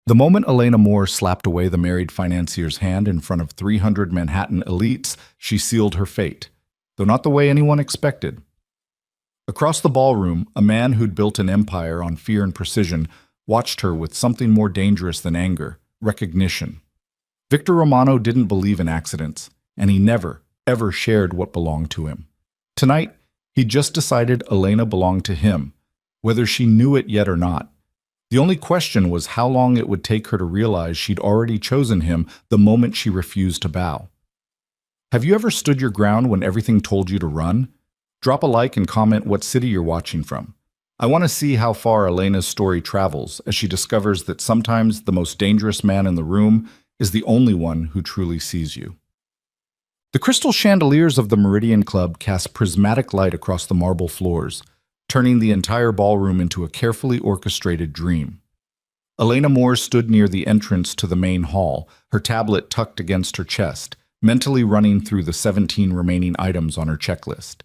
The moment Elena Moore slapped away the married financier's hand in front of 300 Manhattan elites, she sealed her fate, though not the way anyone expected. Across the ballroom, a man who'd built an empire on fear and precision watched her with something more dangerous than anger: recognition. Victor Romano didn't believe in accidents, and he never, ever shared what belonged to him. Tonight, he just decided Elena belonged to him, whether she knew it yet or not. The only question was how long it would take her to realize she'd already chosen him the moment she refused to bow. Have you ever stood your ground when everything told you to run? Drop a like and comment what city you're watching from. I want to see how far Elena's story travels as she discovers that sometimes the most dangerous man in the room is the only one who truly sees you. The crystal chandeliers of the Meridian Club cast prismatic light across the marble floors, turning the entire ballroom into a carefully orchestrated dream. Elena Moore stood near the entrance to the main hall, her tablet tucked against her chest, mentally running through the 17 remaining items on her checklist.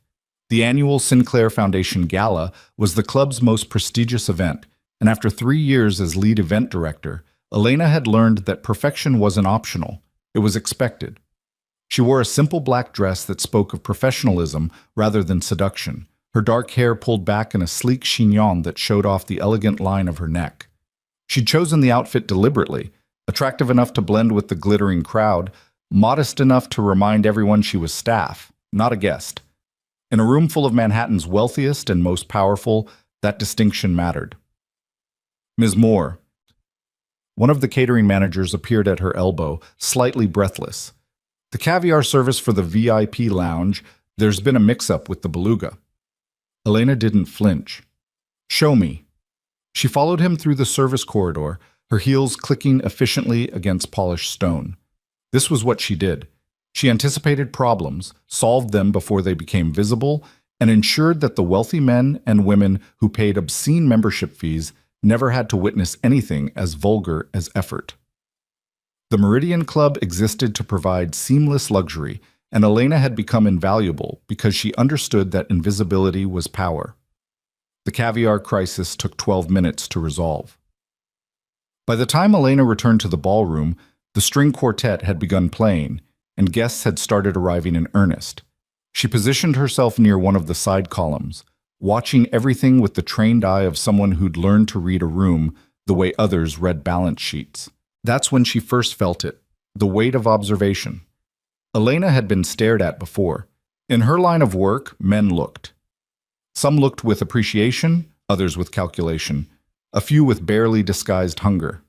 The annual Sinclair Foundation Gala was the club's most prestigious event, and after 3 years as lead event director, Elena had learned that perfection wasn't optional, it was expected. She wore a simple black dress that spoke of professionalism rather than seduction, her dark hair pulled back in a sleek chignon that showed off the elegant line of her neck. She'd chosen the outfit deliberately, attractive enough to blend with the glittering crowd, modest enough to remind everyone she was staff, not a guest. In a room full of Manhattan's wealthiest and most powerful, that distinction mattered. Ms. Moore. One of the catering managers appeared at her elbow, slightly breathless. The caviar service for the VIP lounge, there's been a mix-up with the beluga. Elena didn't flinch. Show me. She followed him through the service corridor, her heels clicking efficiently against polished stone. This was what she did. She anticipated problems, solved them before they became visible, and ensured that the wealthy men and women who paid obscene membership fees never had to witness anything as vulgar as effort. The Meridian Club existed to provide seamless luxury, and Elena had become invaluable because she understood that invisibility was power. The caviar crisis took 12 minutes to resolve. By the time Elena returned to the ballroom, the string quartet had begun playing, and guests had started arriving in earnest. She positioned herself near one of the side columns, watching everything with the trained eye of someone who'd learned to read a room the way others read balance sheets. That's when she first felt it, the weight of observation. Elena had been stared at before. In her line of work, men looked. Some looked with appreciation, others with calculation, a few with barely disguised hunger.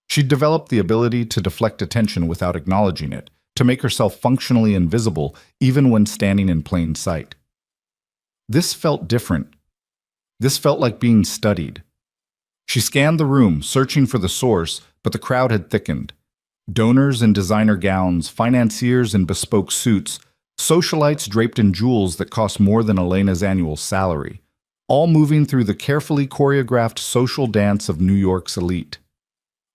She'd developed the ability to deflect attention without acknowledging it, to make herself functionally invisible even when standing in plain sight. This felt different. This felt like being studied. She scanned the room, searching for the source, but the crowd had thickened. Donors in designer gowns, financiers in bespoke suits, socialites draped in jewels that cost more than Elena's annual salary, all moving through the carefully choreographed social dance of New York's elite.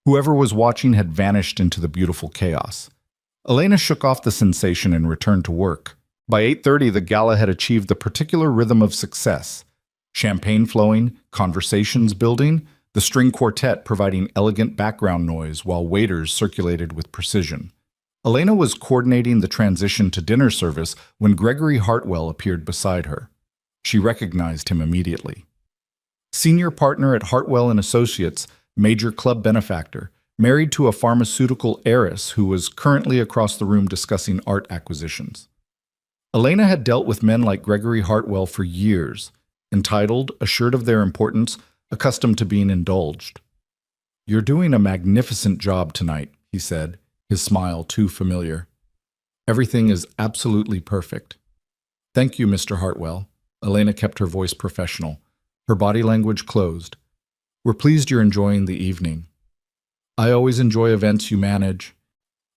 Whoever was watching had vanished into the beautiful chaos. Elena shook off the sensation and returned to work. By 8:30, the gala had achieved the particular rhythm of success: champagne flowing, conversations building, the string quartet providing elegant background noise while waiters circulated with precision. Elena was coordinating the transition to dinner service when Gregory Hartwell appeared beside her. She recognized him immediately. Senior partner at Hartwell and Associates, major club benefactor, married to a pharmaceutical heiress who was currently across the room discussing art acquisitions. Elena had dealt with men like Gregory Hartwell for years, entitled, assured of their importance, accustomed to being indulged. "You're doing a magnificent job tonight," he said, his smile too familiar. "Everything is absolutely perfect." "Thank you, Mr. Hartwell." Elena kept her voice professional, her body language closed. "We're pleased you're enjoying the evening." "I always enjoy events you manage."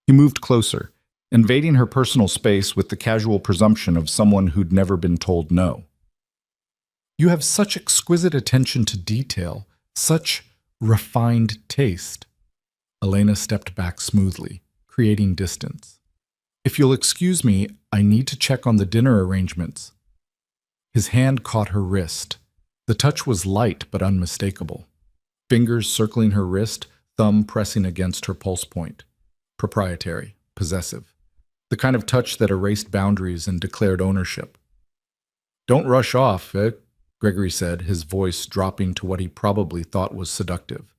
He moved closer, invading her personal space with the casual presumption of someone who'd never been told no. "You have such exquisite attention to detail, such refined taste." Elena stepped back smoothly, creating distance. "If you'll excuse me, I need to check on the dinner arrangements." His hand caught her wrist. The touch was light but unmistakable. Fingers circling her wrist, thumb pressing against her pulse point. Proprietary, possessive. The kind of touch that erased boundaries and declared ownership. "Don't rush off, Gregory said, his voice dropping to what he probably thought was seductive.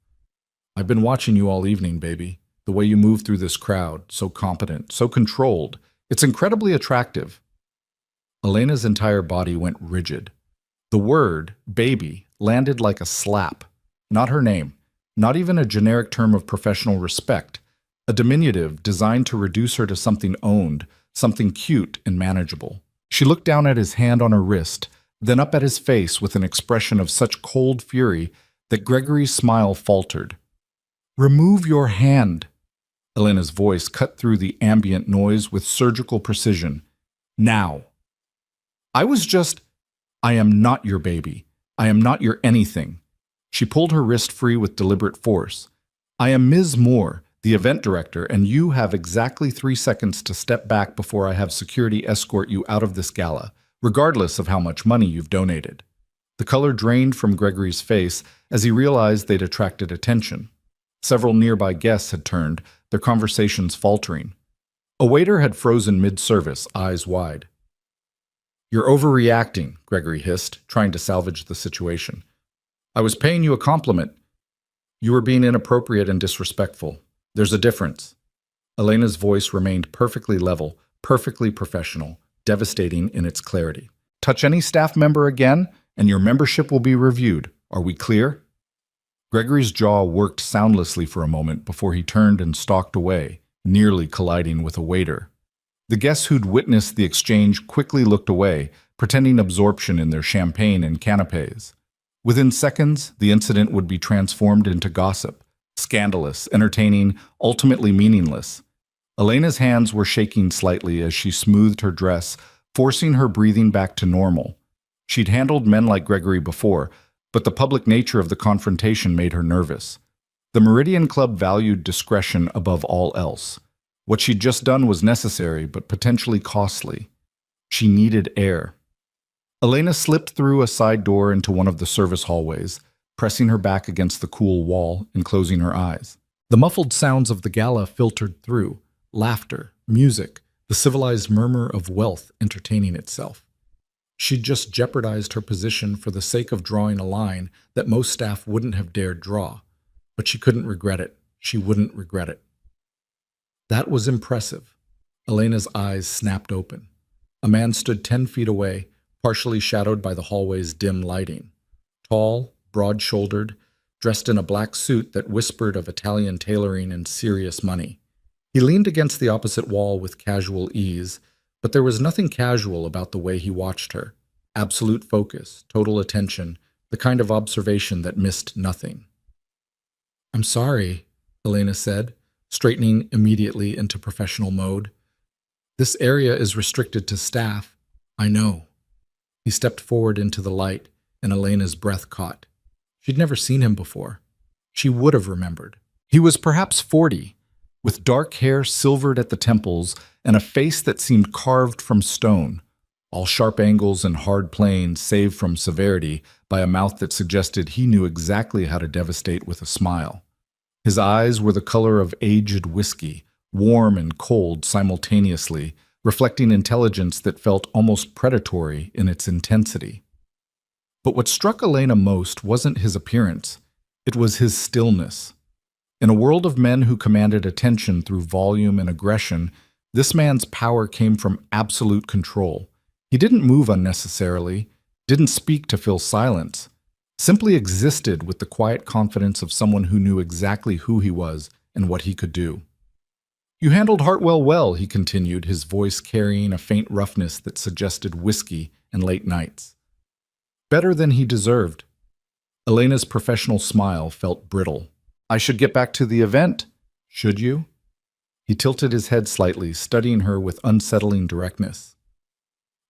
"I've been watching you all evening, baby. The way you move through this crowd, so competent, so controlled. It's incredibly attractive." Elena's entire body went rigid. The word, baby, landed like a slap. Not her name, not even a generic term of professional respect, a diminutive designed to reduce her to something owned, something cute and manageable. She looked down at his hand on her wrist, then up at his face with an expression of such cold fury that Gregory's smile faltered. "Remove your hand." Elena's voice cut through the ambient noise with surgical precision. "Now." I am not your baby. I am not your anything." She pulled her wrist free with deliberate force. "I am Ms. Moore, the event director, and you have exactly 3 seconds to step back before I have security escort you out of this gala, regardless of how much money you've donated." The color drained from Gregory's face as he realized they'd attracted attention. Several nearby guests had turned, their conversations faltering. A waiter had frozen mid-service, eyes wide. "You're overreacting," Gregory hissed, trying to salvage the situation. "I was paying you a compliment. You were being inappropriate and disrespectful. There's a difference." Elena's voice remained perfectly level, perfectly professional, devastating in its clarity. "Touch any staff member again, and your membership will be reviewed. Are we clear?" Gregory's jaw worked soundlessly for a moment before he turned and stalked away, nearly colliding with a waiter. The guests who'd witnessed the exchange quickly looked away, pretending absorption in their champagne and canapes. Within seconds, the incident would be transformed into gossip, scandalous, entertaining, ultimately meaningless. Elena's hands were shaking slightly as she smoothed her dress, forcing her breathing back to normal. She'd handled men like Gregory before, but the public nature of the confrontation made her nervous. The Meridian Club valued discretion above all else. What she'd just done was necessary, but potentially costly. She needed air. Elena slipped through a side door into one of the service hallways, pressing her back against the cool wall and closing her eyes. The muffled sounds of the gala filtered through, laughter, music, the civilized murmur of wealth entertaining itself. She'd just jeopardized her position for the sake of drawing a line that most staff wouldn't have dared draw, but she couldn't regret it. She wouldn't regret it. That was impressive. Elena's eyes snapped open. A man stood 10 feet away, partially shadowed by the hallway's dim lighting. Tall, broad-shouldered, dressed in a black suit that whispered of Italian tailoring and serious money. He leaned against the opposite wall with casual ease, but there was nothing casual about the way he watched her. Absolute focus, total attention, the kind of observation that missed nothing. "I'm sorry," Elena said, straightening immediately into professional mode. "This area is restricted to staff." "I know." He stepped forward into the light, and Elena's breath caught. She'd never seen him before. She would have remembered. He was perhaps 40, with dark hair silvered at the temples and a face that seemed carved from stone, all sharp angles and hard planes saved from severity by a mouth that suggested he knew exactly how to devastate with a smile. His eyes were the color of aged whiskey, warm and cold simultaneously, reflecting intelligence that felt almost predatory in its intensity. But what struck Elena most wasn't his appearance. It was his stillness. In a world of men who commanded attention through volume and aggression, this man's power came from absolute control. He didn't move unnecessarily, didn't speak to fill silence, simply existed with the quiet confidence of someone who knew exactly who he was and what he could do. "You handled Hartwell well," he continued, his voice carrying a faint roughness that suggested whiskey and late nights. "Better than he deserved." Elena's professional smile felt brittle. "I should get back to the event." "Should you?" He tilted his head slightly, studying her with unsettling directness.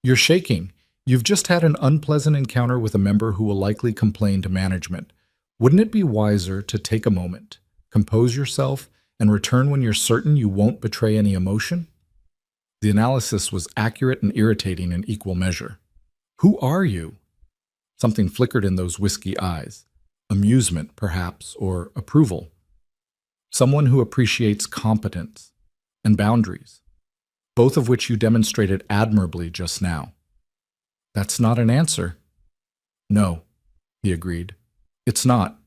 "You're shaking. You've just had an unpleasant encounter with a member who will likely complain to management. Wouldn't it be wiser to take a moment, compose yourself, and return when you're certain you won't betray any emotion?" The analysis was accurate and irritating in equal measure. "Who are you?" Something flickered in those whiskey eyes. Amusement, perhaps, or approval. Someone who appreciates competence and boundaries, both of which you demonstrated admirably just now. That's not an answer. No, he agreed. It's not.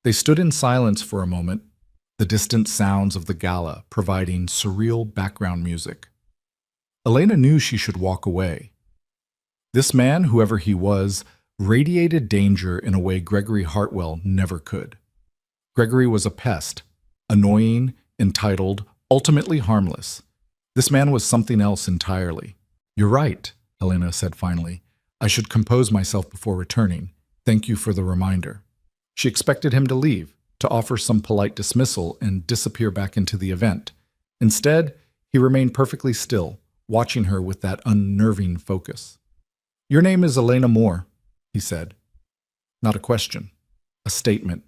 They stood in silence for a moment, the distant sounds of the gala providing surreal background music. Elena knew she should walk away. This man, whoever he was, radiated danger in a way Gregory Hartwell never could. Gregory was a pest, annoying, entitled, ultimately harmless. This man was something else entirely. You're right, Elena said finally. I should compose myself before returning. Thank you for the reminder. She expected him to leave, to offer some polite dismissal and disappear back into the event. Instead, he remained perfectly still, watching her with that unnerving focus. Your name is Elena Moore, he said. Not a question, a statement.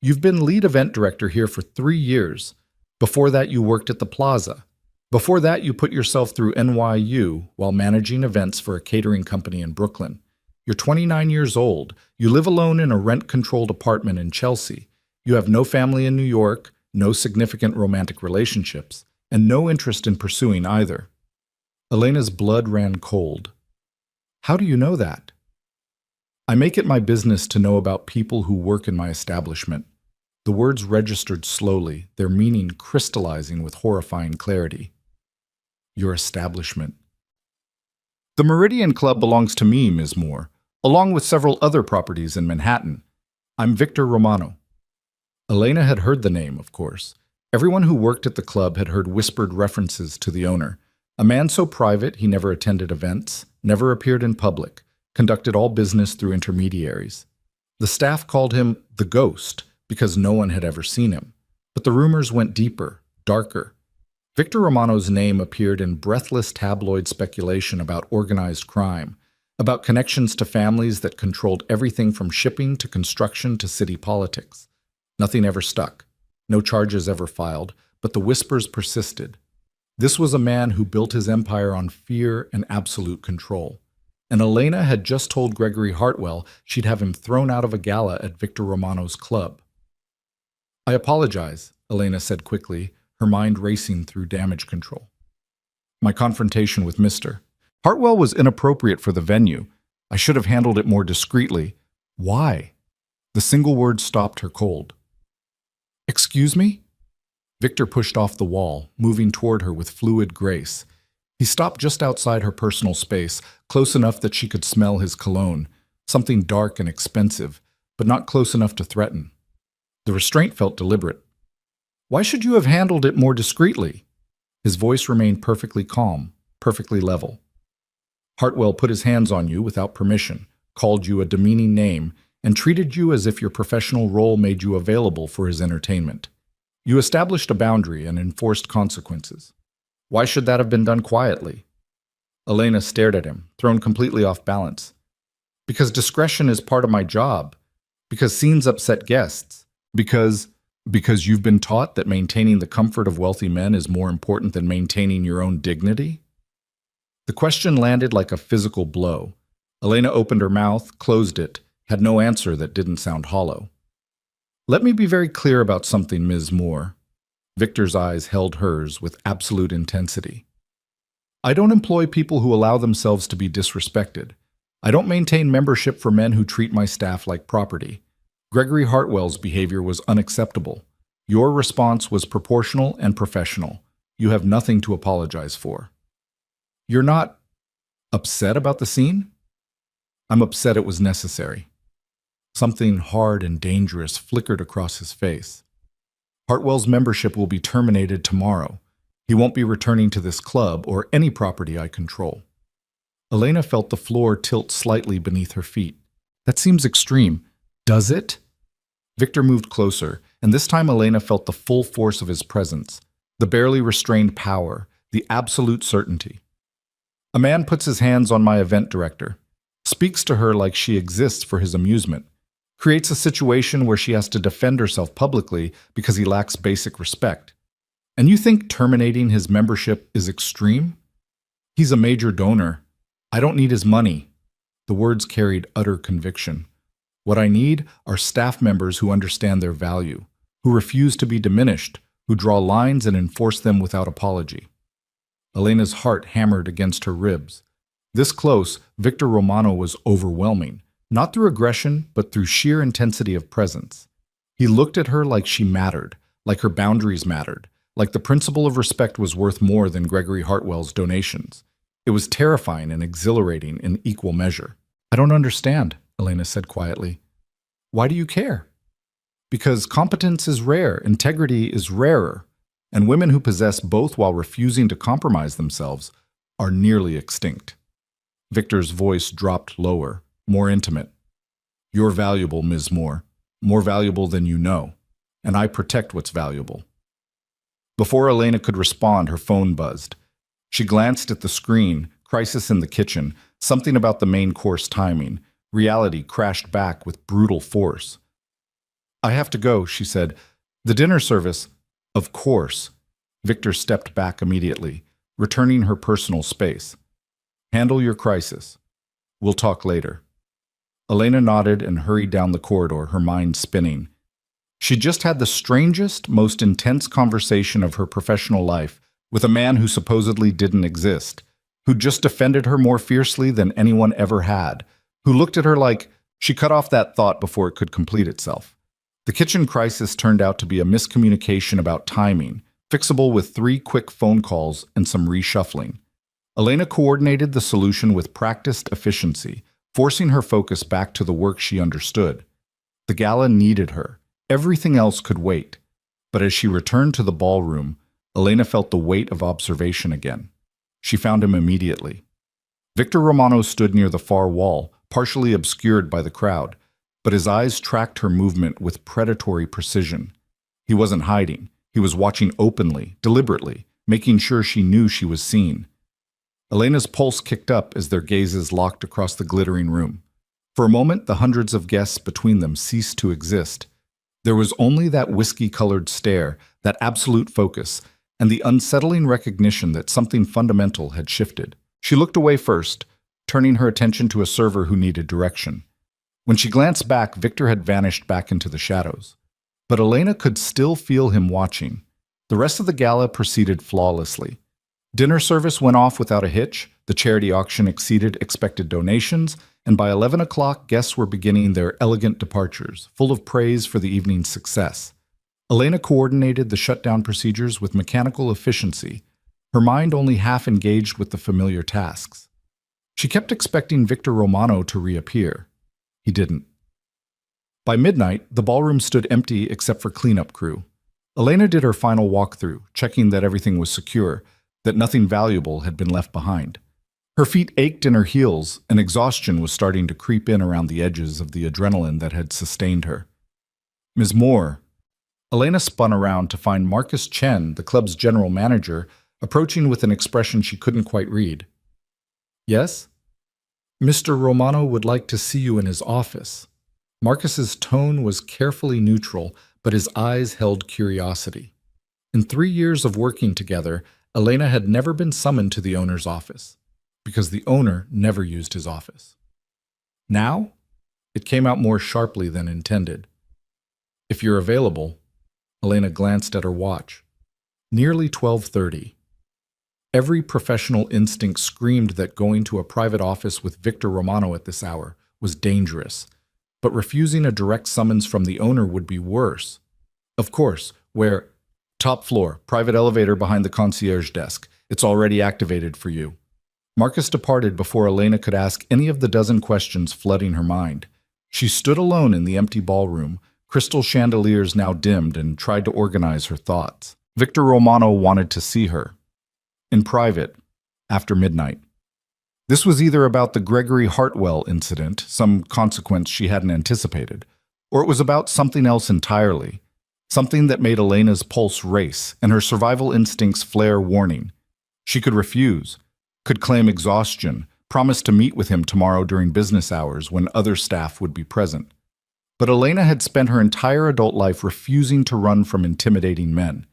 You've been lead event director here for 3 years. Before that, you worked at the Plaza. Before that, you put yourself through NYU while managing events for a catering company in Brooklyn. You're 29 years old. You live alone in a rent-controlled apartment in Chelsea. You have no family in New York, no significant romantic relationships, and no interest in pursuing either. Elena's blood ran cold. How do you know that? I make it my business to know about people who work in my establishment. The words registered slowly, their meaning crystallizing with horrifying clarity. Your establishment. The Meridian Club belongs to me, Ms. Moore, along with several other properties in Manhattan. I'm Victor Romano. Elena had heard the name, of course. Everyone who worked at the club had heard whispered references to the owner. A man so private he never attended events, never appeared in public, conducted all business through intermediaries. The staff called him the Ghost because no one had ever seen him. But the rumors went deeper, darker. Victor Romano's name appeared in breathless tabloid speculation about organized crime, about connections to families that controlled everything from shipping to construction to city politics. Nothing ever stuck. No charges ever filed, but the whispers persisted. This was a man who built his empire on fear and absolute control. And Elena had just told Gregory Hartwell she'd have him thrown out of a gala at Victor Romano's club. I apologize, Elena said quickly, her mind racing through damage control. My confrontation with Mr. Hartwell was inappropriate for the venue. I should have handled it more discreetly. Why? The single word stopped her cold. Excuse me? Victor pushed off the wall, moving toward her with fluid grace. He stopped just outside her personal space, close enough that she could smell his cologne, something dark and expensive, but not close enough to threaten. The restraint felt deliberate. Why should you have handled it more discreetly? His voice remained perfectly calm, perfectly level. Hartwell put his hands on you without permission, called you a demeaning name, and treated you as if your professional role made you available for his entertainment. You established a boundary and enforced consequences. Why should that have been done quietly? Elena stared at him, thrown completely off balance. Because discretion is part of my job. Because scenes upset guests. Because you've been taught that maintaining the comfort of wealthy men is more important than maintaining your own dignity? The question landed like a physical blow. Elena opened her mouth, closed it, had no answer that didn't sound hollow. Let me be very clear about something, Ms. Moore. Victor's eyes held hers with absolute intensity. I don't employ people who allow themselves to be disrespected. I don't maintain membership for men who treat my staff like property. Gregory Hartwell's behavior was unacceptable. Your response was proportional and professional. You have nothing to apologize for. You're not upset about the scene? I'm upset it was necessary. Something hard and dangerous flickered across his face. Hartwell's membership will be terminated tomorrow. He won't be returning to this club or any property I control. Elena felt the floor tilt slightly beneath her feet. That seems extreme. Does it? Victor moved closer, and this time Elena felt the full force of his presence, the barely restrained power, the absolute certainty. A man puts his hands on my event director, speaks to her like she exists for his amusement, creates a situation where she has to defend herself publicly because he lacks basic respect. And you think terminating his membership is extreme? He's a major donor. I don't need his money. The words carried utter conviction. What I need are staff members who understand their value, who refuse to be diminished, who draw lines and enforce them without apology. Elena's heart hammered against her ribs. This close, Victor Romano was overwhelming, not through aggression, but through sheer intensity of presence. He looked at her like she mattered, like her boundaries mattered, like the principle of respect was worth more than Gregory Hartwell's donations. It was terrifying and exhilarating in equal measure. "I don't understand," Elena said quietly. "Why do you care?" "Because competence is rare, integrity is rarer, and women who possess both while refusing to compromise themselves are nearly extinct." Victor's voice dropped lower, more intimate. "You're valuable, Ms. Moore, more valuable than you know, and I protect what's valuable." Before Elena could respond, her phone buzzed. She glanced at the screen, crisis in the kitchen, something about the main course timing. Reality crashed back with brutal force. "I have to go," she said. "The dinner service." "Of course." Victor stepped back immediately, returning her personal space. "Handle your crisis. We'll talk later." Elena nodded and hurried down the corridor, her mind spinning. She just had the strangest, most intense conversation of her professional life with a man who supposedly didn't exist, who just defended her more fiercely than anyone ever had, who looked at her like she cut off that thought before it could complete itself. The kitchen crisis turned out to be a miscommunication about timing, fixable with 3 quick phone calls and some reshuffling. Elena coordinated the solution with practiced efficiency, forcing her focus back to the work she understood. The gala needed her. Everything else could wait. But as she returned to the ballroom, Elena felt the weight of observation again. She found him immediately. Victor Romano stood near the far wall, partially obscured by the crowd, but his eyes tracked her movement with predatory precision. He wasn't hiding. He was watching openly, deliberately, making sure she knew she was seen. Elena's pulse kicked up as their gazes locked across the glittering room. For a moment, the hundreds of guests between them ceased to exist. There was only that whiskey-colored stare, that absolute focus, and the unsettling recognition that something fundamental had shifted. She looked away first, turning her attention to a server who needed direction. When she glanced back, Victor had vanished back into the shadows. But Elena could still feel him watching. The rest of the gala proceeded flawlessly. Dinner service went off without a hitch, the charity auction exceeded expected donations, and by 11 o'clock, guests were beginning their elegant departures, full of praise for the evening's success. Elena coordinated the shutdown procedures with mechanical efficiency, her mind only half engaged with the familiar tasks. She kept expecting Victor Romano to reappear. He didn't. By midnight, the ballroom stood empty except for cleanup crew. Elena did her final walkthrough, checking that everything was secure, that nothing valuable had been left behind. Her feet ached in her heels, and exhaustion was starting to creep in around the edges of the adrenaline that had sustained her. "Ms. Moore." Elena spun around to find Marcus Chen, the club's general manager, approaching with an expression she couldn't quite read. "Yes?" "Mr. Romano would like to see you in his office." Marcus's tone was carefully neutral, but his eyes held curiosity. In 3 years of working together, Elena had never been summoned to the owner's office, because the owner never used his office. Now, it came out more sharply than intended. "If you're available." Elena glanced at her watch. Nearly 12:30. Every professional instinct screamed that going to a private office with Victor Romano at this hour was dangerous, but refusing a direct summons from the owner would be worse. Of course, where? "Top floor, private elevator behind the concierge desk. It's already activated for you." Marcus departed before Elena could ask any of the dozen questions flooding her mind. She stood alone in the empty ballroom, crystal chandeliers now dimmed, and tried to organize her thoughts. Victor Romano wanted to see her. In private, after midnight. This was either about the Gregory Hartwell incident, some consequence she hadn't anticipated, or it was about something else entirely, something that made Elena's pulse race and her survival instincts flare warning. She could refuse, could claim exhaustion, promise to meet with him tomorrow during business hours when other staff would be present. But Elena had spent her entire adult life refusing to run from intimidating men.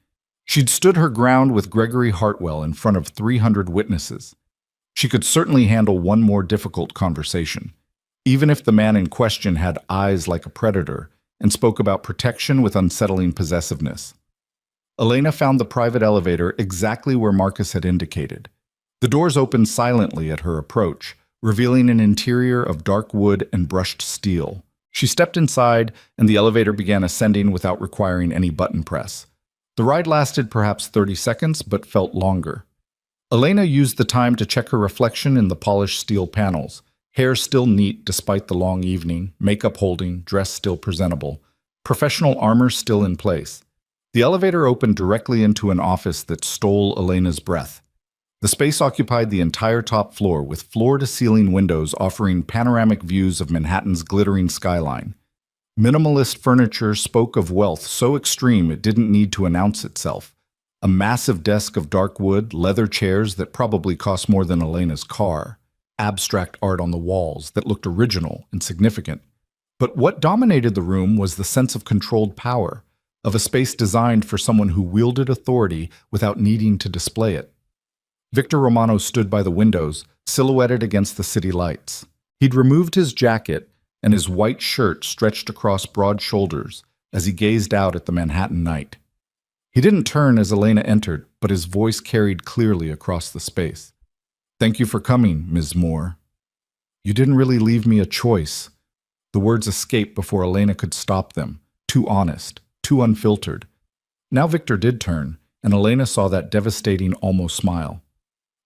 She'd stood her ground with Gregory Hartwell in front of 300 witnesses. She could certainly handle one more difficult conversation. Even if the man in question had eyes like a predator, and spoke about protection with unsettling possessiveness. Elena found the private elevator exactly where Marcus had indicated. The doors opened silently at her approach, revealing an interior of dark wood and brushed steel. She stepped inside, and the elevator began ascending without requiring any button press. The ride lasted perhaps 30 seconds, but felt longer. Elena used the time to check her reflection in the polished steel panels. Hair still neat despite the long evening, makeup holding, dress still presentable, professional armor still in place. The elevator opened directly into an office that stole Elena's breath. The space occupied the entire top floor, with floor-to-ceiling windows offering panoramic views of Manhattan's glittering skyline. Minimalist furniture spoke of wealth so extreme it didn't need to announce itself. A massive desk of dark wood, leather chairs that probably cost more than Elena's car, abstract art on the walls that looked original and significant. But what dominated the room was the sense of controlled power, of a space designed for someone who wielded authority without needing to display it. Victor Romano stood by the windows, silhouetted against the city lights. He'd removed his jacket, and his white shirt stretched across broad shoulders as he gazed out at the Manhattan night. He didn't turn as Elena entered, but his voice carried clearly across the space. "Thank you for coming, Ms. Moore. You didn't really leave me a choice." The words escaped before Elena could stop them, too honest, too unfiltered. Now Victor did turn, and Elena saw that devastating almost smile.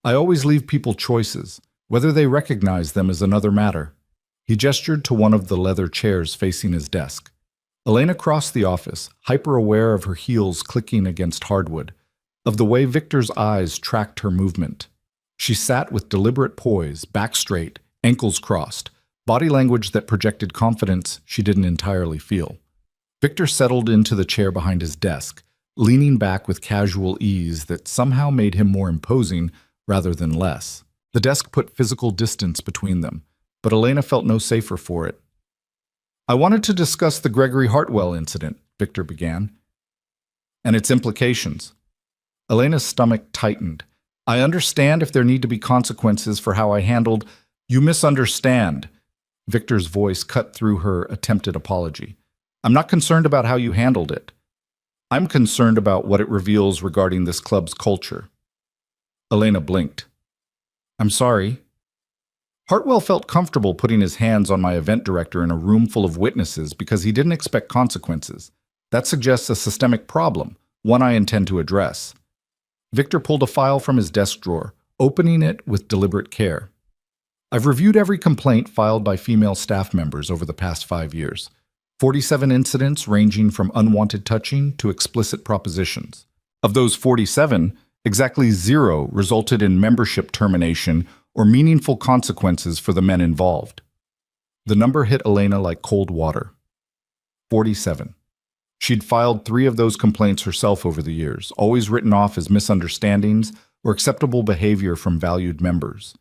"I always leave people choices. Whether they recognize them is another matter." He gestured to one of the leather chairs facing his desk. Elena crossed the office, hyper-aware of her heels clicking against hardwood, of the way Victor's eyes tracked her movement. She sat with deliberate poise, back straight, ankles crossed, body language that projected confidence she didn't entirely feel. Victor settled into the chair behind his desk, leaning back with casual ease that somehow made him more imposing rather than less. The desk put physical distance between them, but Elena felt no safer for it. "I wanted to discuss the Gregory Hartwell incident," Victor began, "and its implications." Elena's stomach tightened. "I understand if there need to be consequences for how I handled—" "You misunderstand." Victor's voice cut through her attempted apology. "I'm not concerned about how you handled it. I'm concerned about what it reveals regarding this club's culture." Elena blinked. "I'm sorry." Hartwell felt comfortable putting his hands on my event director in a room full of witnesses because he didn't expect consequences. That suggests a systemic problem, one I intend to address. Victor pulled a file from his desk drawer, opening it with deliberate care. "I've reviewed every complaint filed by female staff members over the past 5 years. 47 incidents ranging from unwanted touching to explicit propositions. Of those 47, exactly 0 resulted in membership termination or meaningful consequences for the men involved." The number hit Elena like cold water. 47. She'd filed 3 of those complaints herself over the years, always written off as misunderstandings or acceptable behavior from valued members.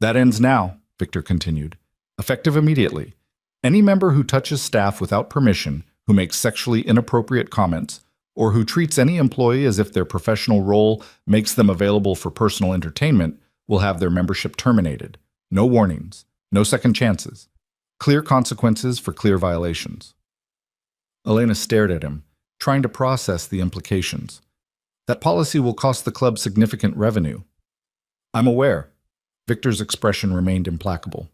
"That ends now," Victor continued, "effective immediately. Any member who touches staff without permission, who makes sexually inappropriate comments, or who treats any employee as if their professional role makes them available for personal entertainment will have their membership terminated. No warnings, no second chances. Clear consequences for clear violations." Elena stared at him, trying to process the implications. "That policy will cost the club significant revenue." "I'm aware." Victor's expression remained implacable.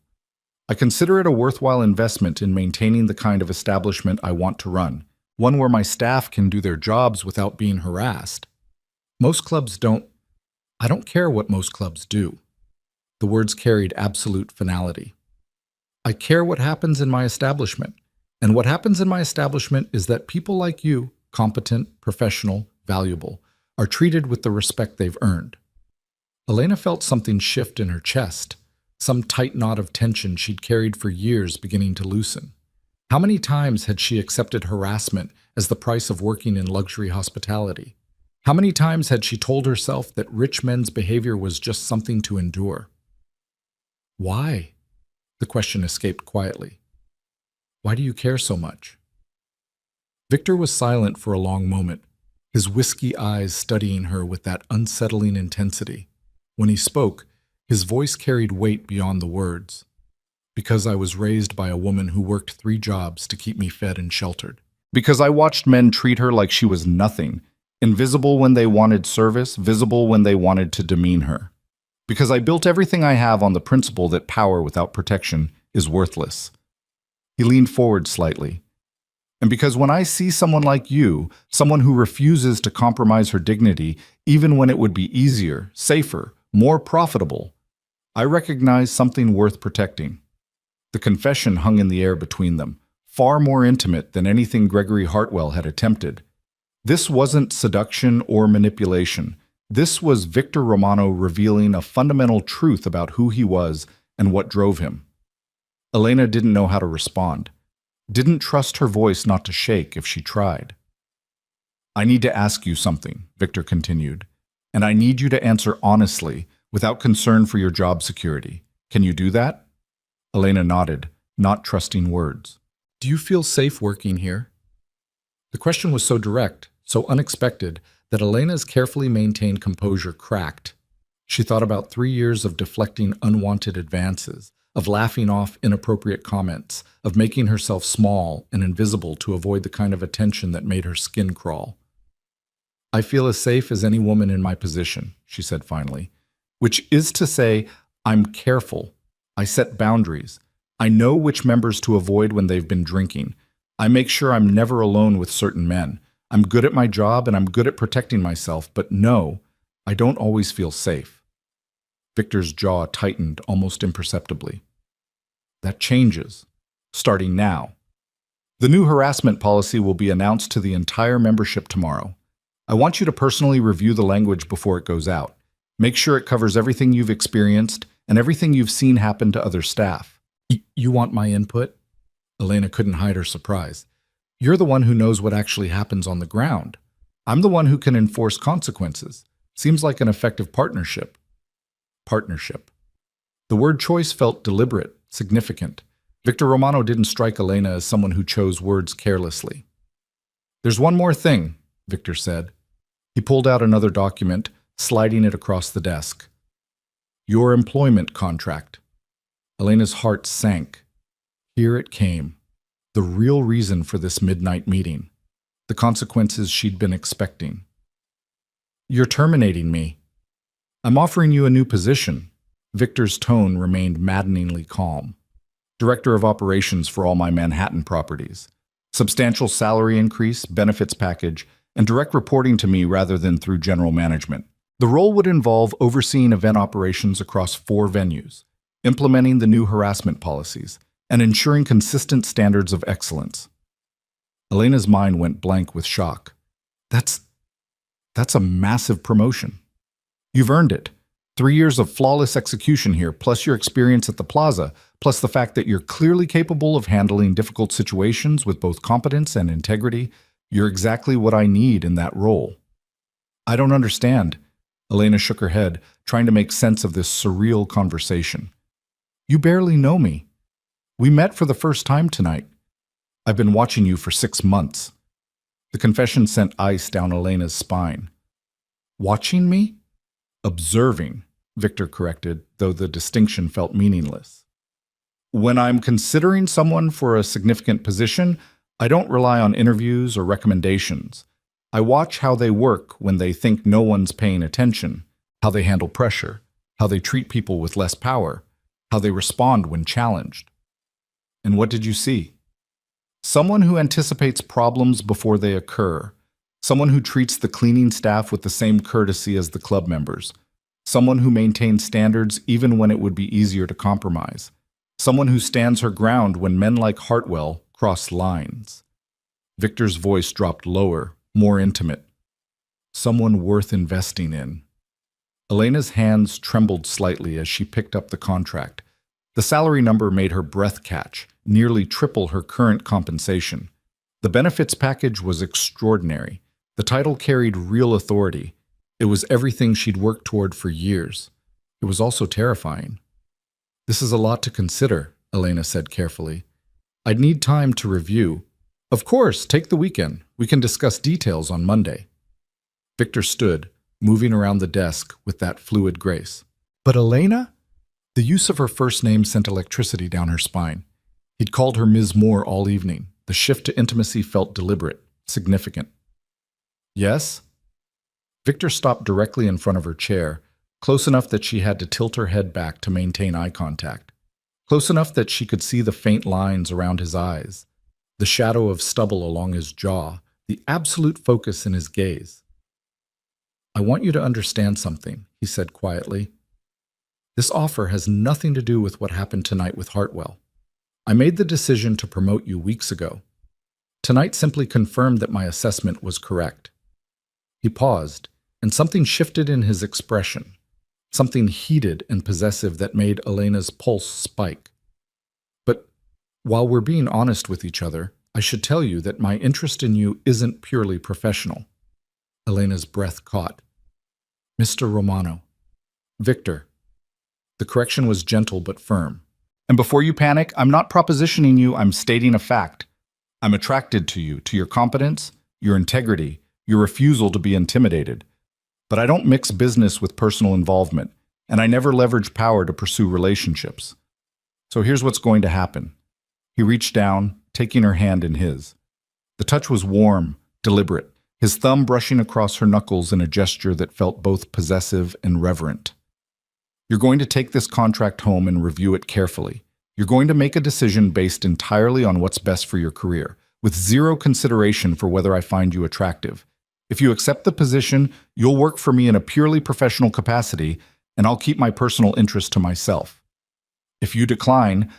"I consider it a worthwhile investment in maintaining the kind of establishment I want to run, one where my staff can do their jobs without being harassed. Most clubs don't. I don't care what most clubs do." The words carried absolute finality. "I care what happens in my establishment. And what happens in my establishment is that people like you, competent, professional, valuable, are treated with the respect they've earned." Elena felt something shift in her chest, some tight knot of tension she'd carried for years beginning to loosen. How many times had she accepted harassment as the price of working in luxury hospitality? How many times had she told herself that rich men's behavior was just something to endure? "Why?" The question escaped quietly. "Why do you care so much?" Victor was silent for a long moment, his whiskey eyes studying her with that unsettling intensity. When he spoke, his voice carried weight beyond the words. Because I was raised by a woman who worked 3 jobs to keep me fed and sheltered. Because I watched men treat her like she was nothing, invisible when they wanted service, visible when they wanted to demean her. Because I built everything I have on the principle that power without protection is worthless. He leaned forward slightly. And because when I see someone like you, someone who refuses to compromise her dignity, even when it would be easier, safer, more profitable, I recognize something worth protecting. The confession hung in the air between them, far more intimate than anything Gregory Hartwell had attempted. This wasn't seduction or manipulation. This was Victor Romano revealing a fundamental truth about who he was and what drove him. Elena didn't know how to respond, didn't trust her voice not to shake if she tried. I need to ask you something, Victor continued, and I need you to answer honestly, without concern for your job security. Can you do that? Elena nodded, not trusting words. Do you feel safe working here? The question was so direct, so unexpected, that Elena's carefully maintained composure cracked. She thought about 3 years of deflecting unwanted advances, of laughing off inappropriate comments, of making herself small and invisible to avoid the kind of attention that made her skin crawl. I feel as safe as any woman in my position, she said finally, which is to say, I'm careful. I set boundaries. I know which members to avoid when they've been drinking. I make sure I'm never alone with certain men. I'm good at my job and I'm good at protecting myself, but no, I don't always feel safe. Victor's jaw tightened almost imperceptibly. That changes, starting now. The new harassment policy will be announced to the entire membership tomorrow. I want you to personally review the language before it goes out. Make sure it covers everything you've experienced and everything you've seen happen to other staff. You want my input? Elena couldn't hide her surprise. You're the one who knows what actually happens on the ground. I'm the one who can enforce consequences. Seems like an effective partnership. Partnership. The word choice felt deliberate, significant. Victor Romano didn't strike Elena as someone who chose words carelessly. There's one more thing, Victor said. He pulled out another document, sliding it across the desk. Your employment contract. Elena's heart sank. Here it came. The real reason for this midnight meeting. The consequences she'd been expecting. You're terminating me. I'm offering you a new position. Victor's tone remained maddeningly calm. Director of Operations for all my Manhattan properties. Substantial salary increase, benefits package, and direct reporting to me rather than through general management. The role would involve overseeing event operations across 4 venues, implementing the new harassment policies, and ensuring consistent standards of excellence. Elena's mind went blank with shock. That's a massive promotion. You've earned it. 3 years of flawless execution here, plus your experience at the plaza, plus the fact that you're clearly capable of handling difficult situations with both competence and integrity. You're exactly what I need in that role. I don't understand. Elena shook her head, trying to make sense of this surreal conversation. You barely know me. We met for the first time tonight. I've been watching you for 6 months. The confession sent ice down Elena's spine. Watching me? Observing, Victor corrected, though the distinction felt meaningless. When I'm considering someone for a significant position, I don't rely on interviews or recommendations. I watch how they work when they think no one's paying attention, how they handle pressure, how they treat people with less power, how they respond when challenged. And what did you see? Someone who anticipates problems before they occur, someone who treats the cleaning staff with the same courtesy as the club members, someone who maintains standards even when it would be easier to compromise, someone who stands her ground when men like Hartwell cross lines. Victor's voice dropped lower, more intimate. Someone worth investing in. Elena's hands trembled slightly as she picked up the contract. The salary number made her breath catch, nearly triple her current compensation. The benefits package was extraordinary. The title carried real authority. It was everything she'd worked toward for years. It was also terrifying. This is a lot to consider, Elena said carefully. I'd need time to review. Of course, take the weekend. We can discuss details on Monday. Victor stood, moving around the desk with that fluid grace. But Elena? The use of her first name sent electricity down her spine. He'd called her Ms. Moore all evening. The shift to intimacy felt deliberate, significant. Yes? Victor stopped directly in front of her chair, close enough that she had to tilt her head back to maintain eye contact. Close enough that she could see the faint lines around his eyes, the shadow of stubble along his jaw, the absolute focus in his gaze. I want you to understand something, he said quietly. This offer has nothing to do with what happened tonight with Hartwell. I made the decision to promote you weeks ago. Tonight simply confirmed that my assessment was correct. He paused, and something shifted in his expression, something heated and possessive that made Elena's pulse spike. But while we're being honest with each other, I should tell you that my interest in you isn't purely professional. Elena's breath caught. Mr. Romano. Victor. The correction was gentle but firm. And before you panic, I'm not propositioning you, I'm stating a fact. I'm attracted to you, to your competence, your integrity, your refusal to be intimidated. But I don't mix business with personal involvement, and I never leverage power to pursue relationships. So here's what's going to happen. He reached down, taking her hand in his. The touch was warm, deliberate, his thumb brushing across her knuckles in a gesture that felt both possessive and reverent. You're going to take this contract home and review it carefully. You're going to make a decision based entirely on what's best for your career, with zero consideration for whether I find you attractive. If you accept the position, you'll work for me in a purely professional capacity, and I'll keep my personal interest to myself. If you decline,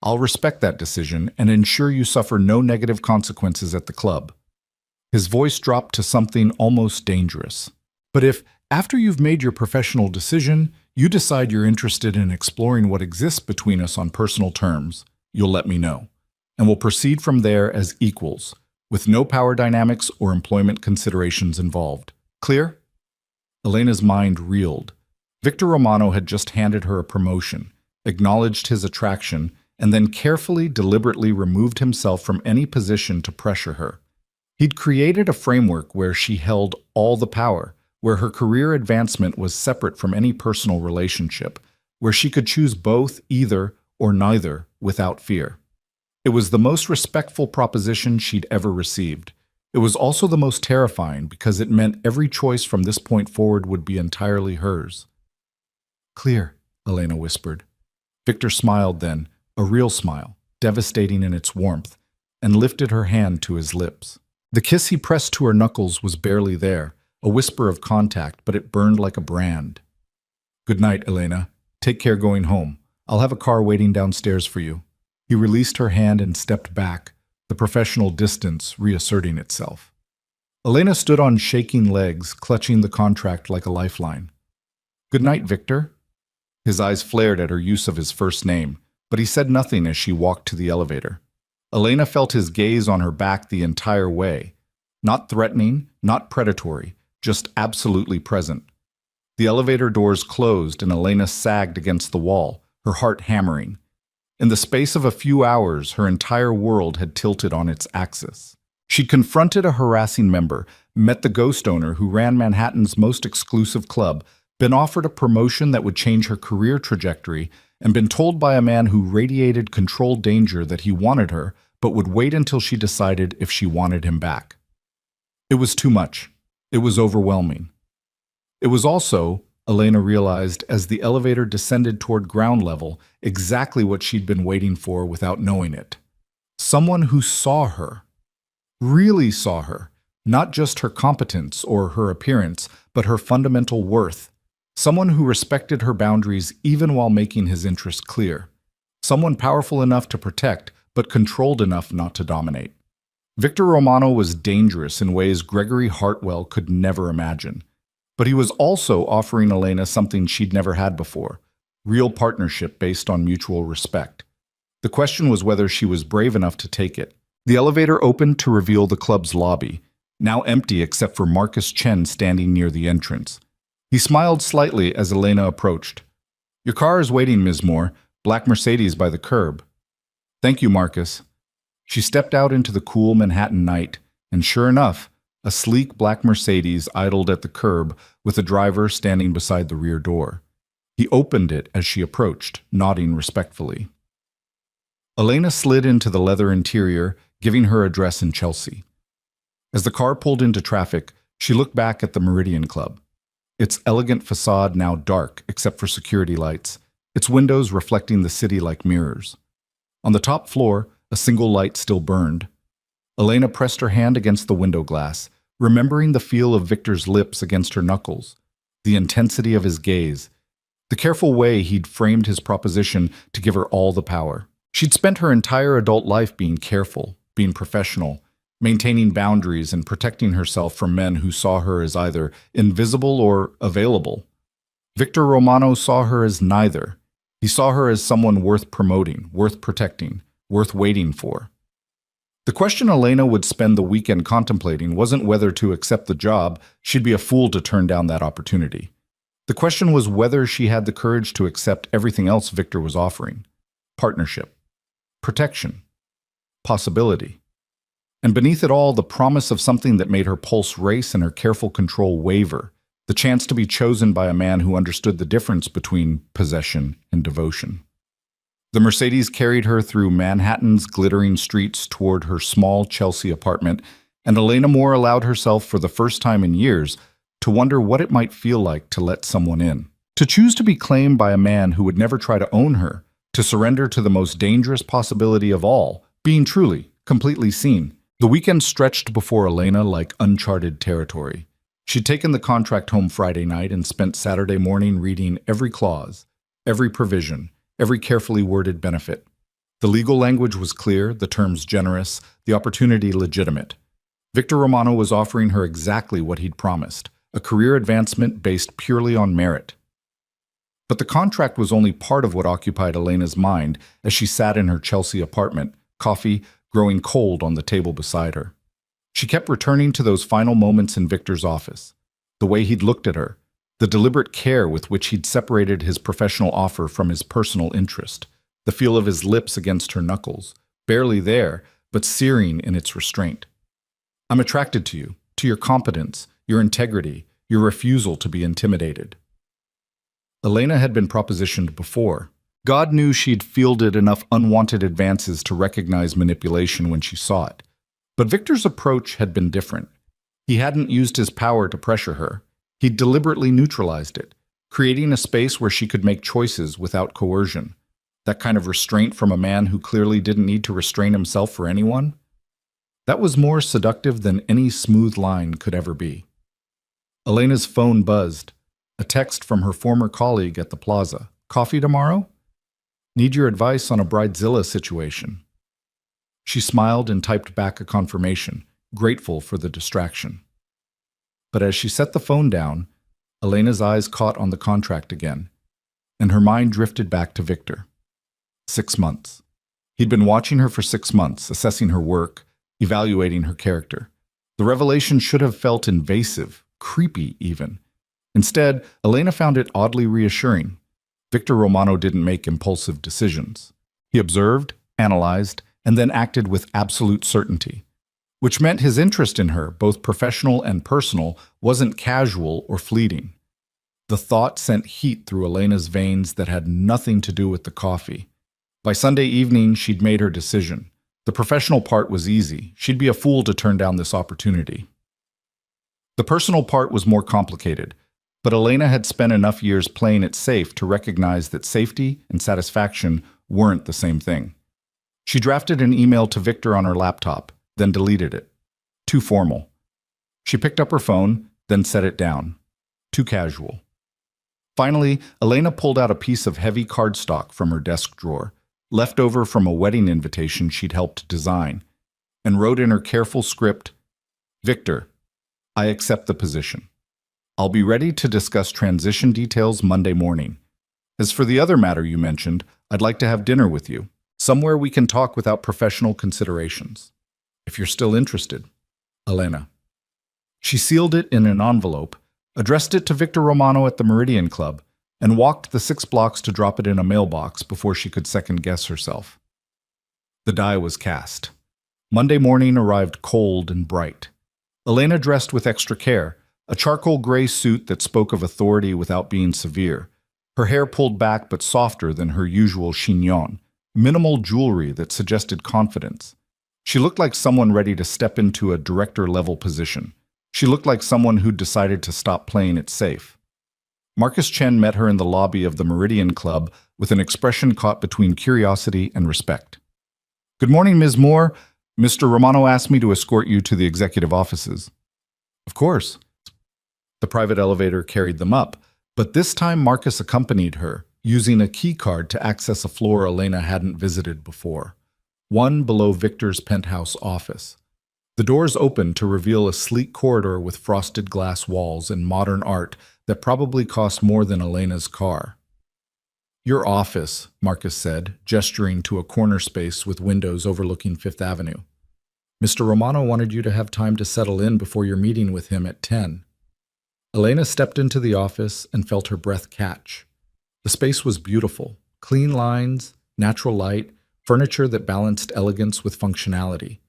I'll respect that decision and ensure you suffer no negative consequences at the club. His voice dropped to something almost dangerous. But if, after you've made your professional decision, you decide you're interested in exploring what exists between us on personal terms, you'll let me know, and we'll proceed from there as equals, with no power dynamics or employment considerations involved. Clear? Elena's mind reeled. Victor Romano had just handed her a promotion, acknowledged his attraction, and then carefully, deliberately removed himself from any position to pressure her. He'd created a framework where she held all the power, where her career advancement was separate from any personal relationship, where she could choose both, either, or neither, without fear. It was the most respectful proposition she'd ever received. It was also the most terrifying because it meant every choice from this point forward would be entirely hers. Clear, Elena whispered. Victor smiled then, a real smile, devastating in its warmth, and lifted her hand to his lips. The kiss he pressed to her knuckles was barely there, a whisper of contact, but it burned like a brand. Good night, Elena. Take care going home. I'll have a car waiting downstairs for you. He released her hand and stepped back, the professional distance reasserting itself. Elena stood on shaking legs, clutching the contract like a lifeline. Good night, Victor. His eyes flared at her use of his first name, but he said nothing as she walked to the elevator. Elena felt his gaze on her back the entire way. Not threatening, not predatory, just absolutely present. The elevator doors closed and Elena sagged against the wall, her heart hammering. In the space of a few hours, her entire world had tilted on its axis. She confronted a harassing member, met the ghost owner who ran Manhattan's most exclusive club, been offered a promotion that would change her career trajectory, and been told by a man who radiated controlled danger that he wanted her, but would wait until she decided if she wanted him back. It was too much. It was overwhelming. It was also, Elena realized as the elevator descended toward ground level, exactly what she'd been waiting for without knowing it. Someone who saw her, really saw her, not just her competence or her appearance, but her fundamental worth. Someone who respected her boundaries even while making his interest clear. Someone powerful enough to protect, but controlled enough not to dominate. Victor Romano was dangerous in ways Gregory Hartwell could never imagine. But he was also offering Elena something she'd never had before, real partnership based on mutual respect. The question was whether she was brave enough to take it. The elevator opened to reveal the club's lobby, now empty except for Marcus Chen standing near the entrance. He smiled slightly as Elena approached. Your car is waiting, Ms. Moore. Black Mercedes by the curb. Thank you, Marcus. She stepped out into the cool Manhattan night, and sure enough, a sleek black Mercedes idled at the curb with a driver standing beside the rear door. He opened it as she approached, nodding respectfully. Elena slid into the leather interior, giving her address in Chelsea. As the car pulled into traffic, she looked back at the Meridian Club. Its elegant facade now dark except for security lights, its windows reflecting the city like mirrors. On the top floor, a single light still burned. Elena pressed her hand against the window glass, remembering the feel of Victor's lips against her knuckles, the intensity of his gaze, the careful way he'd framed his proposition to give her all the power. She'd spent her entire adult life being careful, being professional, maintaining boundaries and protecting herself from men who saw her as either invisible or available. Victor Romano saw her as neither. He saw her as someone worth promoting, worth protecting, worth waiting for. The question Elena would spend the weekend contemplating wasn't whether to accept the job. She'd be a fool to turn down that opportunity. The question was whether she had the courage to accept everything else Victor was offering. Partnership, protection, possibility. And beneath it all, the promise of something that made her pulse race and her careful control waver, the chance to be chosen by a man who understood the difference between possession and devotion. The Mercedes carried her through Manhattan's glittering streets toward her small Chelsea apartment, and Elena Moore allowed herself for the first time in years to wonder what it might feel like to let someone in. To choose to be claimed by a man who would never try to own her, to surrender to the most dangerous possibility of all, being truly, completely seen. The weekend stretched before Elena like uncharted territory. She'd taken the contract home Friday night and spent Saturday morning reading every clause, every provision, every carefully worded benefit. The legal language was clear, the terms generous, the opportunity legitimate. Victor Romano was offering her exactly what he'd promised, a career advancement based purely on merit. But the contract was only part of what occupied Elena's mind as she sat in her Chelsea apartment, coffee growing cold on the table beside her. She kept returning to those final moments in Victor's office, the way he'd looked at her, the deliberate care with which he'd separated his professional offer from his personal interest, the feel of his lips against her knuckles, barely there, but searing in its restraint. I'm attracted to you, to your competence, your integrity, your refusal to be intimidated. Elena had been propositioned before. God knew she'd fielded enough unwanted advances to recognize manipulation when she saw it. But Victor's approach had been different. He hadn't used his power to pressure her. He'd deliberately neutralized it, creating a space where she could make choices without coercion. That kind of restraint from a man who clearly didn't need to restrain himself for anyone? That was more seductive than any smooth line could ever be. Elena's phone buzzed. A text from her former colleague at the plaza. Coffee tomorrow? Need your advice on a bridezilla situation. She smiled and typed back a confirmation, grateful for the distraction. But as she set the phone down, Elena's eyes caught on the contract again, and her mind drifted back to Victor. 6 months. He'd been watching her for 6 months, assessing her work, evaluating her character. The revelation should have felt invasive, creepy even. Instead, Elena found it oddly reassuring. Victor Romano didn't make impulsive decisions. He observed, analyzed, and then acted with absolute certainty, which meant his interest in her, both professional and personal, wasn't casual or fleeting. The thought sent heat through Elena's veins that had nothing to do with the coffee. By Sunday evening, she'd made her decision. The professional part was easy. She'd be a fool to turn down this opportunity. The personal part was more complicated, but Elena had spent enough years playing it safe to recognize that safety and satisfaction weren't the same thing. She drafted an email to Victor on her laptop, then deleted it. Too formal. She picked up her phone, then set it down. Too casual. Finally, Elena pulled out a piece of heavy cardstock from her desk drawer, left over from a wedding invitation she'd helped design, and wrote in her careful script, Victor, I accept the position. I'll be ready to discuss transition details Monday morning. As for the other matter you mentioned, I'd like to have dinner with you, somewhere we can talk without professional considerations. If you're still interested, Elena. She sealed it in an envelope, addressed it to Victor Romano at the Meridian Club, and walked the 6 blocks to drop it in a mailbox before she could second-guess herself. The die was cast. Monday morning arrived cold and bright. Elena dressed with extra care, a charcoal gray suit that spoke of authority without being severe, Her hair pulled back but softer than her usual chignon, minimal jewelry that suggested confidence. She looked like someone ready to step into a director-level position. She looked like someone who'd decided to stop playing it safe. Marcus Chen met her in the lobby of the Meridian Club with an expression caught between curiosity and respect. "Good morning, Ms. Moore. Mr. Romano asked me to escort you to the executive offices." "Of course." The private elevator carried them up, but this time Marcus accompanied her, using a key card to access a floor Elena hadn't visited before, one below Victor's penthouse office. The doors opened to reveal a sleek corridor with frosted glass walls and modern art that probably cost more than Elena's car. "Your office," Marcus said, gesturing to a corner space with windows overlooking Fifth Avenue. "Mr. Romano wanted you to have time to settle in before your meeting with him at 10. Elena stepped into the office and felt her breath catch. The space was beautiful, clean lines, natural light, furniture that balanced elegance with functionality.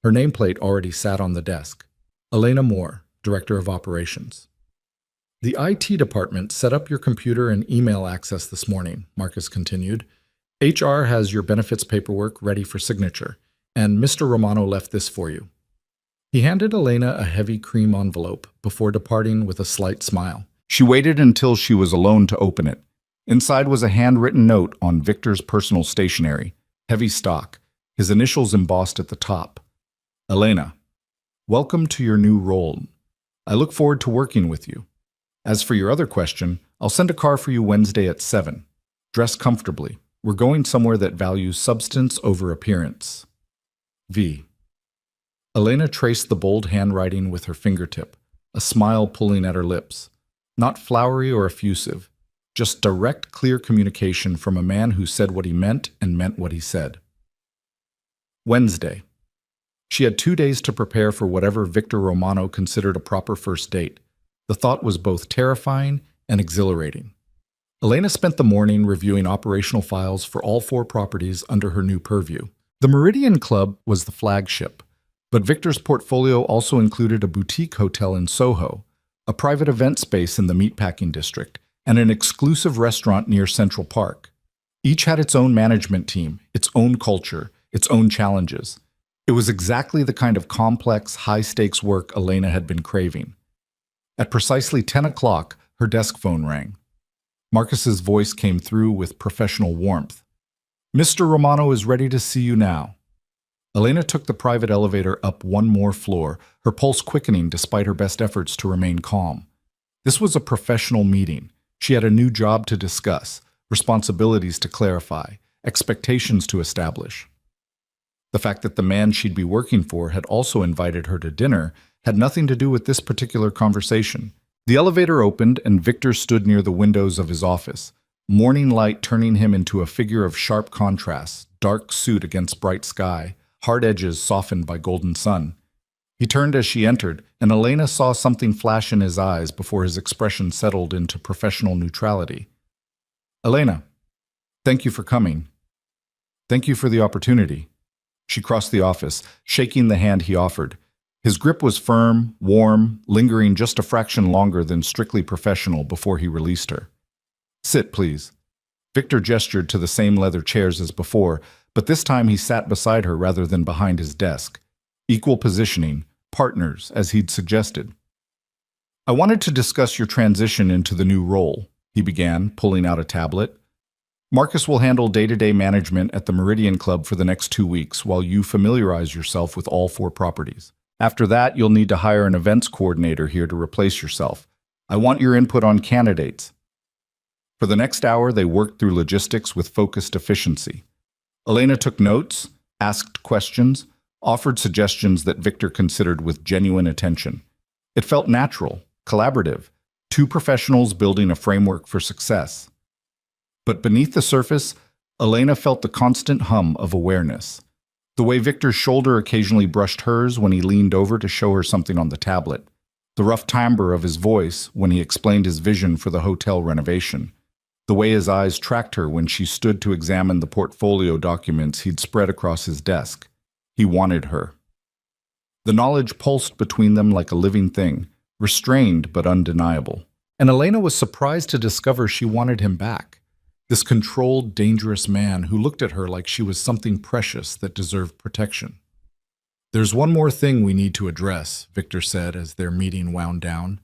Her nameplate already sat on the desk. Elena Moore, Director of Operations. "The IT department set up your computer and email access this morning," Marcus continued. "HR has your benefits paperwork ready for signature, and Mr. Romano left this for you." He handed Elena a heavy cream envelope before departing with a slight smile. She waited until she was alone to open it. Inside was a handwritten note on Victor's personal stationery, heavy stock, his initials embossed at the top. "Elena, welcome to your new role. I look forward to working with you. As for your other question, I'll send a car for you Wednesday at 7. Dress comfortably. We're going somewhere that values substance over appearance. V." Elena traced the bold handwriting with her fingertip, a smile pulling at her lips. Not flowery or effusive, just direct, clear communication from a man who said what he meant and meant what he said. Wednesday. She had 2 days to prepare for whatever Victor Romano considered a proper first date. The thought was both terrifying and exhilarating. Elena spent the morning reviewing operational files for all 4 properties under her new purview. The Meridian Club was the flagship, but Victor's portfolio also included a boutique hotel in Soho, a private event space in the meatpacking district, and an exclusive restaurant near Central Park. Each had its own management team, its own culture, its own challenges. It was exactly the kind of complex, high-stakes work Elena had been craving. At precisely 10 o'clock, her desk phone rang. Marcus's voice came through with professional warmth. "Mr. Romano is ready to see you now." Elena took the private elevator up one more floor, her pulse quickening despite her best efforts to remain calm. This was a professional meeting. She had a new job to discuss, responsibilities to clarify, expectations to establish. The fact that the man she'd be working for had also invited her to dinner had nothing to do with this particular conversation. The elevator opened and Victor stood near the windows of his office, morning light turning him into a figure of sharp contrasts, dark suit against bright sky, hard edges softened by golden sun. He turned as she entered, and Elena saw something flash in his eyes before his expression settled into professional neutrality. "Elena, thank you for coming. Thank you for the opportunity." She crossed the office, shaking the hand he offered. His grip was firm, warm, lingering just a fraction longer than strictly professional before he released her. "Sit, please." Victor gestured to the same leather chairs as before, but this time he sat beside her rather than behind his desk. Equal positioning, partners, as he'd suggested. "I wanted to discuss your transition into the new role," he began, pulling out a tablet. "Marcus will handle day-to-day management at the Meridian Club for the next 2 weeks while you familiarize yourself with all 4 properties. After that, you'll need to hire an events coordinator here to replace yourself. I want your input on candidates." For the next hour, they worked through logistics with focused efficiency. Elena took notes, asked questions, offered suggestions that Victor considered with genuine attention. It felt natural, collaborative, 2 professionals building a framework for success. But beneath the surface, Elena felt the constant hum of awareness. The way Victor's shoulder occasionally brushed hers when he leaned over to show her something on the tablet. The rough timbre of his voice when he explained his vision for the hotel renovation. The way his eyes tracked her when she stood to examine the portfolio documents he'd spread across his desk. He wanted her. The knowledge pulsed between them like a living thing, restrained but undeniable. and Elena was surprised to discover she wanted him back. This controlled, dangerous man who looked at her like she was something precious that deserved protection. "There's one more thing we need to address," Victor said as their meeting wound down.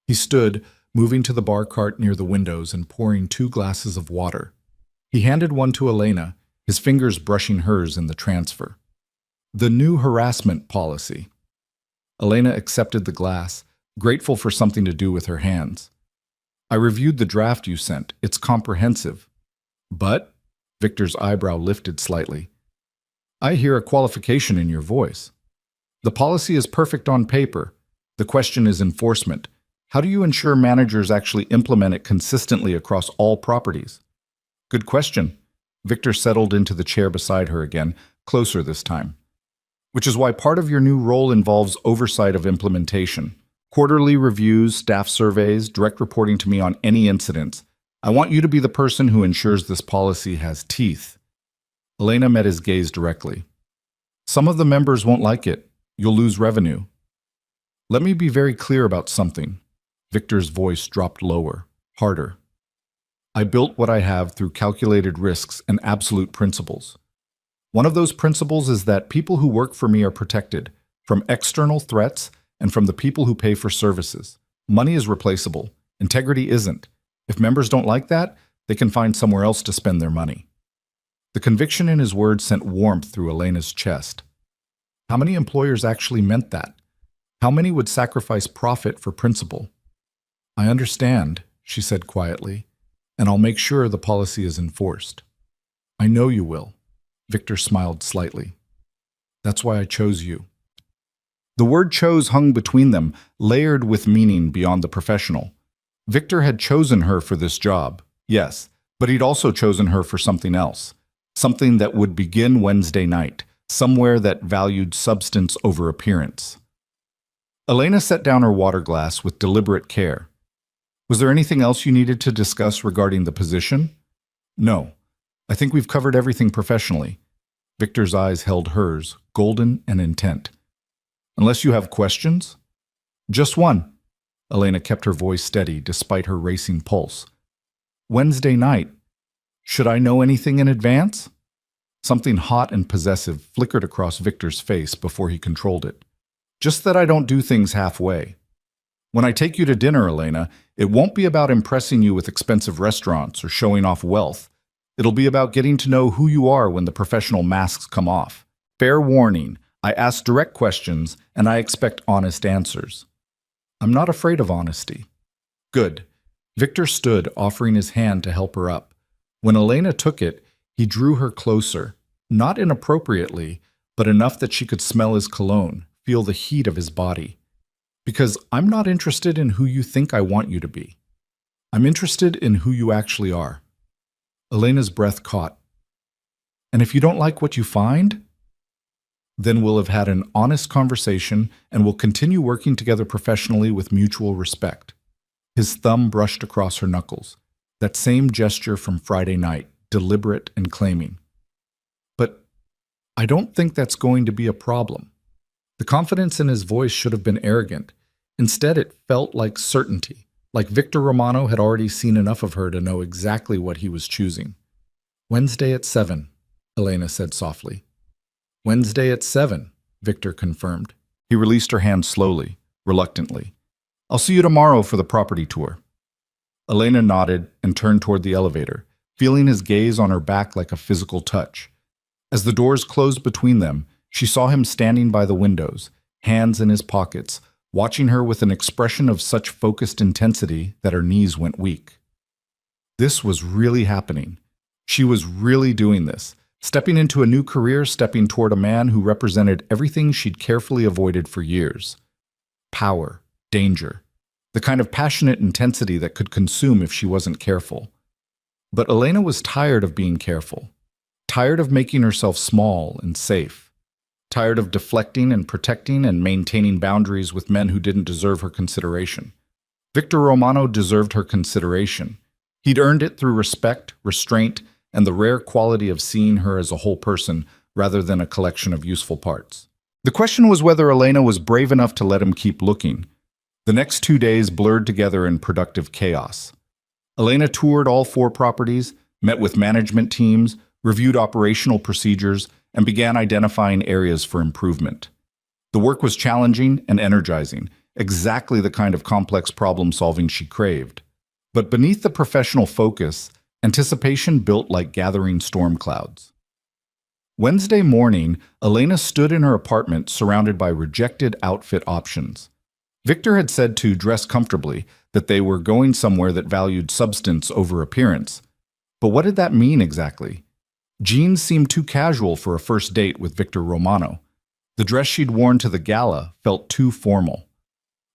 He stood, moving to the bar cart near the windows and pouring 2 glasses of water. He handed one to Elena, his fingers brushing hers in the transfer. "The new harassment policy." Elena accepted the glass, grateful for something to do with her hands. "I reviewed the draft you sent. It's comprehensive." "But?" Victor's eyebrow lifted slightly. "I hear a qualification in your voice." "The policy is perfect on paper. The question is enforcement. How do you ensure managers actually implement it consistently across all properties?" "Good question." Victor settled into the chair beside her again, closer this time. "Which is why part of your new role involves oversight of implementation. Quarterly reviews, staff surveys, direct reporting to me on any incidents. I want you to be the person who ensures this policy has teeth." Elena met his gaze directly. "Some of the members won't like it. You'll lose revenue." "Let me be very clear about something." Victor's voice dropped lower, harder. "I built what I have through calculated risks and absolute principles. One of those principles is that people who work for me are protected from external threats and from the people who pay for services. Money is replaceable. Integrity isn't. If members don't like that, they can find somewhere else to spend their money." The conviction in his words sent warmth through Elena's chest. How many employers actually meant that? How many would sacrifice profit for principle? "I understand," she said quietly, "and I'll make sure the policy is enforced." "I know you will." Victor smiled slightly. "That's why I chose you." The word chose hung between them, layered with meaning beyond the professional. Victor had chosen her for this job, yes, but he'd also chosen her for something else. Something that would begin Wednesday night, somewhere that valued substance over appearance. Elena set down her water glass with deliberate care. "Was there anything else you needed to discuss regarding the position?" "No. I think we've covered everything professionally." Victor's eyes held hers, golden and intent. "Unless you have questions?" "Just one." Elena kept her voice steady despite her racing pulse. "Wednesday night. Should I know anything in advance?" Something hot and possessive flickered across Victor's face before he controlled it. "Just that I don't do things halfway. When I take you to dinner, Elena, it won't be about impressing you with expensive restaurants or showing off wealth. It'll be about getting to know who you are when the professional masks come off. Fair warning, I ask direct questions and I expect honest answers." "I'm not afraid of honesty." "Good." Victor stood, offering his hand to help her up. When Elena took it, he drew her closer, not inappropriately, but enough that she could smell his cologne, feel the heat of his body. "Because I'm not interested in who you think I want you to be. I'm interested in who you actually are." Elena's breath caught. "And if you don't like what you find?" "Then we'll have had an honest conversation and we'll continue working together professionally with mutual respect." His thumb brushed across her knuckles. That same gesture from Friday night, deliberate and claiming. "But I don't think that's going to be a problem." The confidence in his voice should have been arrogant. Instead, it felt like certainty, like Victor Romano had already seen enough of her to know exactly what he was choosing. "Wednesday at 7, Elena said softly. "Wednesday at 7, Victor confirmed. He released her hand slowly, reluctantly. "I'll see you tomorrow for the property tour." Elena nodded and turned toward the elevator, feeling his gaze on her back like a physical touch. As the doors closed between them, she saw him standing by the windows, hands in his pockets, watching her with an expression of such focused intensity that her knees went weak. This was really happening. She was really doing this, stepping into a new career, stepping toward a man who represented everything she'd carefully avoided for years. Power, danger, the kind of passionate intensity that could consume if she wasn't careful. But Elena was tired of being careful, tired of making herself small and safe, tired of deflecting and protecting and maintaining boundaries with men who didn't deserve her consideration. Victor Romano deserved her consideration. He'd earned it through respect, restraint, and the rare quality of seeing her as a whole person rather than a collection of useful parts. The question was whether Elena was brave enough to let him keep looking. The next 2 days blurred together in productive chaos. Elena toured all 4 properties, met with management teams, reviewed operational procedures, and began identifying areas for improvement. The work was challenging and energizing, exactly the kind of complex problem-solving she craved. But beneath the professional focus, anticipation built like gathering storm clouds. Wednesday morning, Elena stood in her apartment surrounded by rejected outfit options. Victor had said to dress comfortably, that they were going somewhere that valued substance over appearance. But what did that mean exactly? Jeans seemed too casual for a first date with Victor Romano. The dress she'd worn to the gala felt too formal.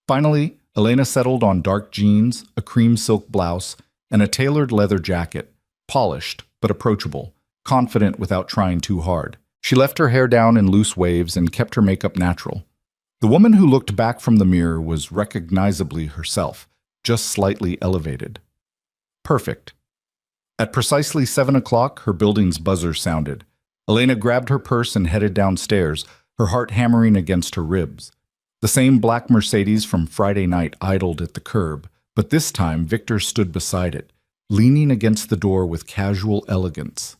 Finally, Elena settled on dark jeans, a cream silk blouse, and a tailored leather jacket, polished but approachable, confident without trying too hard. She left her hair down in loose waves and kept her makeup natural. The woman who looked back from the mirror was recognizably herself, just slightly elevated. Perfect. At precisely 7 o'clock, her building's buzzer sounded. Elena grabbed her purse and headed downstairs, her heart hammering against her ribs. The same black Mercedes from Friday night idled at the curb, but this time Victor stood beside it, leaning against the door with casual elegance.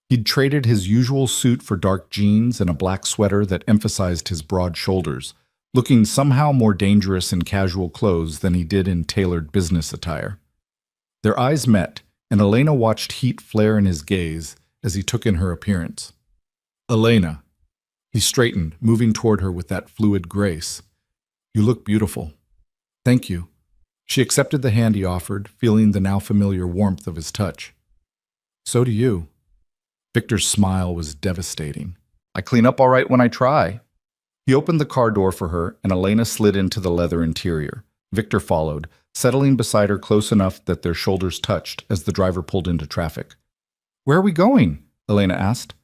He'd traded his usual suit for dark jeans and a black sweater that emphasized his broad shoulders, looking somehow more dangerous in casual clothes than he did in tailored business attire. Their eyes met, and Elena watched heat flare in his gaze as he took in her appearance. Elena. He straightened, moving toward her with that fluid grace. You look beautiful. Thank you. She accepted the hand he offered, feeling the now familiar warmth of his touch. So do you. Victor's smile was devastating. I clean up all right when I try. He opened the car door for her, and Elena slid into the leather interior. Victor followed, settling beside her close enough that their shoulders touched as the driver pulled into traffic. Where are we going? Elena asked.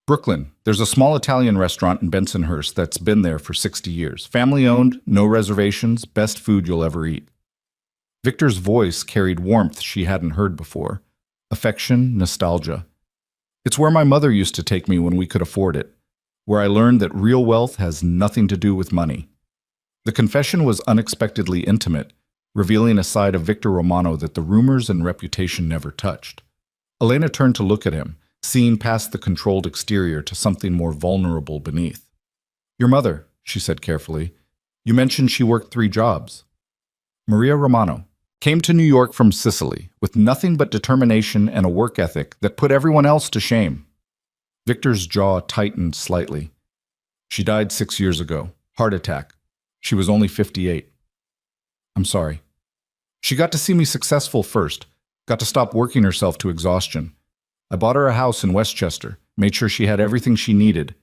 Brooklyn. There's a small Italian restaurant in Bensonhurst that's been there for 60 years. Family-owned, no reservations, best food you'll ever eat. Victor's voice carried warmth she hadn't heard before. Affection, nostalgia. It's where my mother used to take me when we could afford it, where I learned that real wealth has nothing to do with money. The confession was unexpectedly intimate, revealing a side of Victor Romano that the rumors and reputation never touched. Elena turned to look at him, seeing past the controlled exterior to something more vulnerable beneath. Your mother, she said carefully. You mentioned she worked 3 jobs. Maria Romano came to New York from Sicily with nothing but determination and a work ethic that put everyone else to shame. Victor's jaw tightened slightly. She died 6 years ago. Heart attack. She was only 58. I'm sorry. She got to see me successful first, got to stop working herself to exhaustion. I bought her a house in Westchester, made sure she had everything she needed.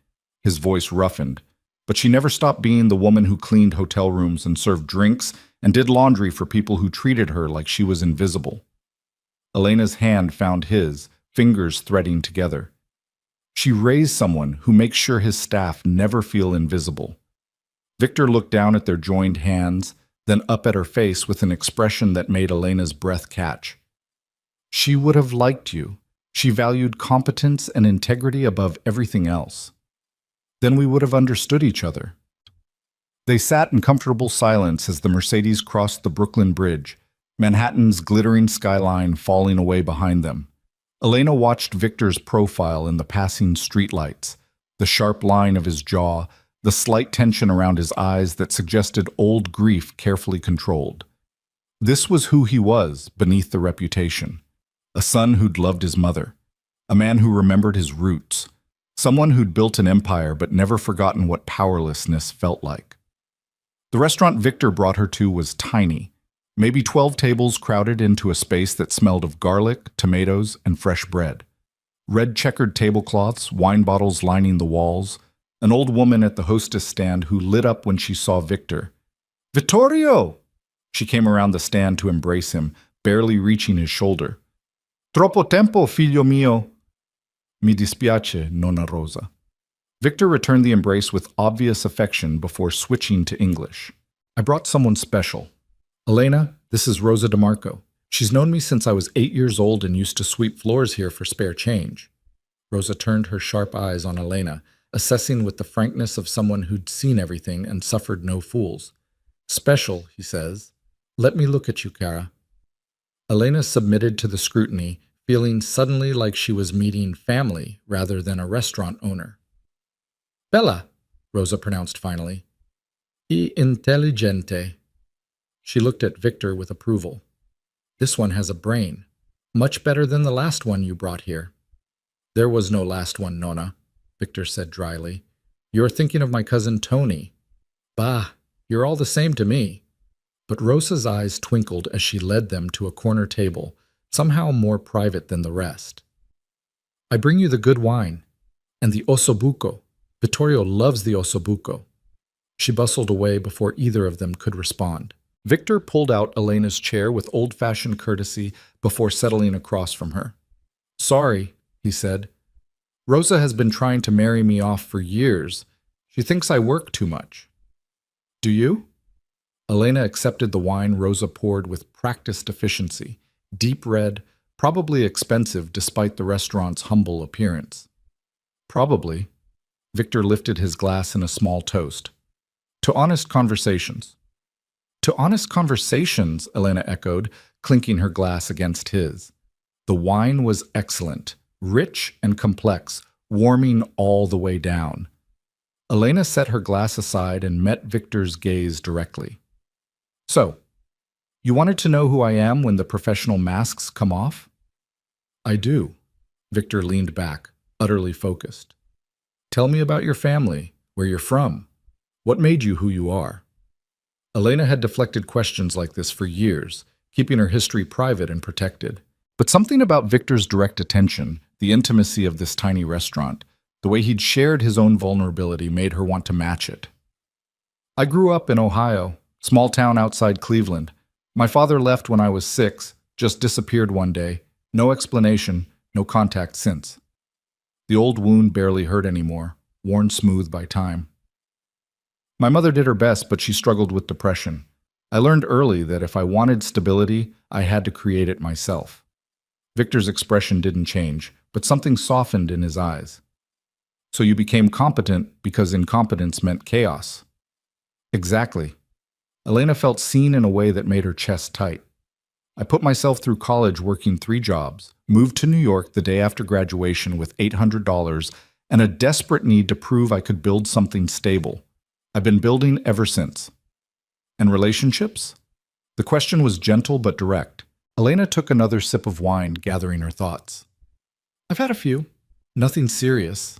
His voice roughened, but she never stopped being the woman who cleaned hotel rooms and served drinks and did laundry for people who treated her like she was invisible. Elena's hand found his, fingers threading together. She raised someone who makes sure his staff never feel invisible. Victor looked down at their joined hands, then up at her face with an expression that made Elena's breath catch. She would have liked you. She valued competence and integrity above everything else. Then we would have understood each other. They sat in comfortable silence as the Mercedes crossed the Brooklyn Bridge, Manhattan's glittering skyline falling away behind them. Elena watched Victor's profile in the passing streetlights, the sharp line of his jaw, the slight tension around his eyes that suggested old grief carefully controlled. This was who he was beneath the reputation. A son who'd loved his mother, a man who remembered his roots, someone who'd built an empire but never forgotten what powerlessness felt like. The restaurant Victor brought her to was tiny, maybe 12 tables crowded into a space that smelled of garlic, tomatoes, and fresh bread. Red checkered tablecloths, wine bottles lining the walls, an old woman at the hostess stand who lit up when she saw Victor. Vittorio! She came around the stand to embrace him, barely reaching his shoulder. Troppo tempo, figlio mio. Mi dispiace, Nonna Rosa. Victor returned the embrace with obvious affection before switching to English. I brought someone special. Elena, this is Rosa DeMarco. She's known me since I was 8 years old and used to sweep floors here for spare change. Rosa turned her sharp eyes on Elena, assessing with the frankness of someone who'd seen everything and suffered no fools. Special, he says. Let me look at you, Kara. Elena submitted to the scrutiny, feeling suddenly like she was meeting family rather than a restaurant owner. Bella, Rosa pronounced finally. Y intelligente. She looked at Victor with approval. This one has a brain. Much better than the last one you brought here. There was no last one, Nona, Victor said dryly. You're thinking of my cousin Tony. Bah, you're all the same to me. But Rosa's eyes twinkled as she led them to a corner table, somehow more private than the rest. I bring you the good wine, and the ossobuco. Vittorio loves the ossobuco. She bustled away before either of them could respond. Victor pulled out Elena's chair with old-fashioned courtesy before settling across from her. Sorry, he said. Rosa has been trying to marry me off for years. She thinks I work too much. Do you? Elena accepted the wine Rosa poured with practiced efficiency, deep red, probably expensive despite the restaurant's humble appearance. Probably. Victor lifted his glass in a small toast. To honest conversations. To honest conversations, Elena echoed, clinking her glass against his. The wine was excellent, rich and complex, warming all the way down. Elena set her glass aside and met Victor's gaze directly. So, you wanted to know who I am when the professional masks come off? I do. Victor leaned back, utterly focused. Tell me about your family, where you're from. What made you who you are? Elena had deflected questions like this for years, keeping her history private and protected. But something about Victor's direct attention, the intimacy of this tiny restaurant, the way he'd shared his own vulnerability made her want to match it. I grew up in Ohio, small town outside Cleveland. My father left when I was 6, just disappeared one day. No explanation, no contact since. The old wound barely hurt anymore, worn smooth by time. My mother did her best, but she struggled with depression. I learned early that if I wanted stability, I had to create it myself. Victor's expression didn't change, but something softened in his eyes. So you became competent because incompetence meant chaos. Exactly. Elena felt seen in a way that made her chest tight. I put myself through college working 3 jobs, moved to New York the day after graduation with $800, and a desperate need to prove I could build something stable. I've been building ever since. And relationships? The question was gentle but direct. Elena took another sip of wine, gathering her thoughts. I've had a few. Nothing serious.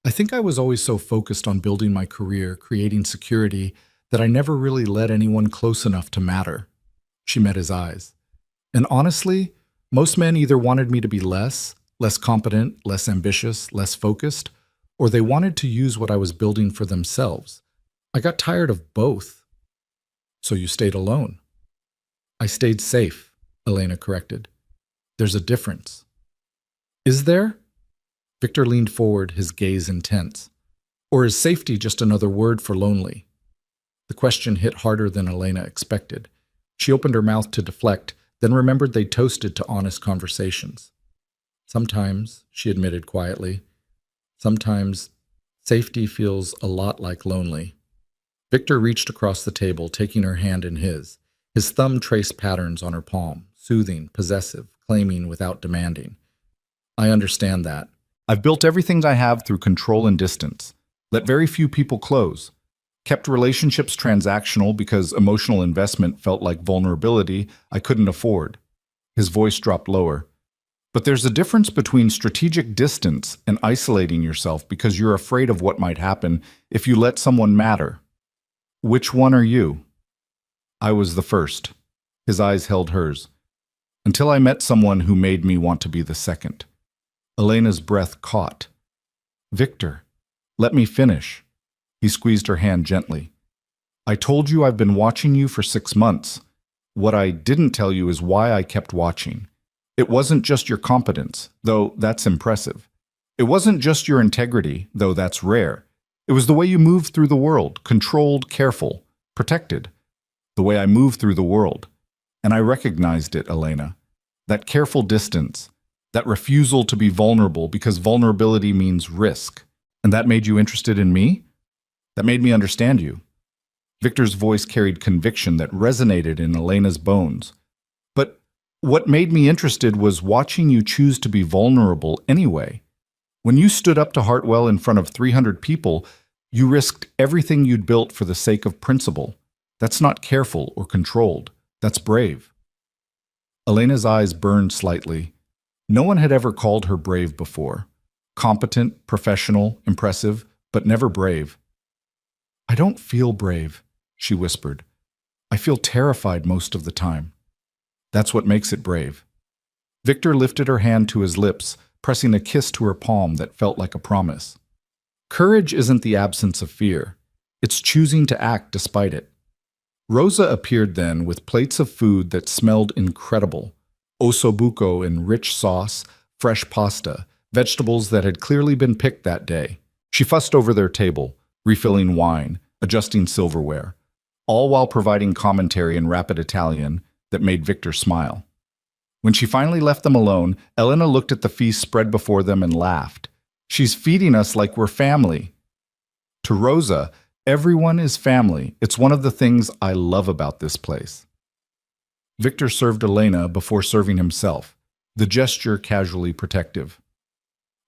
I think I was always so focused on building my career, creating security, that I never really let anyone close enough to matter. She met his eyes. And honestly, most men either wanted me to be less competent, less ambitious, less focused, or they wanted to use what I was building for themselves. I got tired of both. So you stayed alone. I stayed safe, Elena corrected. There's a difference. Is there? Victor leaned forward, his gaze intense. Or is safety just another word for lonely? The question hit harder than Elena expected. She opened her mouth to deflect, then remembered they'd toasted to honest conversations. Sometimes, she admitted quietly, sometimes safety feels a lot like lonely. Victor reached across the table, taking her hand in his. His thumb traced patterns on her palm, soothing, possessive, claiming without demanding. I understand that. I've built everything I have through control and distance. Let very few people close. Kept relationships transactional because emotional investment felt like vulnerability I couldn't afford. His voice dropped lower. But there's a difference between strategic distance and isolating yourself because you're afraid of what might happen if you let someone matter. Which one are you? I was the first. His eyes held hers. Until I met someone who made me want to be the second. Elena's breath caught. Victor, let me finish. He squeezed her hand gently. I told you I've been watching you for 6 months. What I didn't tell you is why I kept watching. It wasn't just your competence, though that's impressive. It wasn't just your integrity, though that's rare. It was the way you moved through the world, controlled, careful, protected. The way I moved through the world. And I recognized it, Elena. That careful distance, that refusal to be vulnerable because vulnerability means risk. And that made you interested in me? That made me understand you. Victor's voice carried conviction that resonated in Elena's bones. But what made me interested was watching you choose to be vulnerable anyway. When you stood up to Hartwell in front of 300 people, you risked everything you'd built for the sake of principle. That's not careful or controlled. That's brave. Elena's eyes burned slightly. No one had ever called her brave before. Competent, professional, impressive, but never brave. "I don't feel brave," she whispered. "I feel terrified most of the time." "That's what makes it brave." Victor lifted her hand to his lips, pressing a kiss to her palm that felt like a promise. Courage isn't the absence of fear. It's choosing to act despite it. Rosa appeared then with plates of food that smelled incredible. Ossobuco in rich sauce, fresh pasta, vegetables that had clearly been picked that day. She fussed over their table, refilling wine, adjusting silverware, all while providing commentary in rapid Italian that made Victor smile. When she finally left them alone, Elena looked at the feast spread before them and laughed. "She's feeding us like we're family." To Rosa, everyone is family. It's one of the things I love about this place. Victor served Elena before serving himself, the gesture casually protective.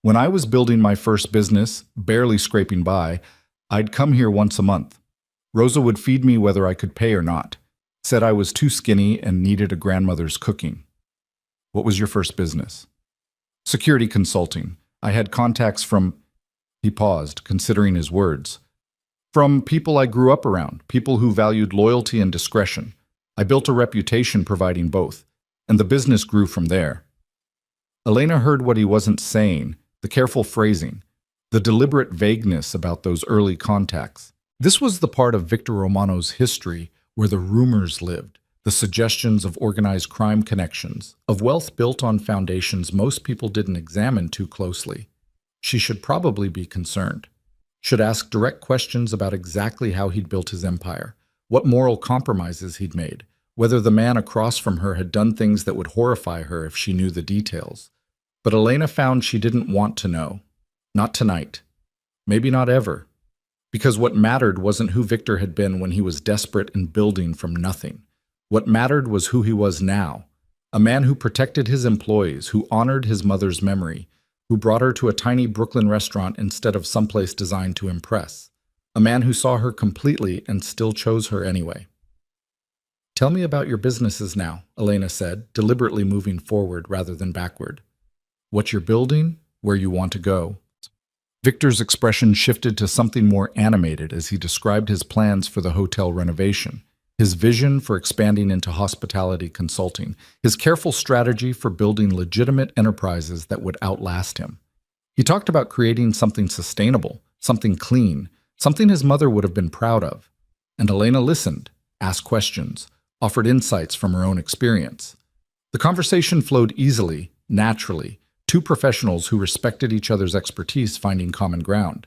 "When I was building my first business, barely scraping by, I'd come here once a month. Rosa would feed me whether I could pay or not. Said I was too skinny and needed a grandmother's cooking." "What was your first business?" "Security consulting. I had contacts from—" He paused, considering his words. "From people I grew up around, people who valued loyalty and discretion. I built a reputation providing both, and the business grew from there." Elena heard what he wasn't saying, the careful phrasing, the deliberate vagueness about those early contacts. This was the part of Victor Romano's history where the rumors lived, the suggestions of organized crime connections, of wealth built on foundations most people didn't examine too closely. She should probably be concerned. Should ask direct questions about exactly how he'd built his empire, what moral compromises he'd made, whether the man across from her had done things that would horrify her if she knew the details. But Elena found she didn't want to know. Not tonight. Maybe not ever. Because what mattered wasn't who Victor had been when he was desperate and building from nothing. What mattered was who he was now. A man who protected his employees, who honored his mother's memory, who brought her to a tiny Brooklyn restaurant instead of someplace designed to impress. A man who saw her completely and still chose her anyway. "Tell me about your businesses now," Elena said, deliberately moving forward rather than backward. "What you're building, where you want to go." Victor's expression shifted to something more animated as he described his plans for the hotel renovation, his vision for expanding into hospitality consulting, his careful strategy for building legitimate enterprises that would outlast him. He talked about creating something sustainable, something clean, something his mother would have been proud of. And Elena listened, asked questions, offered insights from her own experience. The conversation flowed easily, naturally, two professionals who respected each other's expertise finding common ground.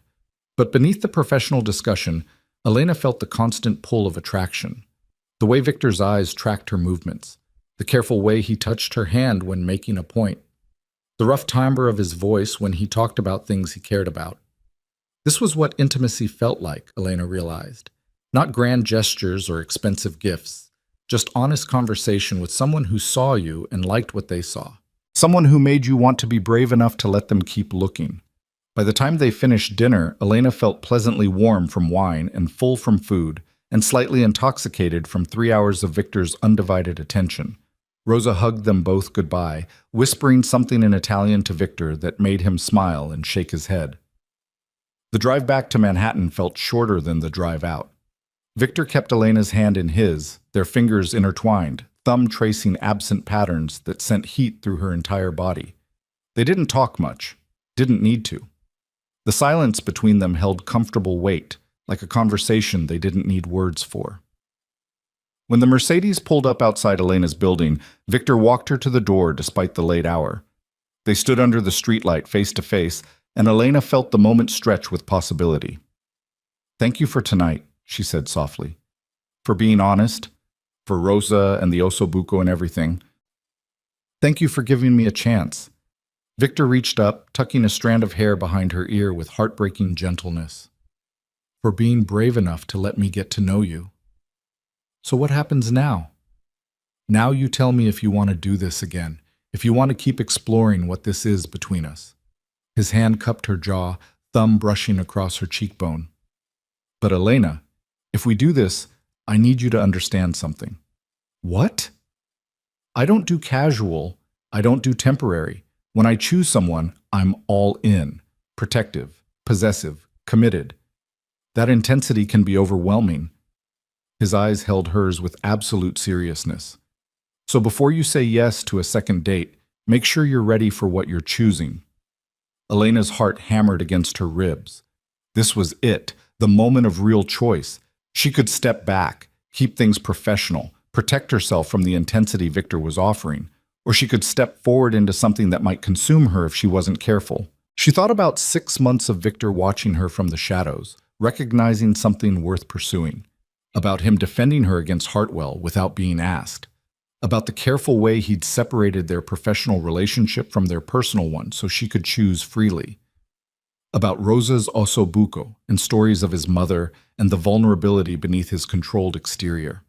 But beneath the professional discussion, Elena felt the constant pull of attraction. The way Victor's eyes tracked her movements, the careful way he touched her hand when making a point, the rough timbre of his voice when he talked about things he cared about. This was what intimacy felt like, Elena realized. Not grand gestures or expensive gifts, just honest conversation with someone who saw you and liked what they saw. Someone who made you want to be brave enough to let them keep looking. By the time they finished dinner, Elena felt pleasantly warm from wine and full from food, and slightly intoxicated from 3 hours of Victor's undivided attention. Rosa hugged them both goodbye, whispering something in Italian to Victor that made him smile and shake his head. The drive back to Manhattan felt shorter than the drive out. Victor kept Elena's hand in his, their fingers intertwined, thumb tracing absent patterns that sent heat through her entire body. They didn't talk much, didn't need to. The silence between them held comfortable weight, like a conversation they didn't need words for. When the Mercedes pulled up outside Elena's building, Victor walked her to the door despite the late hour. They stood under the streetlight face to face, and Elena felt the moment stretch with possibility. "Thank you for tonight," she said softly. "For being honest, for Rosa and the Ossobuco and everything. Thank you for giving me a chance." Victor reached up, tucking a strand of hair behind her ear with heartbreaking gentleness. for being brave enough to let me get to know you. So what happens now? Now you tell me if you want to do this again, if you want to keep exploring what this is between us. His hand cupped her jaw, thumb brushing across her cheekbone. But Elena, if we do this, I need you to understand something. What? I don't do casual. I don't do temporary. When I choose someone, I'm all in, protective, possessive, committed. That intensity can be overwhelming. His eyes held hers with absolute seriousness. So before you say yes to a second date, make sure you're ready for what you're choosing. Elena's heart hammered against her ribs. This was it, the moment of real choice. She could step back, keep things professional, protect herself from the intensity Victor was offering, or she could step forward into something that might consume her if she wasn't careful. She thought about 6 months of Victor watching her from the shadows, recognizing something worth pursuing, about him defending her against Hartwell without being asked, about the careful way he'd separated their professional relationship from their personal one so she could choose freely, about Rosa's ossobuco and stories of his mother and the vulnerability beneath his controlled exterior.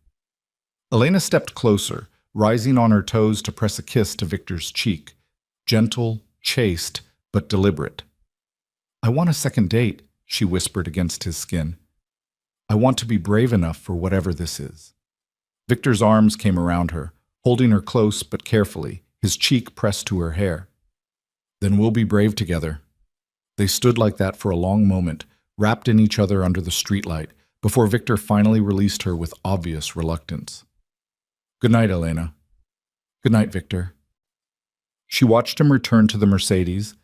Elena stepped closer, rising on her toes to press a kiss to Victor's cheek, gentle, chaste, but deliberate. I want a second date, she whispered against his skin. I want to be brave enough for whatever this is. Victor's arms came around her, holding her close but carefully, his cheek pressed to her hair. Then we'll be brave together. They stood like that for a long moment, wrapped in each other under the streetlight, before Victor finally released her with obvious reluctance. Good night, Elena. Good night, Victor. She watched him return to the Mercedes,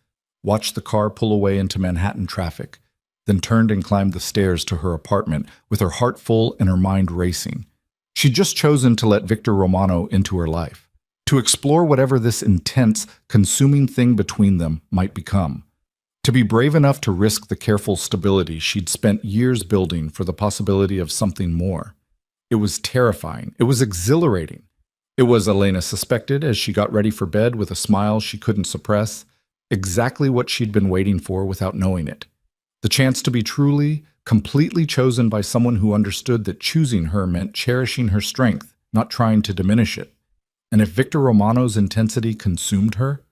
watched the car pull away into Manhattan traffic, then turned and climbed the stairs to her apartment with her heart full and her mind racing. She'd just chosen to let Victor Romano into her life, to explore whatever this intense, consuming thing between them might become, to be brave enough to risk the careful stability she'd spent years building for the possibility of something more. It was terrifying. It was exhilarating. It was, Elena suspected, as she got ready for bed with a smile she couldn't suppress, exactly what she'd been waiting for without knowing it. The chance to be truly, completely chosen by someone who understood that choosing her meant cherishing her strength, not trying to diminish it. And if Victor Romano's intensity consumed her,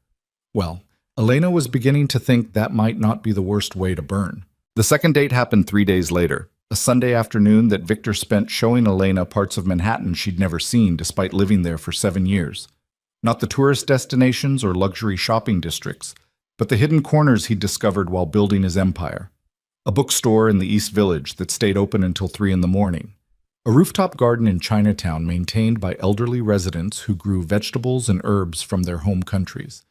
well, Elena was beginning to think that might not be the worst way to burn. The second date happened 3 days later, a Sunday afternoon that Victor spent showing Elena parts of Manhattan she'd never seen despite living there for 7 years. Not the tourist destinations or luxury shopping districts, but the hidden corners he'd discovered while building his empire. A bookstore in the East Village that stayed open until 3 in the morning. A rooftop garden in Chinatown maintained by elderly residents who grew vegetables and herbs from their home countries.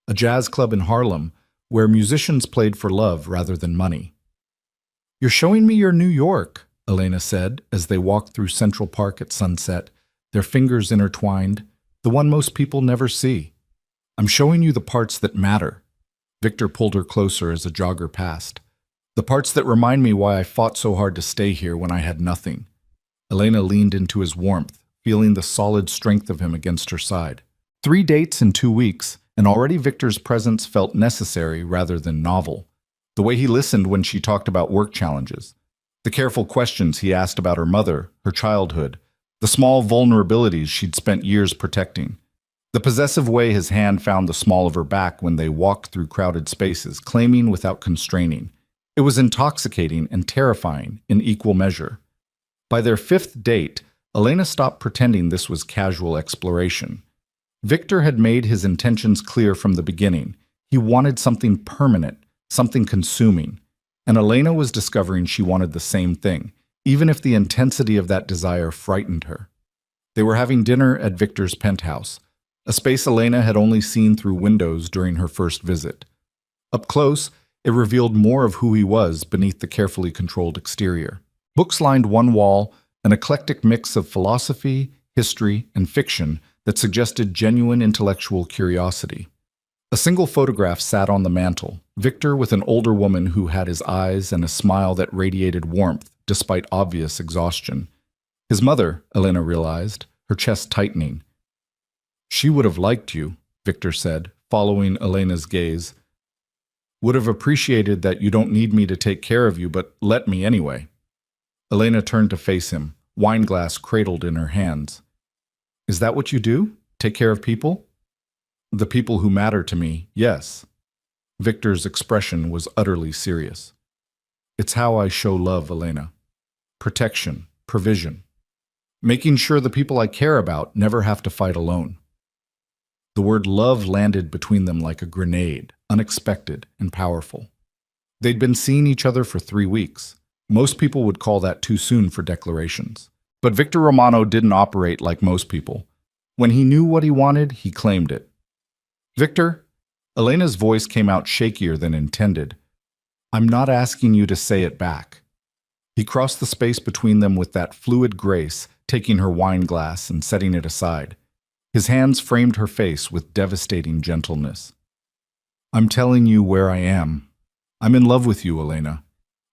A jazz club in Harlem where musicians played for love rather than money. You're showing me your New York, Elena said as they walked through Central Park at sunset, their fingers intertwined, the one most people never see. I'm showing you the parts that matter. Victor pulled her closer as a jogger passed. The parts that remind me why I fought so hard to stay here when I had nothing. Elena leaned into his warmth, feeling the solid strength of him against her side. 3 dates in 2 weeks, and already Victor's presence felt necessary rather than novel. The way he listened when she talked about work challenges. The careful questions he asked about her mother, her childhood. The small vulnerabilities she'd spent years protecting. The possessive way his hand found the small of her back when they walked through crowded spaces, claiming without constraining. It was intoxicating and terrifying in equal measure. By their 5th date, Elena stopped pretending this was casual exploration. Victor had made his intentions clear from the beginning. He wanted something permanent, something consuming. And Elena was discovering she wanted the same thing, even if the intensity of that desire frightened her. They were having dinner at Victor's penthouse, a space Elena had only seen through windows during her first visit. Up close, it revealed more of who he was beneath the carefully controlled exterior. Books lined one wall, an eclectic mix of philosophy, history, and fiction that suggested genuine intellectual curiosity. A single photograph sat on the mantel, Victor with an older woman who had his eyes and a smile that radiated warmth despite obvious exhaustion. His mother, Elena realized, her chest tightening. She would have liked you, Victor said, following Elena's gaze. Would have appreciated that you don't need me to take care of you, but let me anyway. Elena turned to face him, wineglass cradled in her hands. Is that what you do? Take care of people? The people who matter to me, yes. Victor's expression was utterly serious. It's how I show love, Elena. Protection, provision. Making sure the people I care about never have to fight alone. The word love landed between them like a grenade, unexpected and powerful. They'd been seeing each other for 3 weeks. Most people would call that too soon for declarations. But Victor Romano didn't operate like most people. When he knew what he wanted, he claimed it. Victor, Elena's voice came out shakier than intended. I'm not asking you to say it back. He crossed the space between them with that fluid grace, taking her wine glass and setting it aside. His hands framed her face with devastating gentleness. I'm telling you where I am. I'm in love with you, Elena.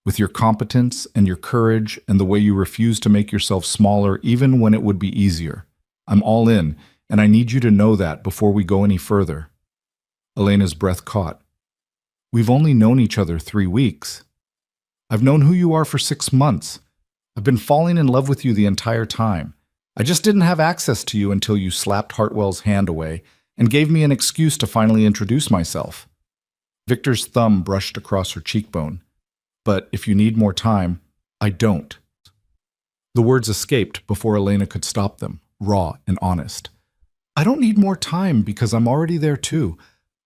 With your competence and your courage and the way you refuse to make yourself smaller even when it would be easier. I'm all in, and I need you to know that before we go any further. Elena's breath caught. We've only known each other 3 weeks. I've known who you are for 6 months. I've been falling in love with you the entire time. I just didn't have access to you until you slapped Hartwell's hand away and gave me an excuse to finally introduce myself. Victor's thumb brushed across her cheekbone. But if you need more time, I don't. The words escaped before Elena could stop them, raw and honest. I don't need more time because I'm already there too.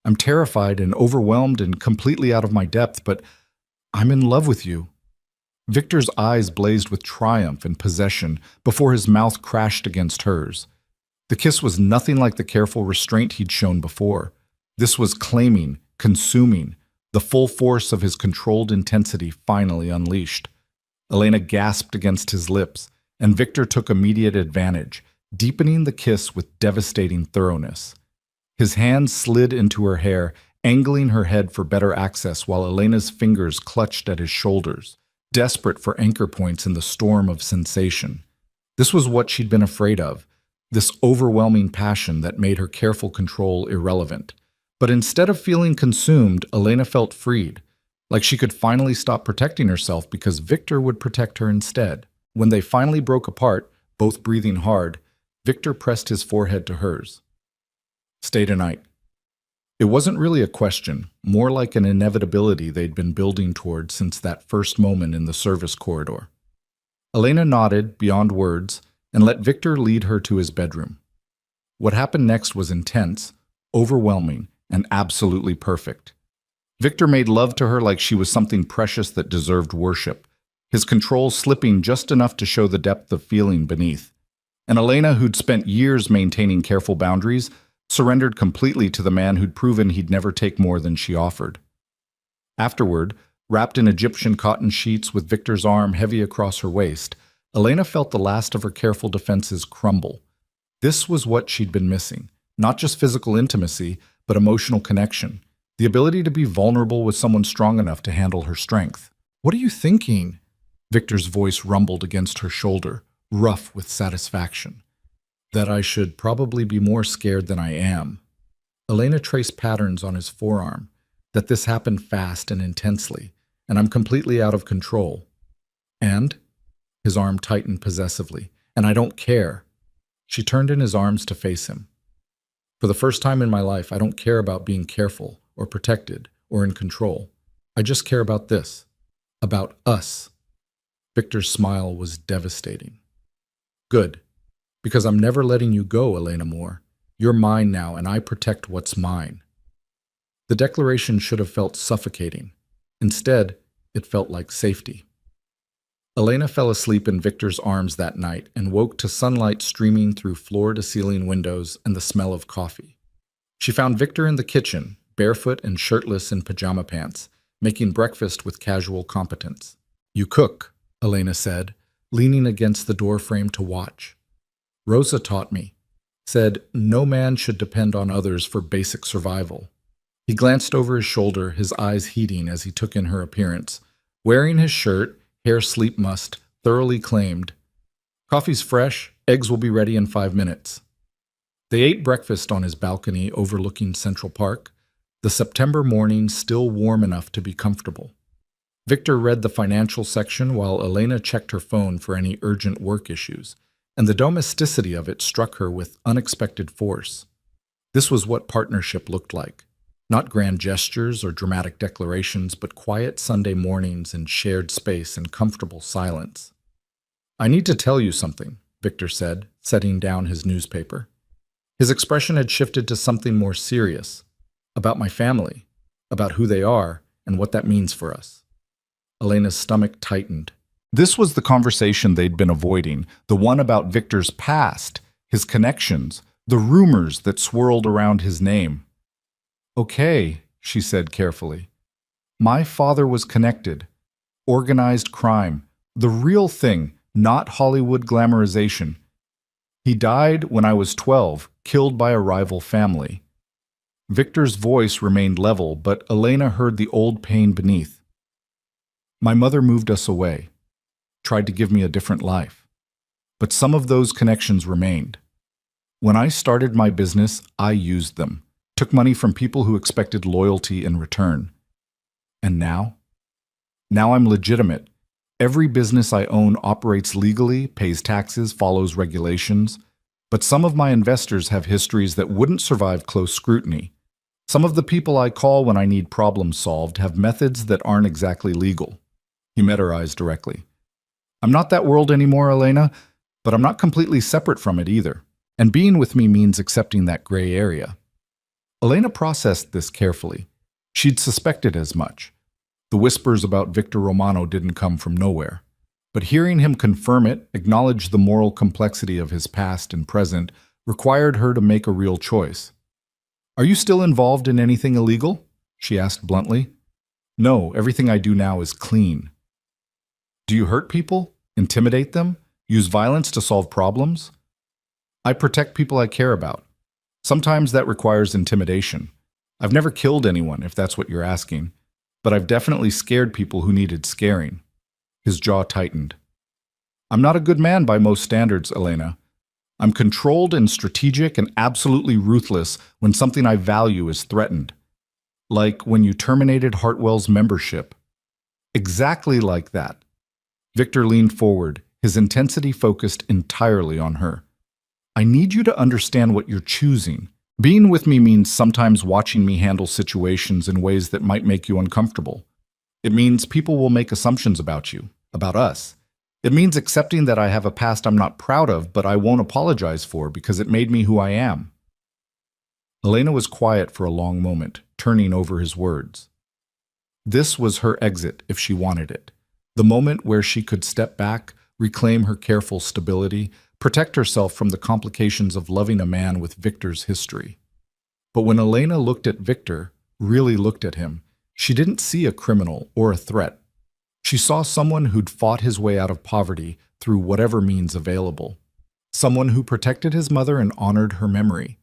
I'm terrified and overwhelmed and completely out of my depth, but I'm in love with you. Victor's eyes blazed with triumph and possession before his mouth crashed against hers. The kiss was nothing like the careful restraint he'd shown before. This was claiming, consuming, the full force of his controlled intensity finally unleashed. Elena gasped against his lips, and Victor took immediate advantage, deepening the kiss with devastating thoroughness. His hands slid into her hair, angling her head for better access while Elena's fingers clutched at his shoulders, desperate for anchor points in the storm of sensation. This was what she'd been afraid of, this overwhelming passion that made her careful control irrelevant. But instead of feeling consumed, Elena felt freed, like she could finally stop protecting herself because Victor would protect her instead. When they finally broke apart, both breathing hard, Victor pressed his forehead to hers. Stay tonight. It wasn't really a question, more like an inevitability they'd been building toward since that first moment in the service corridor. Elena nodded, beyond words, and let Victor lead her to his bedroom. What happened next was intense, overwhelming, and absolutely perfect. Victor made love to her like she was something precious that deserved worship, his control slipping just enough to show the depth of feeling beneath. And Elena, who'd spent years maintaining careful boundaries, surrendered completely to the man who'd proven he'd never take more than she offered. Afterward, wrapped in Egyptian cotton sheets with Victor's arm heavy across her waist, Elena felt the last of her careful defenses crumble. This was what she'd been missing, not just physical intimacy, but emotional connection, the ability to be vulnerable with someone strong enough to handle her strength. What are you thinking? Victor's voice rumbled against her shoulder, rough with satisfaction. That I should probably be more scared than I am. Elena traced patterns on his forearm, that this happened fast and intensely, and I'm completely out of control. And? His arm tightened possessively. And I don't care. She turned in his arms to face him. For the first time in my life, I don't care about being careful or protected or in control. I just care about this. About us. Victor's smile was devastating. Good. Because I'm never letting you go, Elena Moore. You're mine now, and I protect what's mine. The declaration should have felt suffocating. Instead, it felt like safety. Elena fell asleep in Victor's arms that night and woke to sunlight streaming through floor-to-ceiling windows and the smell of coffee. She found Victor in the kitchen, barefoot and shirtless in pajama pants, making breakfast with casual competence. You cook, Elena said, leaning against the doorframe to watch. Rosa taught me, said no man should depend on others for basic survival. He glanced over his shoulder, his eyes heating as he took in her appearance. Wearing his shirt, hair sleep mussed, thoroughly claimed. Coffee's fresh, eggs will be ready in 5 minutes. They ate breakfast on his balcony overlooking Central Park, the September morning still warm enough to be comfortable. Victor read the financial section while Elena checked her phone for any urgent work issues, and the domesticity of it struck her with unexpected force. This was what partnership looked like. Not grand gestures or dramatic declarations, but quiet Sunday mornings in shared space and comfortable silence. "I need to tell you something," Victor said, setting down his newspaper. His expression had shifted to something more serious, about my family, about who they are and what that means for us. Elena's stomach tightened. This was the conversation they'd been avoiding, the one about Victor's past, his connections, the rumors that swirled around his name. "Okay," she said carefully. "My father was connected. Organized crime. The real thing, not Hollywood glamorization. He died when I was 12, killed by a rival family." Victor's voice remained level, but Elena heard the old pain beneath. "My mother moved us away, tried to give me a different life. But some of those connections remained. When I started my business, I used them, took money from people who expected loyalty in return. And now? Now I'm legitimate. Every business I own operates legally, pays taxes, follows regulations. But some of my investors have histories that wouldn't survive close scrutiny. Some of the people I call when I need problems solved have methods that aren't exactly legal." He met her eyes directly. "I'm not that world anymore, Elena, but I'm not completely separate from it either. And being with me means accepting that gray area." Elena processed this carefully. She'd suspected as much. The whispers about Victor Romano didn't come from nowhere. But hearing him confirm it, acknowledge the moral complexity of his past and present, required her to make a real choice. "Are you still involved in anything illegal?" she asked bluntly. "No, everything I do now is clean." "Do you hurt people? Intimidate them? Use violence to solve problems?" "I protect people I care about. Sometimes that requires intimidation. I've never killed anyone, if that's what you're asking, but I've definitely scared people who needed scaring." His jaw tightened. "I'm not a good man by most standards, Elena. I'm controlled and strategic and absolutely ruthless when something I value is threatened. Like when you terminated Hartwell's membership. Exactly like that." Victor leaned forward, his intensity focused entirely on her. "I need you to understand what you're choosing. Being with me means sometimes watching me handle situations in ways that might make you uncomfortable. It means people will make assumptions about you, about us. It means accepting that I have a past I'm not proud of, but I won't apologize for because it made me who I am." Elena was quiet for a long moment, turning over his words. This was her exit if she wanted it. The moment where she could step back, reclaim her careful stability, protect herself from the complications of loving a man with Victor's history. But when Elena looked at Victor, really looked at him, she didn't see a criminal or a threat. She saw someone who'd fought his way out of poverty through whatever means available. Someone who protected his mother and honored her memory.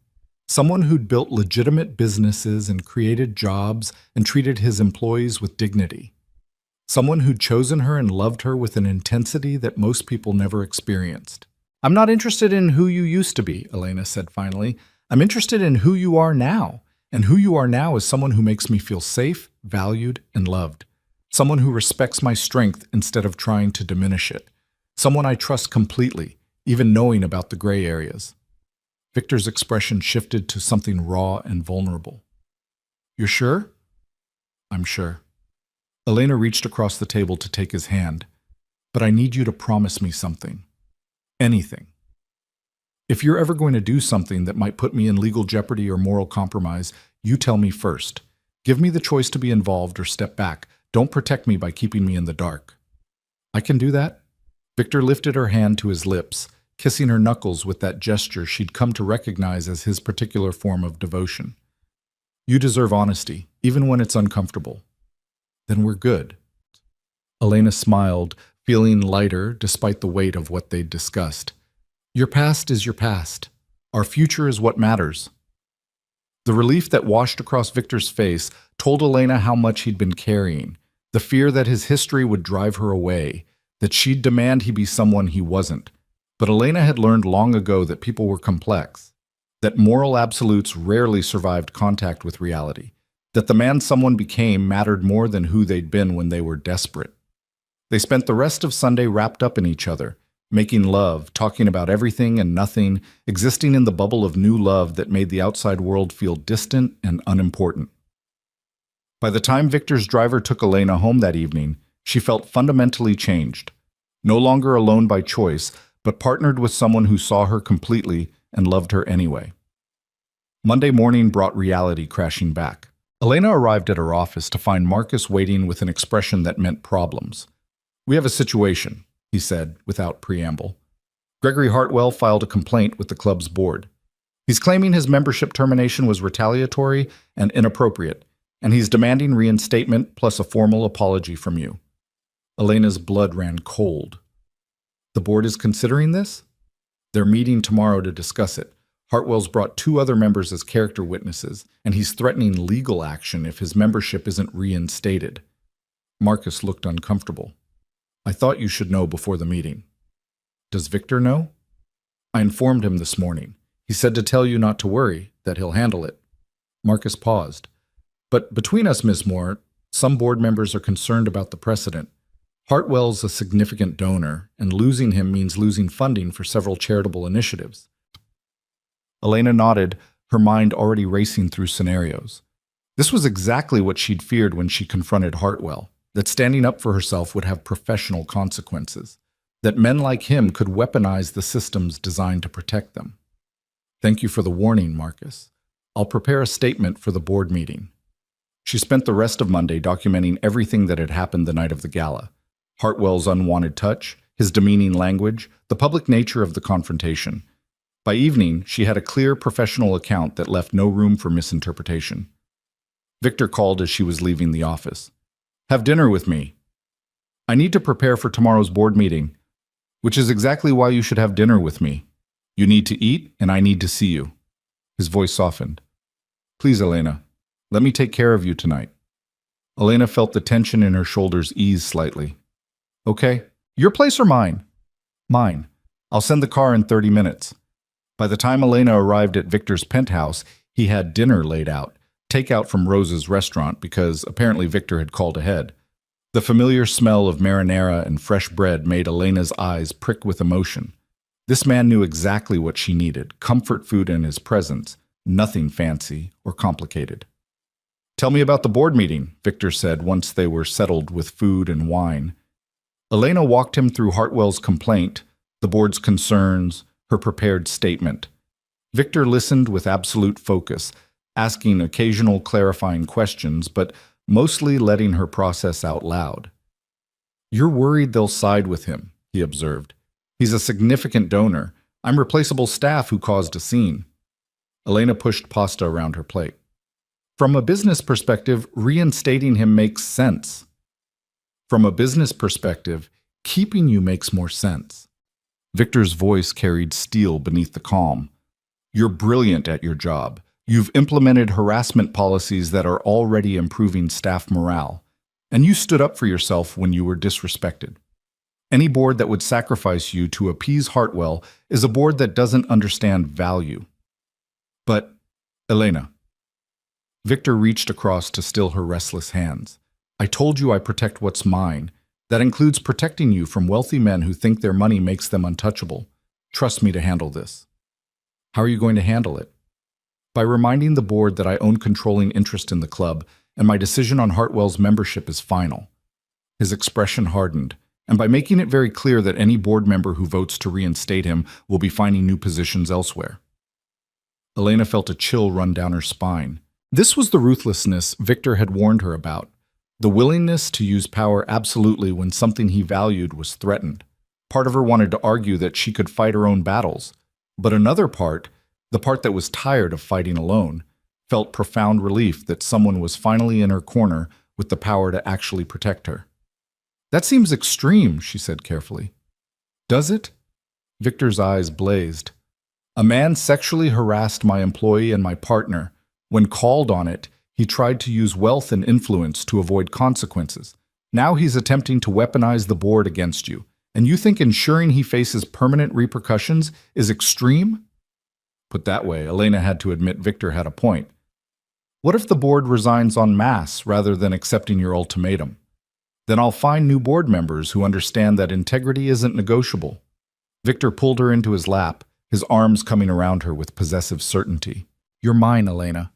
Someone who'd built legitimate businesses and created jobs and treated his employees with dignity. Someone who'd chosen her and loved her with an intensity that most people never experienced. "I'm not interested in who you used to be," Elena said finally. "I'm interested in who you are now. And who you are now is someone who makes me feel safe, valued, and loved. Someone who respects my strength instead of trying to diminish it. Someone I trust completely, even knowing about the gray areas." Victor's expression shifted to something raw and vulnerable. "You're sure?" "I'm sure." Elena reached across the table to take his hand. "But I need you to promise me something. Anything. If you're ever going to do something that might put me in legal jeopardy or moral compromise, you tell me first. Give me the choice to be involved or step back. Don't protect me by keeping me in the dark." "I can do that." Victor lifted her hand to his lips, kissing her knuckles with that gesture she'd come to recognize as his particular form of devotion. "You deserve honesty, even when it's uncomfortable." "Then we're good." Elena smiled, feeling lighter despite the weight of what they'd discussed. "Your past is your past. Our future is what matters." The relief that washed across Victor's face told Elena how much he'd been carrying, the fear that his history would drive her away, that she'd demand he be someone he wasn't. But Elena had learned long ago that people were complex, that moral absolutes rarely survived contact with reality, that the man someone became mattered more than who they'd been when they were desperate. They spent the rest of Sunday wrapped up in each other, making love, talking about everything and nothing, existing in the bubble of new love that made the outside world feel distant and unimportant. By the time Victor's driver took Elena home that evening, she felt fundamentally changed. No longer alone by choice, but partnered with someone who saw her completely and loved her anyway. Monday morning brought reality crashing back. Elena arrived at her office to find Marcus waiting with an expression that meant problems. "We have a situation," he said, without preamble. "Gregory Hartwell filed a complaint with the club's board. He's claiming his membership termination was retaliatory and inappropriate, and he's demanding reinstatement plus a formal apology from you." Elena's blood ran cold. "The board is considering this?" "They're meeting tomorrow to discuss it. Hartwell's brought 2 other members as character witnesses, and he's threatening legal action if his membership isn't reinstated." Marcus looked uncomfortable. "I thought you should know before the meeting." "Does Victor know?" "I informed him this morning. He said to tell you not to worry, that he'll handle it." Marcus paused. "But between us, Ms. Moore, some board members are concerned about the precedent. Hartwell's a significant donor, and losing him means losing funding for several charitable initiatives." Elena nodded, her mind already racing through scenarios. This was exactly what she'd feared when she confronted Hartwell, that standing up for herself would have professional consequences, that men like him could weaponize the systems designed to protect them. "Thank you for the warning, Marcus. I'll prepare a statement for the board meeting." She spent the rest of Monday documenting everything that had happened the night of the gala. Hartwell's unwanted touch, his demeaning language, the public nature of the confrontation. By evening, she had a clear professional account that left no room for misinterpretation. Victor called as she was leaving the office. "Have dinner with me. I need to prepare for tomorrow's board meeting, which is exactly why you should have dinner with me. You need to eat, and I need to see you." His voice softened. "Please, Elena, let me take care of you tonight." Elena felt the tension in her shoulders ease slightly. "Okay, your place or mine?" "Mine. I'll send the car in 30 minutes. By the time Elena arrived at Victor's penthouse, he had dinner laid out, takeout from Rose's restaurant because apparently Victor had called ahead. The familiar smell of marinara and fresh bread made Elena's eyes prick with emotion. This man knew exactly what she needed, comfort food in his presence, nothing fancy or complicated. "Tell me about the board meeting," Victor said once they were settled with food and wine. Elena walked him through Hartwell's complaint, the board's concerns, her prepared statement. Victor listened with absolute focus, asking occasional clarifying questions, but mostly letting her process out loud. "You're worried they'll side with him," he observed. "He's a significant donor. I'm replaceable staff who caused a scene." Elena pushed pasta around her plate. "From a business perspective, reinstating him makes sense. From a business perspective, keeping you makes more sense." Victor's voice carried steel beneath the calm. "You're brilliant at your job. You've implemented harassment policies that are already improving staff morale, and you stood up for yourself when you were disrespected. Any board that would sacrifice you to appease Hartwell is a board that doesn't understand value." "But, Elena." Victor reached across to still her restless hands. "I told you I protect what's mine. That includes protecting you from wealthy men who think their money makes them untouchable. Trust me to handle this." "How are you going to handle it?" "By reminding the board that I own controlling interest in the club, and my decision on Hartwell's membership is final." His expression hardened, "and by making it very clear that any board member who votes to reinstate him will be finding new positions elsewhere." Elena felt a chill run down her spine. This was the ruthlessness Victor had warned her about. The willingness to use power absolutely when something he valued was threatened. Part of her wanted to argue that she could fight her own battles, but another part, the part that was tired of fighting alone, felt profound relief that someone was finally in her corner with the power to actually protect her. "That seems extreme," she said carefully. "Does it?" Victor's eyes blazed. "A man sexually harassed my employee and my partner. When called on it, he tried to use wealth and influence to avoid consequences. Now he's attempting to weaponize the board against you, and you think ensuring he faces permanent repercussions is extreme?" Put that way, Elena had to admit Victor had a point. What if the board resigns en masse rather than accepting your ultimatum? Then I'll find new board members who understand that integrity isn't negotiable. Victor pulled her into his lap, his arms coming around her with possessive certainty. You're mine, Elena.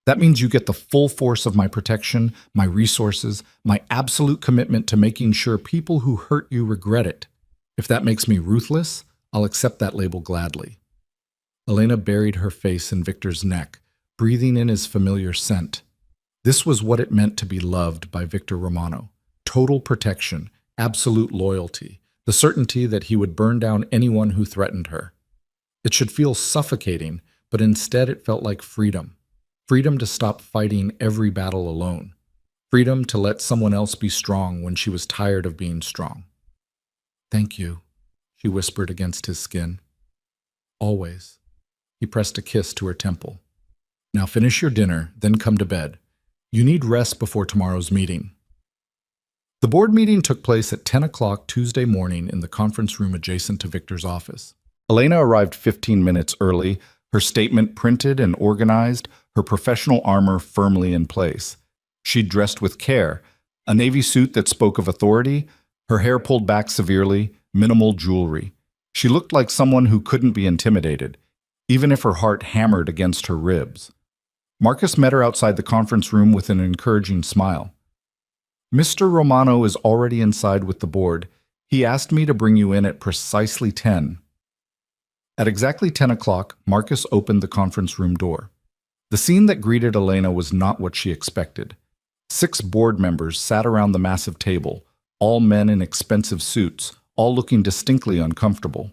That means you get the full force of my protection, my resources, my absolute commitment to making sure people who hurt you regret it. If that makes me ruthless, I'll accept that label gladly. Elena buried her face in Victor's neck, breathing in his familiar scent. This was what it meant to be loved by Victor Romano. Total protection, absolute loyalty, the certainty that he would burn down anyone who threatened her. It should feel suffocating, but instead it felt like freedom. Freedom to stop fighting every battle alone. Freedom to let someone else be strong when she was tired of being strong. Thank you, she whispered against his skin. Always. He pressed a kiss to her temple. Now finish your dinner, then come to bed. You need rest before tomorrow's meeting. The board meeting took place at 10 o'clock Tuesday morning in the conference room adjacent to Victor's office. Elena arrived 15 minutes early, her statement printed and organized, her professional armor firmly in place. She'd dressed with care, a navy suit that spoke of authority, her hair pulled back severely, minimal jewelry. She looked like someone who couldn't be intimidated, even if her heart hammered against her ribs. Marcus met her outside the conference room with an encouraging smile. Mr. Romano is already inside with the board. He asked me to bring you in at precisely 10. At exactly 10 o'clock, Marcus opened the conference room door. The scene that greeted Elena was not what she expected. 6 board members sat around the massive table, all men in expensive suits, all looking distinctly uncomfortable.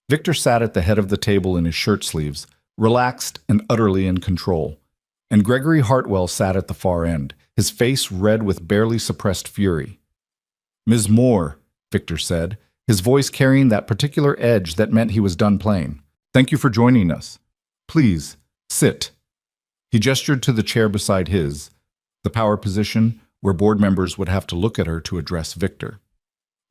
Victor sat at the head of the table in his shirt sleeves, relaxed and utterly in control. And Gregory Hartwell sat at the far end, his face red with barely suppressed fury. Ms. Moore, Victor said, his voice carrying that particular edge that meant he was done playing. Thank you for joining us. Please, sit. He gestured to the chair beside his, the power position where board members would have to look at her to address Victor.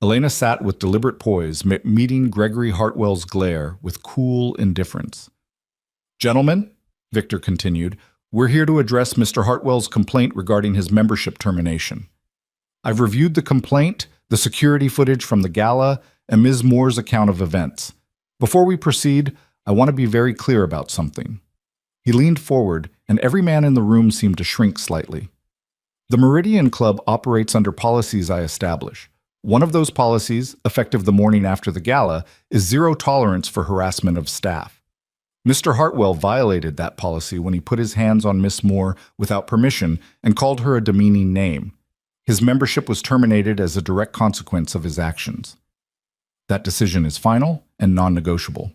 Elena sat with deliberate poise, meeting Gregory Hartwell's glare with cool indifference. Gentlemen, Victor continued, we're here to address Mr. Hartwell's complaint regarding his membership termination. I've reviewed the complaint, the security footage from the gala, and Ms. Moore's account of events. Before we proceed, I want to be very clear about something. He leaned forward, and every man in the room seemed to shrink slightly. The Meridian Club operates under policies I establish. One of those policies, effective the morning after the gala, is zero tolerance for harassment of staff. Mr. Hartwell violated that policy when he put his hands on Miss Moore without permission and called her a demeaning name. His membership was terminated as a direct consequence of his actions. That decision is final and non-negotiable.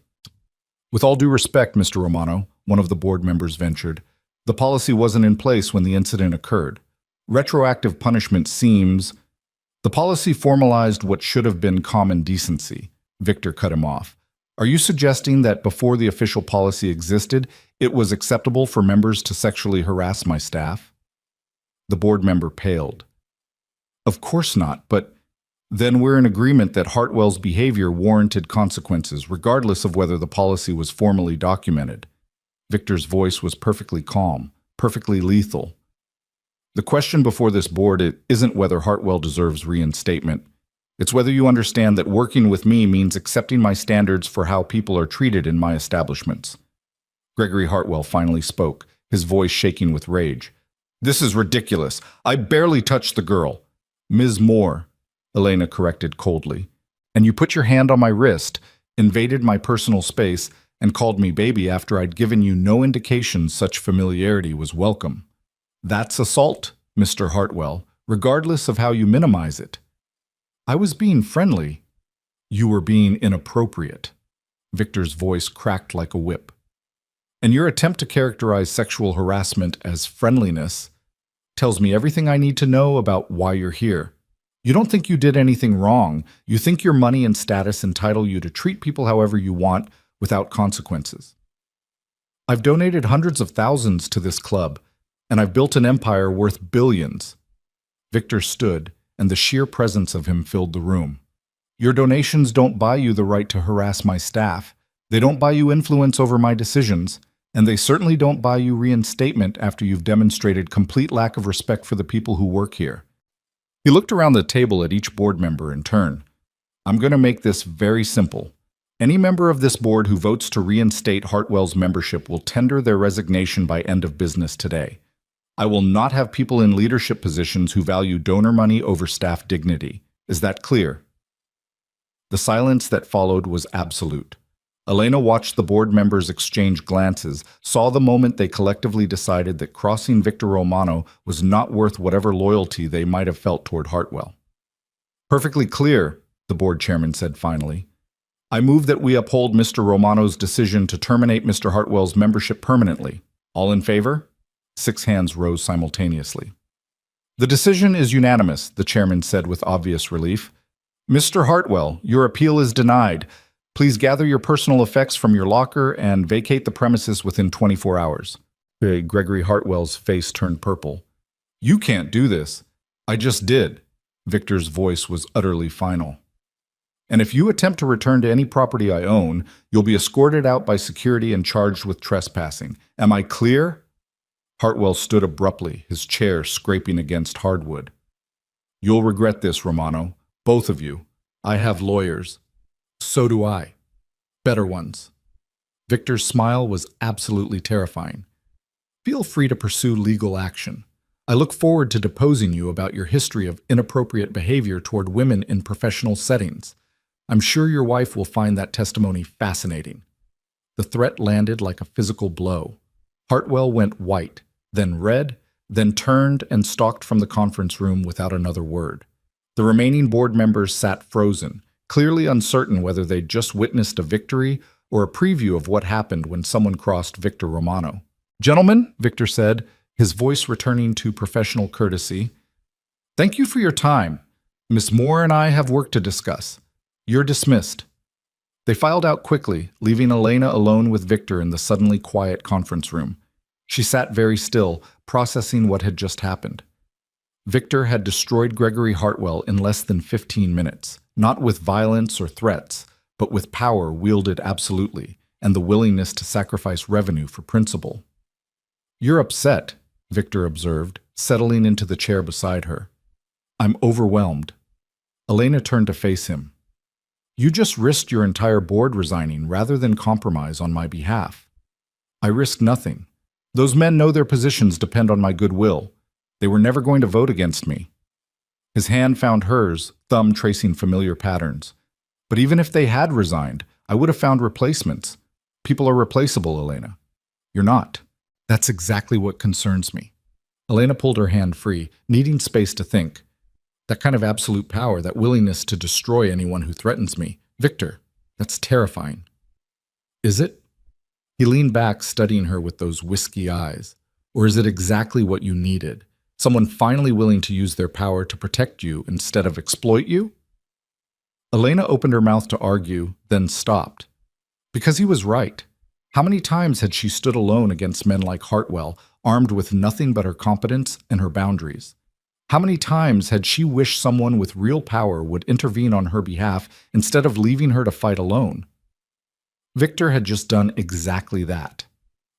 With all due respect, Mr. Romano, one of the board members ventured, the policy wasn't in place when the incident occurred. Retroactive punishment seems... The policy formalized what should have been common decency. Victor cut him off. Are you suggesting that before the official policy existed, it was acceptable for members to sexually harass my staff? The board member paled. Of course not, but then we're in agreement that Hartwell's behavior warranted consequences, regardless of whether the policy was formally documented. Victor's voice was perfectly calm, perfectly lethal. The question before this board isn't whether Hartwell deserves reinstatement. It's whether you understand that working with me means accepting my standards for how people are treated in my establishments. Gregory Hartwell finally spoke, his voice shaking with rage. This is ridiculous. I barely touched the girl. Ms. Moore, Elena corrected coldly. And you put your hand on my wrist, invaded my personal space, and called me baby after I'd given you no indication such familiarity was welcome. That's assault, Mr. Hartwell, regardless of how you minimize it. I was being friendly. You were being inappropriate. Victor's voice cracked like a whip. And your attempt to characterize sexual harassment as friendliness tells me everything I need to know about why you're here. You don't think you did anything wrong. You think your money and status entitle you to treat people however you want without consequences. I've donated hundreds of thousands to this club, and I've built an empire worth billions. Victor stood, and the sheer presence of him filled the room. Your donations don't buy you the right to harass my staff. They don't buy you influence over my decisions. And they certainly don't buy you reinstatement after you've demonstrated complete lack of respect for the people who work here. He looked around the table at each board member in turn. I'm going to make this very simple. Any member of this board who votes to reinstate Hartwell's membership will tender their resignation by end of business today. I will not have people in leadership positions who value donor money over staff dignity. Is that clear? The silence that followed was absolute. Elena watched the board members exchange glances, saw the moment they collectively decided that crossing Victor Romano was not worth whatever loyalty they might have felt toward Hartwell. Perfectly clear, the board chairman said finally. I move that we uphold Mr. Romano's decision to terminate Mr. Hartwell's membership permanently. All in favor? 6 hands rose simultaneously. The decision is unanimous, the chairman said with obvious relief. Mr. Hartwell, your appeal is denied. Please gather your personal effects from your locker and vacate the premises within 24 hours. Gregory Hartwell's face turned purple. You can't do this. I just did. Victor's voice was utterly final. And if you attempt to return to any property I own, you'll be escorted out by security and charged with trespassing. Am I clear? Hartwell stood abruptly, his chair scraping against hardwood. You'll regret this, Romano. Both of you. I have lawyers. So do I. Better ones. Victor's smile was absolutely terrifying. Feel free to pursue legal action. I look forward to deposing you about your history of inappropriate behavior toward women in professional settings. I'm sure your wife will find that testimony fascinating. The threat landed like a physical blow. Hartwell went white, then red, then turned and stalked from the conference room without another word. The remaining board members sat frozen, clearly uncertain whether they'd just witnessed a victory or a preview of what happened when someone crossed Victor Romano. Gentlemen, Victor said, his voice returning to professional courtesy, thank you for your time. Miss Moore and I have work to discuss. You're dismissed. They filed out quickly, leaving Elena alone with Victor in the suddenly quiet conference room. She sat very still, processing what had just happened. Victor had destroyed Gregory Hartwell in less than 15 minutes, not with violence or threats, but with power wielded absolutely, and the willingness to sacrifice revenue for principle. You're upset, Victor observed, settling into the chair beside her. I'm overwhelmed. Elena turned to face him. You just risked your entire board resigning rather than compromise on my behalf. I risked nothing. Those men know their positions depend on my goodwill. They were never going to vote against me. His hand found hers, thumb tracing familiar patterns. But even if they had resigned, I would have found replacements. People are replaceable, Elena. You're not. That's exactly what concerns me. Elena pulled her hand free, needing space to think. That kind of absolute power, that willingness to destroy anyone who threatens me. Victor, that's terrifying. Is it? He leaned back, studying her with those whiskey eyes. Or is it exactly what you needed? Someone finally willing to use their power to protect you instead of exploit you? Elena opened her mouth to argue, then stopped. Because he was right. How many times had she stood alone against men like Hartwell, armed with nothing but her competence and her boundaries? How many times had she wished someone with real power would intervene on her behalf instead of leaving her to fight alone? Victor had just done exactly that.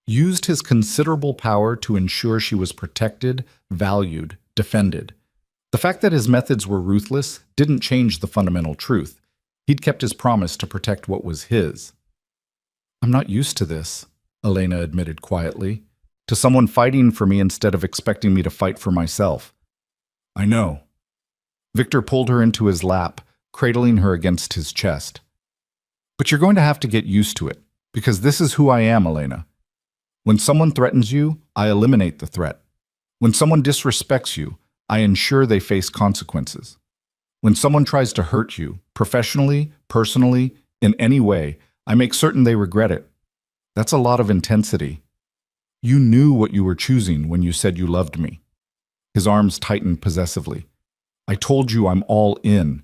Used his considerable power to ensure she was protected, valued, defended. The fact that his methods were ruthless didn't change the fundamental truth. He'd kept his promise to protect what was his. I'm not used to this, Elena admitted quietly, to someone fighting for me instead of expecting me to fight for myself. I know. Victor pulled her into his lap, cradling her against his chest. But you're going to have to get used to it, because this is who I am, Elena. When someone threatens you, I eliminate the threat. When someone disrespects you, I ensure they face consequences. When someone tries to hurt you, professionally, personally, in any way, I make certain they regret it. That's a lot of intensity. You knew what you were choosing when you said you loved me. His arms tightened possessively. I told you I'm all in.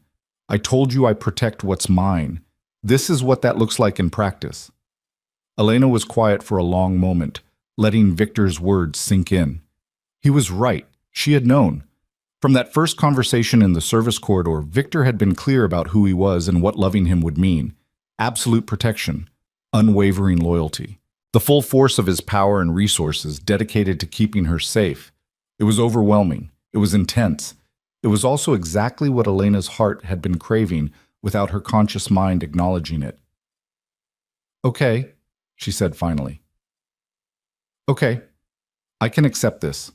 I told you I protect what's mine. This is what that looks like in practice. Elena was quiet for a long moment, letting Victor's words sink in. He was right. She had known. From that first conversation in the service corridor, Victor had been clear about who he was and what loving him would mean. Absolute protection, unwavering loyalty. The full force of his power and resources dedicated to keeping her safe. It was overwhelming. It was intense. It was also exactly what Elena's heart had been craving without her conscious mind acknowledging it. "Okay," she said finally. "Okay, I can accept this.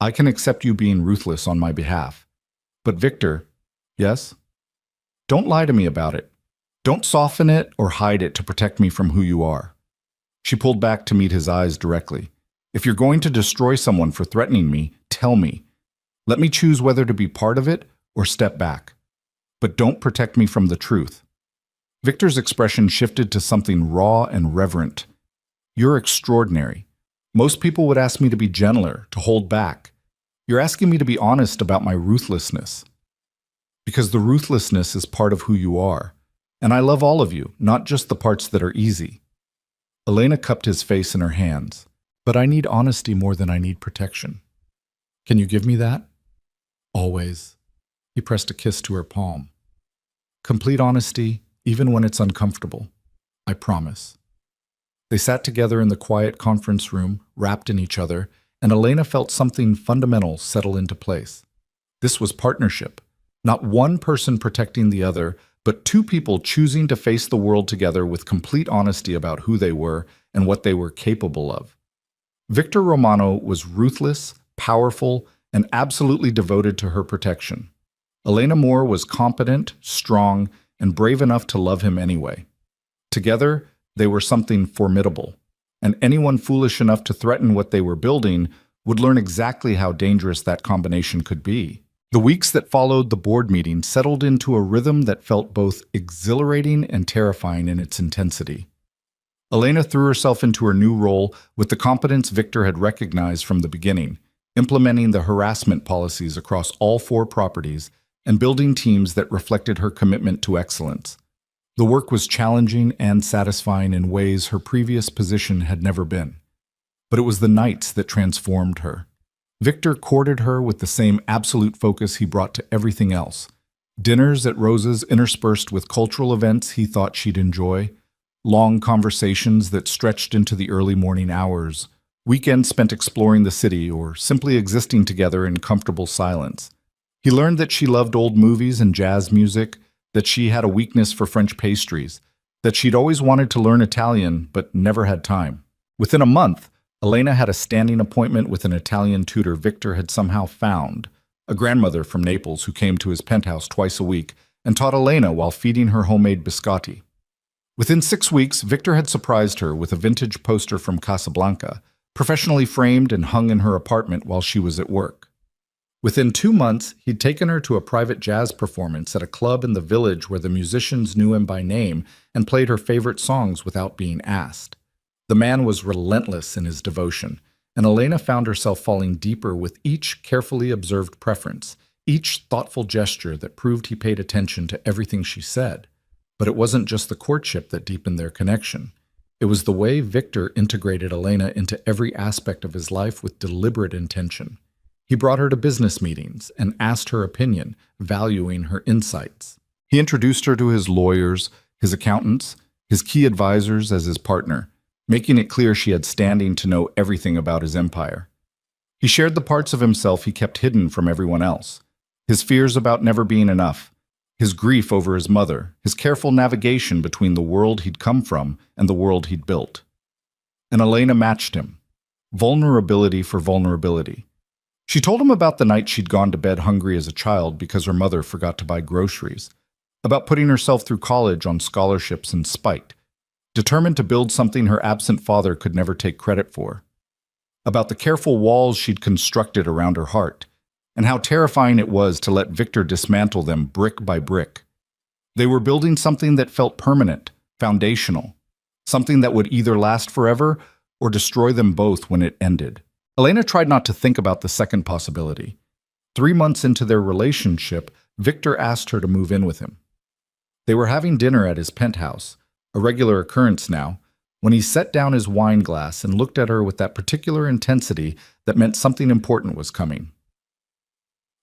I can accept you being ruthless on my behalf. But Victor, yes? Don't lie to me about it. Don't soften it or hide it to protect me from who you are." She pulled back to meet his eyes directly. "If you're going to destroy someone for threatening me, tell me. Let me choose whether to be part of it or step back. But don't protect me from the truth." Victor's expression shifted to something raw and reverent. "You're extraordinary. Most people would ask me to be gentler, to hold back. You're asking me to be honest about my ruthlessness. Because the ruthlessness is part of who you are. And I love all of you, not just the parts that are easy." Elena cupped his face in her hands. "But I need honesty more than I need protection. Can you give me that?" "Always." He pressed a kiss to her palm. "Complete honesty, even when it's uncomfortable. I promise." They sat together in the quiet conference room, wrapped in each other, and Elena felt something fundamental settle into place. This was partnership. Not one person protecting the other, but two people choosing to face the world together with complete honesty about who they were and what they were capable of. Victor Romano was ruthless, powerful, and absolutely devoted to her protection. Elena Moore was competent, strong, and brave enough to love him anyway. Together, they were something formidable, and anyone foolish enough to threaten what they were building would learn exactly how dangerous that combination could be. The weeks that followed the board meeting settled into a rhythm that felt both exhilarating and terrifying in its intensity. Elena threw herself into her new role with the competence Victor had recognized from the beginning, implementing the harassment policies across all 4 properties and building teams that reflected her commitment to excellence. The work was challenging and satisfying in ways her previous position had never been. But it was the nights that transformed her. Victor courted her with the same absolute focus he brought to everything else. Dinners at Rose's interspersed with cultural events he thought she'd enjoy, long conversations that stretched into the early morning hours, weekends spent exploring the city or simply existing together in comfortable silence. He learned that she loved old movies and jazz music, that she had a weakness for French pastries, that she'd always wanted to learn Italian but never had time. Within a month, Elena had a standing appointment with an Italian tutor Victor had somehow found, a grandmother from Naples who came to his penthouse twice a week and taught Elena while feeding her homemade biscotti. Within 6 weeks, Victor had surprised her with a vintage poster from Casablanca, professionally framed and hung in her apartment while she was at work. Within 2 months, he'd taken her to a private jazz performance at a club in the village where the musicians knew him by name and played her favorite songs without being asked. The man was relentless in his devotion, and Elena found herself falling deeper with each carefully observed preference, each thoughtful gesture that proved he paid attention to everything she said. But it wasn't just the courtship that deepened their connection. It was the way Victor integrated Elena into every aspect of his life with deliberate intention. He brought her to business meetings and asked her opinion, valuing her insights. He introduced her to his lawyers, his accountants, his key advisors as his partner, making it clear she had standing to know everything about his empire. He shared the parts of himself he kept hidden from everyone else, his fears about never being enough, his grief over his mother, his careful navigation between the world he'd come from and the world he'd built. And Elena matched him, vulnerability for vulnerability. She told him about the night she'd gone to bed hungry as a child because her mother forgot to buy groceries, about putting herself through college on scholarships and spite, determined to build something her absent father could never take credit for, about the careful walls she'd constructed around her heart, and how terrifying it was to let Victor dismantle them brick by brick. They were building something that felt permanent, foundational, something that would either last forever or destroy them both when it ended. Elena tried not to think about the second possibility. 3 months into their relationship, Victor asked her to move in with him. They were having dinner at his penthouse, a regular occurrence now, when he set down his wine glass and looked at her with that particular intensity that meant something important was coming.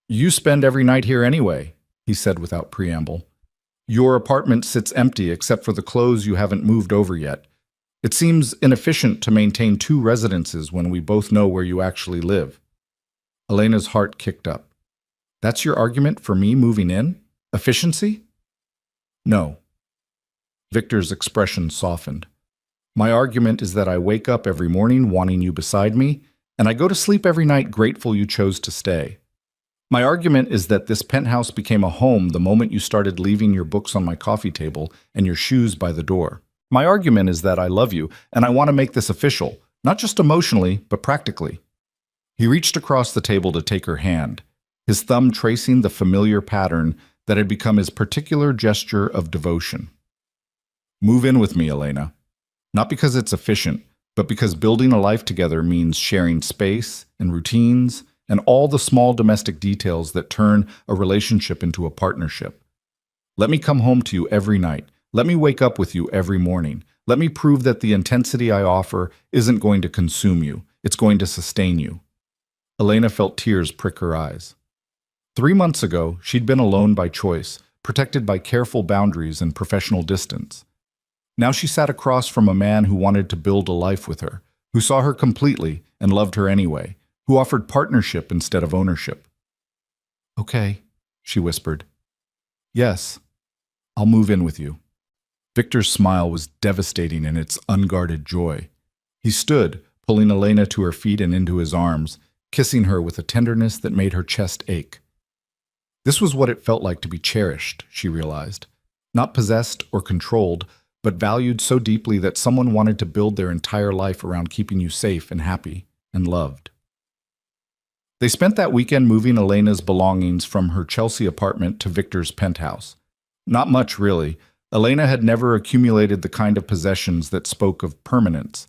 "You spend every night here anyway," he said without preamble. "Your apartment sits empty except for the clothes you haven't moved over yet. It seems inefficient to maintain two residences when we both know where you actually live. Elena's heart kicked up. That's your argument for me moving in? Efficiency? No. Victor's expression softened. My argument is that I wake up every morning wanting you beside me, and I go to sleep every night grateful you chose to stay. My argument is that this penthouse became a home the moment you started leaving your books on my coffee table and your shoes by the door. My argument is that I love you, and I want to make this official, not just emotionally, but practically. He reached across the table to take her hand, his thumb tracing the familiar pattern that had become his particular gesture of devotion. Move in with me, Elena. Not because it's efficient, but because building a life together means sharing space and routines and all the small domestic details that turn a relationship into a partnership. Let me come home to you every night. Let me wake up with you every morning. Let me prove that the intensity I offer isn't going to consume you. It's going to sustain you. Elena felt tears prick her eyes. 3 months ago, she'd been alone by choice, protected by careful boundaries and professional distance. Now she sat across from a man who wanted to build a life with her, who saw her completely and loved her anyway, who offered partnership instead of ownership. Okay, she whispered. Yes, I'll move in with you. Victor's smile was devastating in its unguarded joy. He stood, pulling Elena to her feet and into his arms, kissing her with a tenderness that made her chest ache. This was what it felt like to be cherished, she realized. Not possessed or controlled, but valued so deeply that someone wanted to build their entire life around keeping you safe and happy and loved. They spent that weekend moving Elena's belongings from her Chelsea apartment to Victor's penthouse. Not much, really. Elena had never accumulated the kind of possessions that spoke of permanence.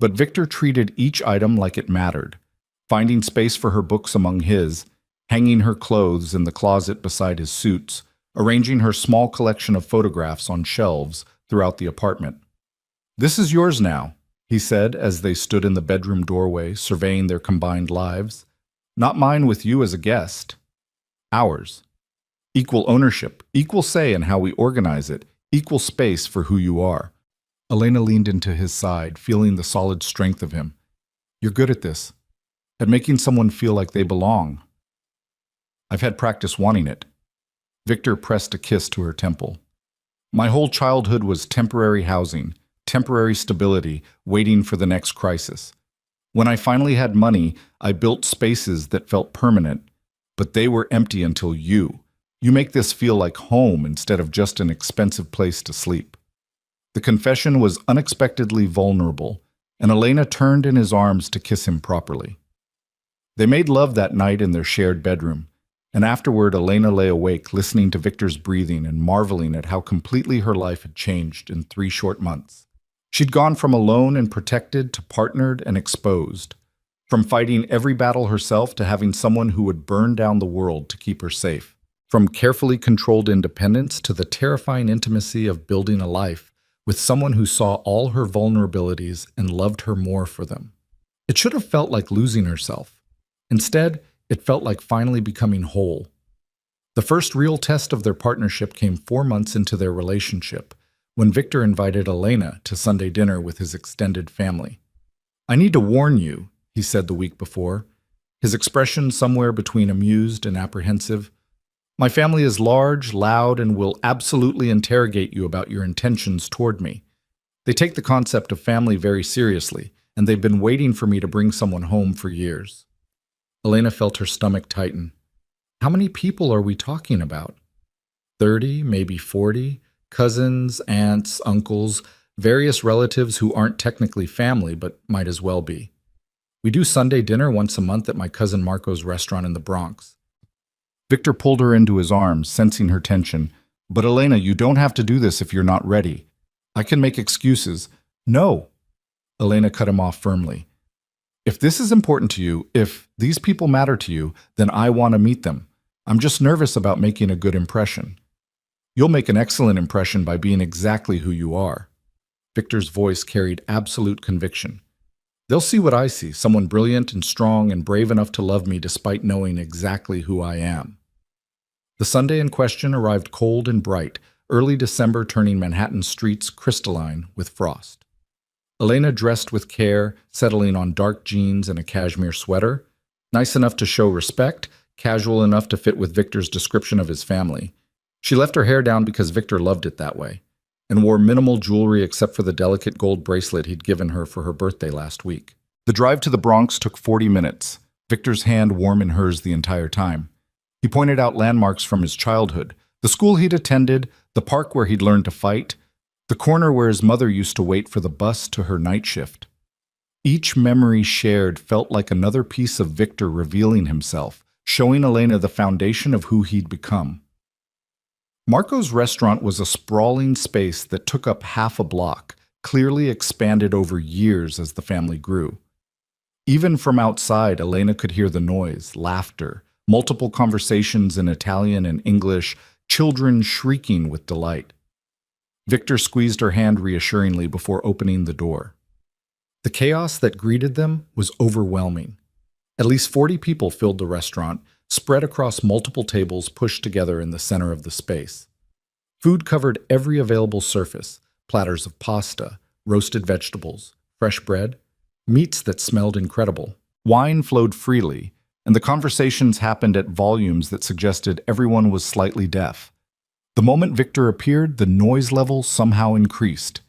But Victor treated each item like it mattered, finding space for her books among his, hanging her clothes in the closet beside his suits, arranging her small collection of photographs on shelves throughout the apartment. This is yours now, he said as they stood in the bedroom doorway surveying their combined lives. Not mine with you as a guest. Ours. Equal ownership, equal say in how we organize it, equal space for who you are. Elena leaned into his side, feeling the solid strength of him. You're good at this, at making someone feel like they belong. I've had practice wanting it. Victor pressed a kiss to her temple. My whole childhood was temporary housing, temporary stability, waiting for the next crisis. When I finally had money, I built spaces that felt permanent, but they were empty until you. You make this feel like home instead of just an expensive place to sleep. The confession was unexpectedly vulnerable, and Elena turned in his arms to kiss him properly. They made love that night in their shared bedroom, and afterward Elena lay awake listening to Victor's breathing and marveling at how completely her life had changed in 3 short months. She'd gone from alone and protected to partnered and exposed, from fighting every battle herself to having someone who would burn down the world to keep her safe, from carefully controlled independence to the terrifying intimacy of building a life with someone who saw all her vulnerabilities and loved her more for them. It should have felt like losing herself. Instead, it felt like finally becoming whole. The first real test of their partnership came 4 months into their relationship, when Victor invited Elena to Sunday dinner with his extended family. I need to warn you, he said the week before, his expression somewhere between amused and apprehensive. My family is large, loud, and will absolutely interrogate you about your intentions toward me. They take the concept of family very seriously, and they've been waiting for me to bring someone home for years. Elena felt her stomach tighten. How many people are we talking about? 30, maybe 40? Cousins, aunts, uncles, various relatives who aren't technically family but might as well be. We do Sunday dinner once a month at my cousin Marco's restaurant in the Bronx. Victor pulled her into his arms, sensing her tension. But Elena, you don't have to do this if you're not ready. I can make excuses. No. Elena cut him off firmly. If this is important to you, if these people matter to you, then I want to meet them. I'm just nervous about making a good impression. You'll make an excellent impression by being exactly who you are. Victor's voice carried absolute conviction. They'll see what I see, someone brilliant and strong and brave enough to love me despite knowing exactly who I am. The Sunday in question arrived cold and bright, early December turning Manhattan streets crystalline with frost. Elena dressed with care, settling on dark jeans and a cashmere sweater. Nice enough to show respect, casual enough to fit with Victor's description of his family. She left her hair down because Victor loved it that way, and wore minimal jewelry except for the delicate gold bracelet he'd given her for her birthday last week. The drive to the Bronx took 40 minutes, Victor's hand warm in hers the entire time. He pointed out landmarks from his childhood, the school he'd attended, the park where he'd learned to fight, the corner where his mother used to wait for the bus to her night shift. Each memory shared felt like another piece of Victor revealing himself, showing Elena the foundation of who he'd become. Marco's restaurant was a sprawling space that took up half a block, clearly expanded over years as the family grew. Even from outside, Elena could hear the noise, laughter, multiple conversations in Italian and English, children shrieking with delight. Victor squeezed her hand reassuringly before opening the door. The chaos that greeted them was overwhelming. At least 40 people filled the restaurant, spread across multiple tables pushed together in the center of the space. Food covered every available surface: platters of pasta, roasted vegetables, fresh bread, meats that smelled incredible. Wine flowed freely, and the conversations happened at volumes that suggested everyone was slightly deaf. The moment Victor appeared, the noise level somehow increased.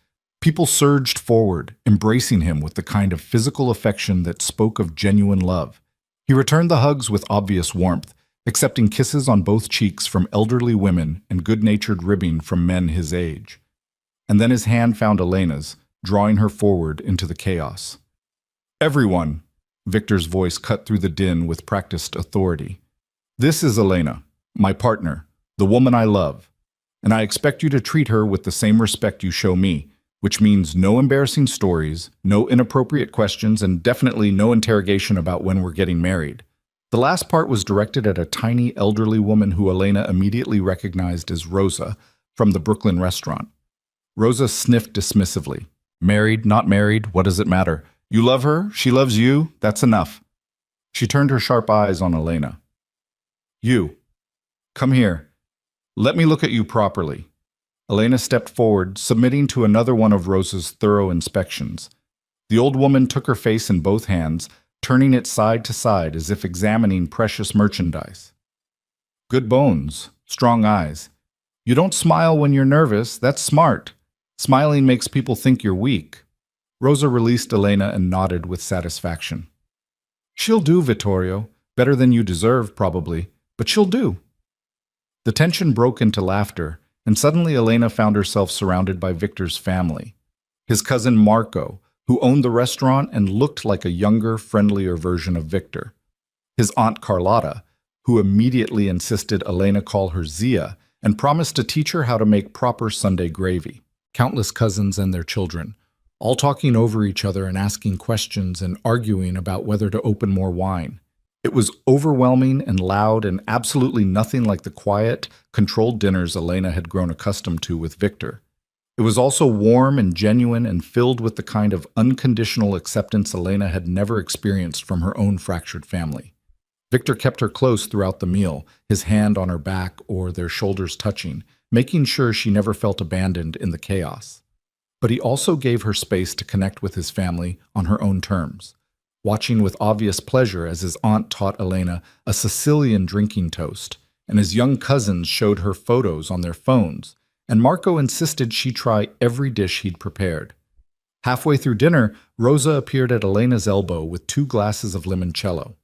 People surged forward, embracing him with the kind of physical affection that spoke of genuine love. He returned the hugs with obvious warmth, accepting kisses on both cheeks from elderly women and good-natured ribbing from men his age. And then his hand found Elena's, drawing her forward into the chaos. "Everyone," Victor's voice cut through the din with practiced authority. "This is Elena, my partner, the woman I love, and I expect you to treat her with the same respect you show me, which means no embarrassing stories, no inappropriate questions, and definitely no interrogation about when we're getting married." The last part was directed at a tiny elderly woman who Elena immediately recognized as Rosa from the Brooklyn restaurant. Rosa sniffed dismissively. "Married, not married, what does it matter? You love her, she loves you, that's enough." She turned her sharp eyes on Elena. "You, come here. Let me look at you properly." Elena stepped forward, submitting to another one of Rosa's thorough inspections. The old woman took her face in both hands, turning it side to side as if examining precious merchandise. "Good bones, strong eyes. You don't smile when you're nervous, that's smart. Smiling makes people think you're weak." Rosa released Elena and nodded with satisfaction. "She'll do, Vittorio. Better than you deserve, probably, but she'll do." The tension broke into laughter, and suddenly Elena found herself surrounded by Victor's family. His cousin Marco, who owned the restaurant and looked like a younger, friendlier version of Victor. His aunt Carlotta, who immediately insisted Elena call her Zia and promised to teach her how to make proper Sunday gravy. Countless cousins and their children, all talking over each other and asking questions and arguing about whether to open more wine. It was overwhelming and loud and absolutely nothing like the quiet, controlled dinners Elena had grown accustomed to with Victor. It was also warm and genuine and filled with the kind of unconditional acceptance Elena had never experienced from her own fractured family. Victor kept her close throughout the meal, his hand on her back or their shoulders touching, making sure she never felt abandoned in the chaos. But he also gave her space to connect with his family on her own terms, watching with obvious pleasure as his aunt taught Elena a Sicilian drinking toast, and his young cousins showed her photos on their phones, and Marco insisted she try every dish he'd prepared. Halfway through dinner, Rosa appeared at Elena's elbow with 2 glasses of limoncello.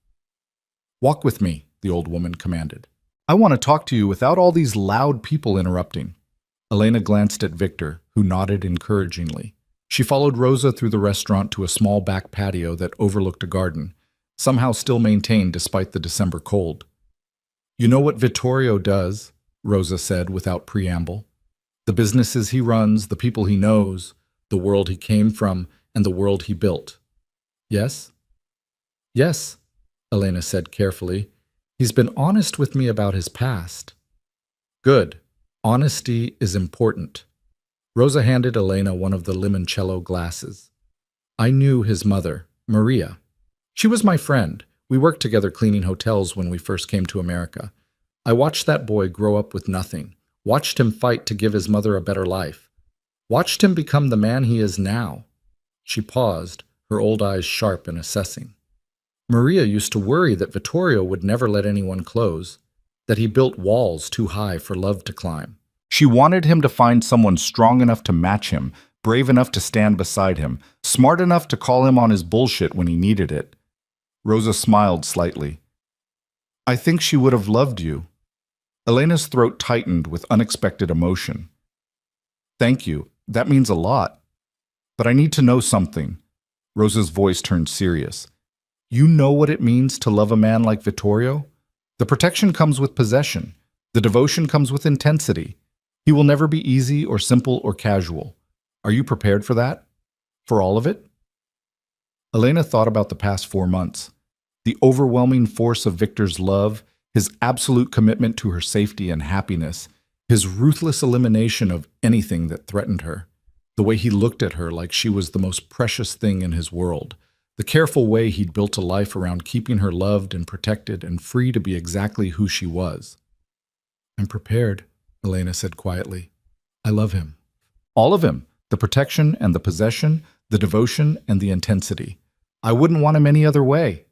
"Walk with me," the old woman commanded. "I want to talk to you without all these loud people interrupting." Elena glanced at Victor, who nodded encouragingly. She followed Rosa through the restaurant to a small back patio that overlooked a garden, somehow still maintained despite the December cold. "You know what Vittorio does," Rosa said without preamble. "The businesses he runs, the people he knows, the world he came from, and the world he built." "Yes?" "Yes," Elena said carefully. "He's been honest with me about his past." "Good. Honesty is important." Rosa handed Elena one of the limoncello glasses. "I knew his mother, Maria. She was my friend. We worked together cleaning hotels when we first came to America. I watched that boy grow up with nothing, watched him fight to give his mother a better life, watched him become the man he is now. She paused, her old eyes sharp and assessing. Maria used to worry that Vittorio would never let anyone close, that he built walls too high for love to climb. She wanted him to find someone strong enough to match him, brave enough to stand beside him, smart enough to call him on his bullshit when he needed it. Rosa smiled slightly. I think she would have loved you. Elena's throat tightened with unexpected emotion. Thank you. That means a lot. But I need to know something. Rosa's voice turned serious. You know what it means to love a man like Vittorio? The protection comes with possession. The devotion comes with intensity. He will never be easy or simple or casual. Are you prepared for that? For all of it? Elena thought about the past 4 months. The overwhelming force of Victor's love, his absolute commitment to her safety and happiness, his ruthless elimination of anything that threatened her, the way he looked at her like she was the most precious thing in his world, the careful way he'd built a life around keeping her loved and protected and free to be exactly who she was. I'm prepared, Elena said quietly. I love him. All of him, the protection and the possession, the devotion and the intensity. I wouldn't want him any other way.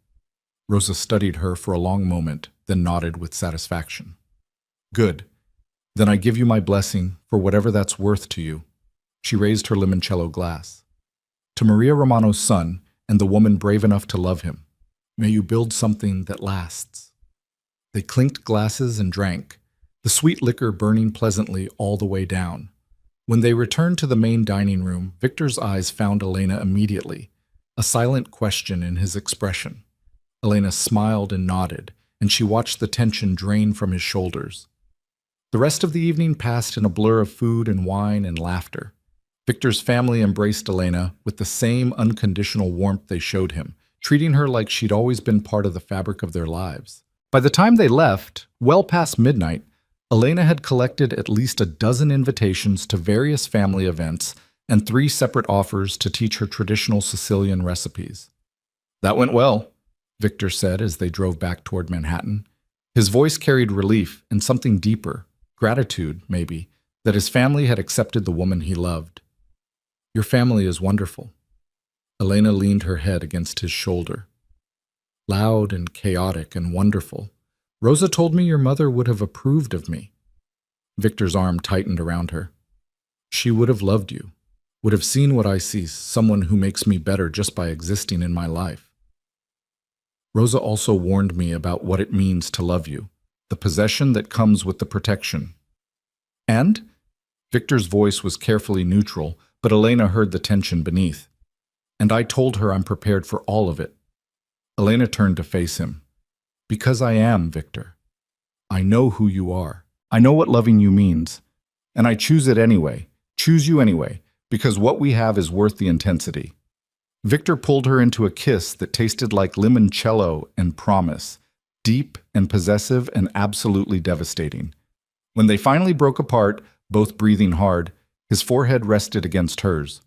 Rosa studied her for a long moment, then nodded with satisfaction. Good. Then I give you my blessing for whatever that's worth to you. She raised her limoncello glass. To Maria Romano's son and the woman brave enough to love him, may you build something that lasts. They clinked glasses and drank, the sweet liquor burning pleasantly all the way down. When they returned to the main dining room, Victor's eyes found Elena immediately, a silent question in his expression. Elena smiled and nodded, and she watched the tension drain from his shoulders. The rest of the evening passed in a blur of food and wine and laughter. Victor's family embraced Elena with the same unconditional warmth they showed him, treating her like she'd always been part of the fabric of their lives. By the time they left, well past midnight, Elena had collected at least a dozen invitations to various family events and 3 separate offers to teach her traditional Sicilian recipes. That went well, Victor said as they drove back toward Manhattan. His voice carried relief and something deeper, gratitude, maybe, that his family had accepted the woman he loved. Your family is wonderful. Elena leaned her head against his shoulder. Loud and chaotic and wonderful. Rosa told me your mother would have approved of me. Victor's arm tightened around her. She would have loved you, would have seen what I see, someone who makes me better just by existing in my life. Rosa also warned me about what it means to love you, the possession that comes with the protection. And? Victor's voice was carefully neutral, but Elena heard the tension beneath. And I told her I'm prepared for all of it. Elena turned to face him. Because I am, Victor. I know who you are. I know what loving you means. And I choose it anyway, choose you anyway, because what we have is worth the intensity. Victor pulled her into a kiss that tasted like limoncello and promise, deep and possessive and absolutely devastating. When they finally broke apart, both breathing hard, his forehead rested against hers.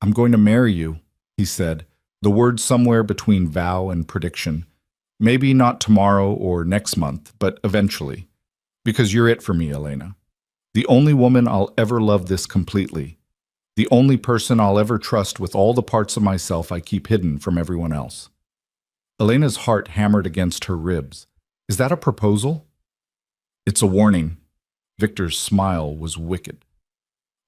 I'm going to marry you, he said, the word somewhere between vow and prediction. Maybe not tomorrow or next month, but eventually. Because you're it for me, Elena. The only woman I'll ever love this completely. The only person I'll ever trust with all the parts of myself I keep hidden from everyone else. Elena's heart hammered against her ribs. Is that a proposal? It's a warning. Victor's smile was wicked.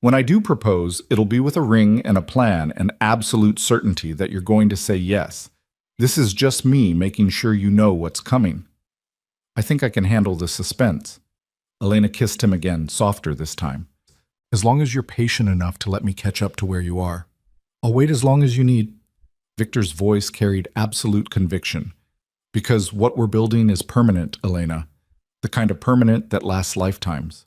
When I do propose, it'll be with a ring and a plan and absolute certainty that you're going to say yes. This is just me making sure you know what's coming. I think I can handle the suspense. Elena kissed him again, softer this time. As long as you're patient enough to let me catch up to where you are. I'll wait as long as you need. Victor's voice carried absolute conviction. Because what we're building is permanent, Elena. The kind of permanent that lasts lifetimes.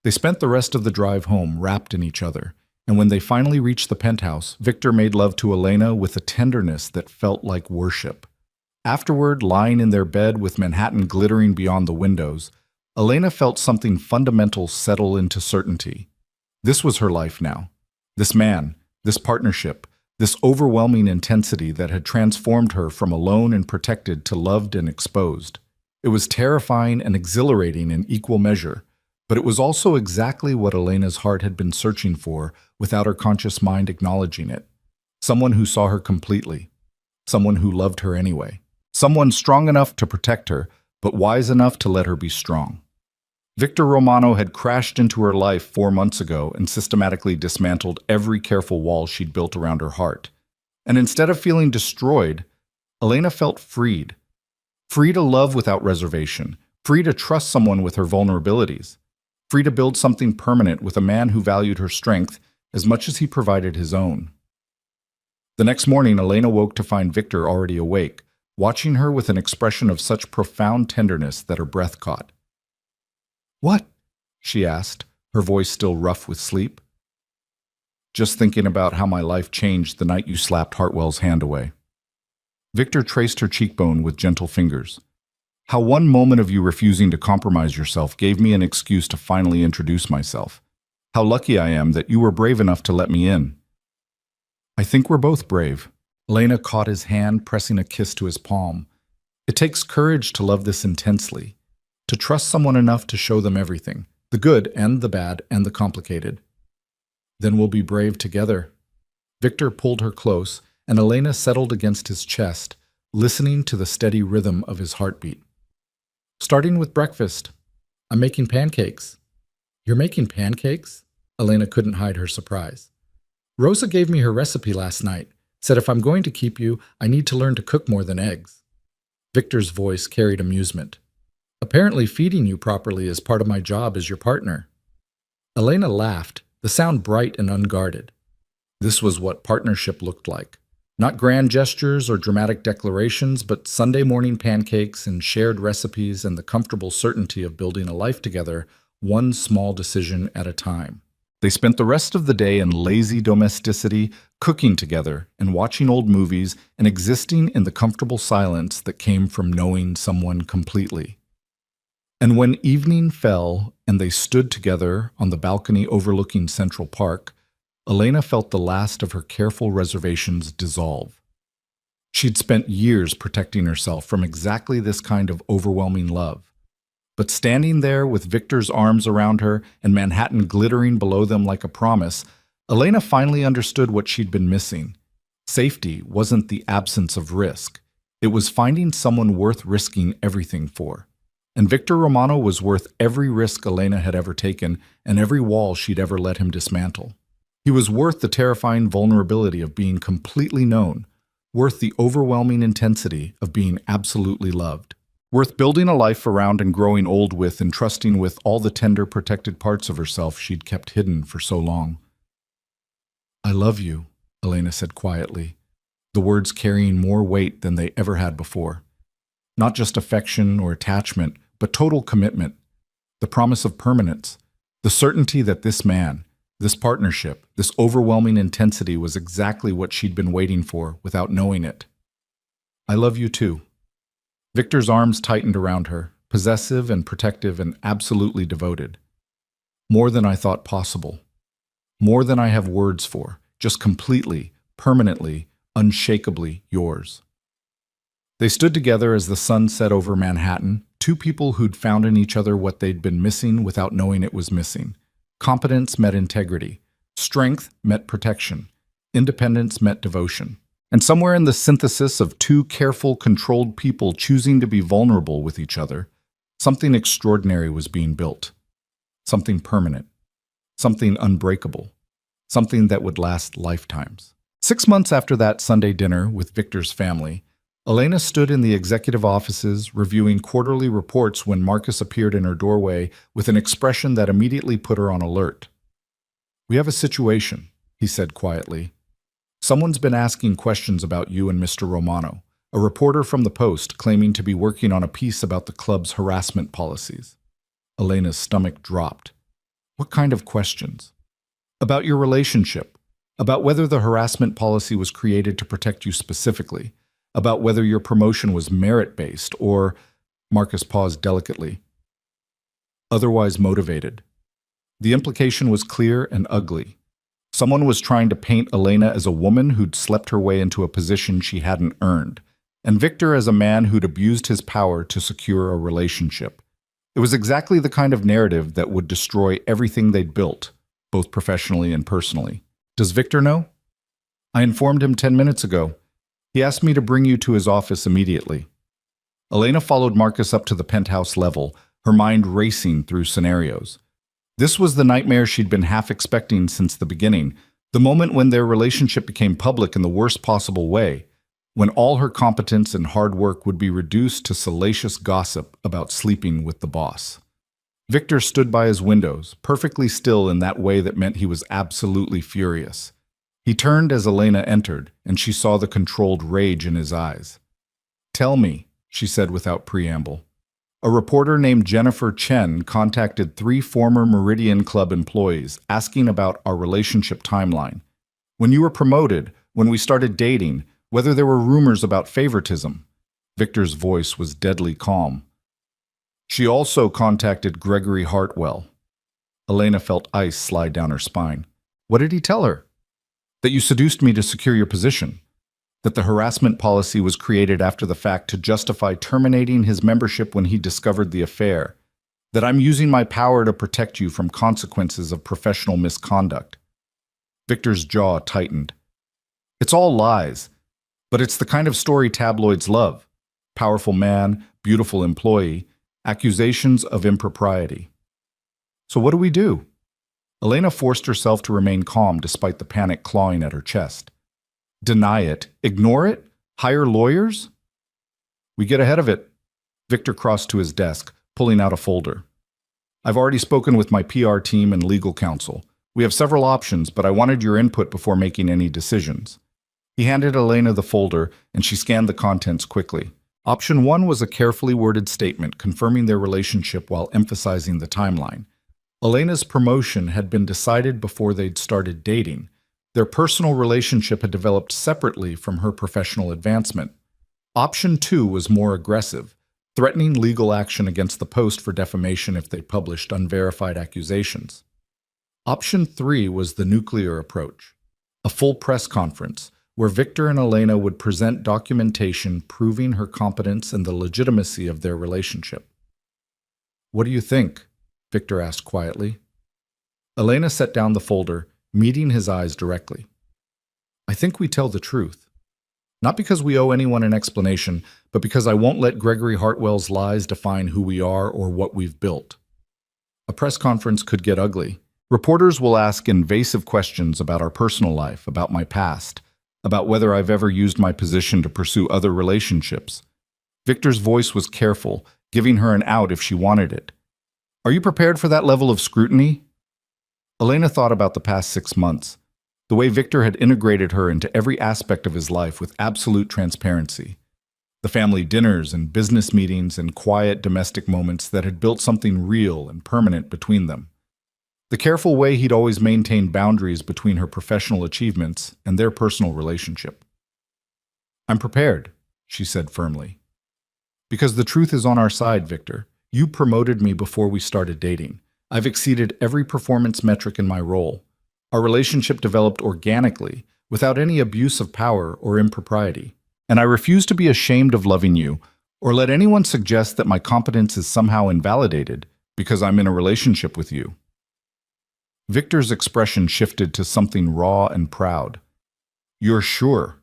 They spent the rest of the drive home wrapped in each other, and when they finally reached the penthouse, Victor made love to Elena with a tenderness that felt like worship. Afterward, lying in their bed with Manhattan glittering beyond the windows, Elena felt something fundamental settle into certainty. This was her life now. This man, this partnership, this overwhelming intensity that had transformed her from alone and protected to loved and exposed. It was terrifying and exhilarating in equal measure, but it was also exactly what Elena's heart had been searching for without her conscious mind acknowledging it. Someone who saw her completely. Someone who loved her anyway. Someone strong enough to protect her, but wise enough to let her be strong. Victor Romano had crashed into her life 4 months ago and systematically dismantled every careful wall she'd built around her heart. And instead of feeling destroyed, Elena felt freed. Free to love without reservation. Free to trust someone with her vulnerabilities. Free to build something permanent with a man who valued her strength as much as he provided his own. The next morning, Elena woke to find Victor already awake, watching her with an expression of such profound tenderness that her breath caught. "What?" she asked, her voice still rough with sleep. "Just thinking about how my life changed the night you slapped Hartwell's hand away." Victor traced her cheekbone with gentle fingers. "How one moment of you refusing to compromise yourself gave me an excuse to finally introduce myself. How lucky I am that you were brave enough to let me in." "I think we're both brave." Elena caught his hand, pressing a kiss to his palm. "It takes courage to love this intensely, to trust someone enough to show them everything, the good and the bad and the complicated. Then we'll be brave together." Victor pulled her close, and Elena settled against his chest, listening to the steady rhythm of his heartbeat. "Starting with breakfast. I'm making pancakes." "You're making pancakes?" Elena couldn't hide her surprise. "Rosa gave me her recipe last night, said if I'm going to keep you, I need to learn to cook more than eggs." Victor's voice carried amusement. "Apparently feeding you properly is part of my job as your partner." Elena laughed, the sound bright and unguarded. This was what partnership looked like. Not grand gestures or dramatic declarations, but Sunday morning pancakes and shared recipes and the comfortable certainty of building a life together, one small decision at a time. They spent the rest of the day in lazy domesticity, cooking together and watching old movies and existing in the comfortable silence that came from knowing someone completely. And when evening fell and they stood together on the balcony overlooking Central Park, Elena felt the last of her careful reservations dissolve. She'd spent years protecting herself from exactly this kind of overwhelming love. But standing there with Victor's arms around her and Manhattan glittering below them like a promise, Elena finally understood what she'd been missing. Safety wasn't the absence of risk. It was finding someone worth risking everything for. And Victor Romano was worth every risk Elena had ever taken and every wall she'd ever let him dismantle. He was worth the terrifying vulnerability of being completely known, worth the overwhelming intensity of being absolutely loved, worth building a life around and growing old with and trusting with all the tender, protected parts of herself she'd kept hidden for so long. "I love you," Elena said quietly, the words carrying more weight than they ever had before. Not just affection or attachment, but total commitment, the promise of permanence, the certainty that this man, this partnership, this overwhelming intensity was exactly what she'd been waiting for without knowing it. "I love you too." Victor's arms tightened around her, possessive and protective and absolutely devoted. "More than I thought possible. More than I have words for, just completely, permanently, unshakably yours." They stood together as the sun set over Manhattan, two people who'd found in each other what they'd been missing without knowing it was missing. Competence met integrity. Strength met protection. Independence met devotion. And somewhere in the synthesis of two careful, controlled people choosing to be vulnerable with each other, something extraordinary was being built. Something permanent. Something unbreakable. Something that would last lifetimes. 6 months after that Sunday dinner with Victor's family, Elena stood in the executive offices reviewing quarterly reports when Marcus appeared in her doorway with an expression that immediately put her on alert. "We have a situation," he said quietly. "Someone's been asking questions about you and Mr. Romano, a reporter from the Post claiming to be working on a piece about the club's harassment policies." Elena's stomach dropped. "What kind of questions?" "About your relationship, about whether the harassment policy was created to protect you specifically, about whether your promotion was merit-based or," Marcus paused delicately, "otherwise motivated." The implication was clear and ugly. Someone was trying to paint Elena as a woman who'd slept her way into a position she hadn't earned, and Victor as a man who'd abused his power to secure a relationship. It was exactly the kind of narrative that would destroy everything they'd built, both professionally and personally. "Does Victor know?" I informed him 10 minutes ago. He asked me to bring you to his office immediately. Elena followed Marcus up to the penthouse level, her mind racing through scenarios. This was the nightmare she'd been half expecting since the beginning, the moment when their relationship became public in the worst possible way, when all her competence and hard work would be reduced to salacious gossip about sleeping with the boss. Victor stood by his windows, perfectly still in that way that meant he was absolutely furious. He turned as Elena entered, and she saw the controlled rage in his eyes. "Tell me," she said without preamble. A reporter named Jennifer Chen contacted 3 former Meridian Club employees asking about our relationship timeline. When you were promoted, when we started dating, whether there were rumors about favoritism. Victor's voice was deadly calm. She also contacted Gregory Hartwell. Elena felt ice slide down her spine. What did he tell her? That you seduced me to secure your position. That the harassment policy was created after the fact to justify terminating his membership when he discovered the affair. That I'm using my power to protect you from consequences of professional misconduct. Victor's jaw tightened. It's all lies, but it's the kind of story tabloids love. Powerful man, beautiful employee, accusations of impropriety. So what do we do? Elena forced herself to remain calm despite the panic clawing at her chest. Deny it? Ignore it? Hire lawyers? We get ahead of it. Victor crossed to his desk, pulling out a folder. I've already spoken with my PR team and legal counsel. We have several options, but I wanted your input before making any decisions. He handed Elena the folder, and she scanned the contents quickly. Option 1 was a carefully worded statement confirming their relationship while emphasizing the timeline. Elena's promotion had been decided before they'd started dating. Their personal relationship had developed separately from her professional advancement. Option 2 was more aggressive, threatening legal action against the Post for defamation if they published unverified accusations. Option 3 was the nuclear approach, a full press conference where Victor and Elena would present documentation proving her competence and the legitimacy of their relationship. What do you think? Victor asked quietly. Elena set down the folder, meeting his eyes directly. I think we tell the truth. Not because we owe anyone an explanation, but because I won't let Gregory Hartwell's lies define who we are or what we've built. A press conference could get ugly. Reporters will ask invasive questions about our personal life, about my past, about whether I've ever used my position to pursue other relationships. Victor's voice was careful, giving her an out if she wanted it. Are you prepared for that level of scrutiny? Elena thought about the past 6 months, the way Victor had integrated her into every aspect of his life with absolute transparency. The family dinners and business meetings and quiet domestic moments that had built something real and permanent between them. The careful way he'd always maintained boundaries between her professional achievements and their personal relationship. I'm prepared, she said firmly. Because the truth is on our side, Victor. You promoted me before we started dating. I've exceeded every performance metric in my role. Our relationship developed organically, without any abuse of power or impropriety. And I refuse to be ashamed of loving you, or let anyone suggest that my competence is somehow invalidated because I'm in a relationship with you. Victor's expression shifted to something raw and proud. You're sure?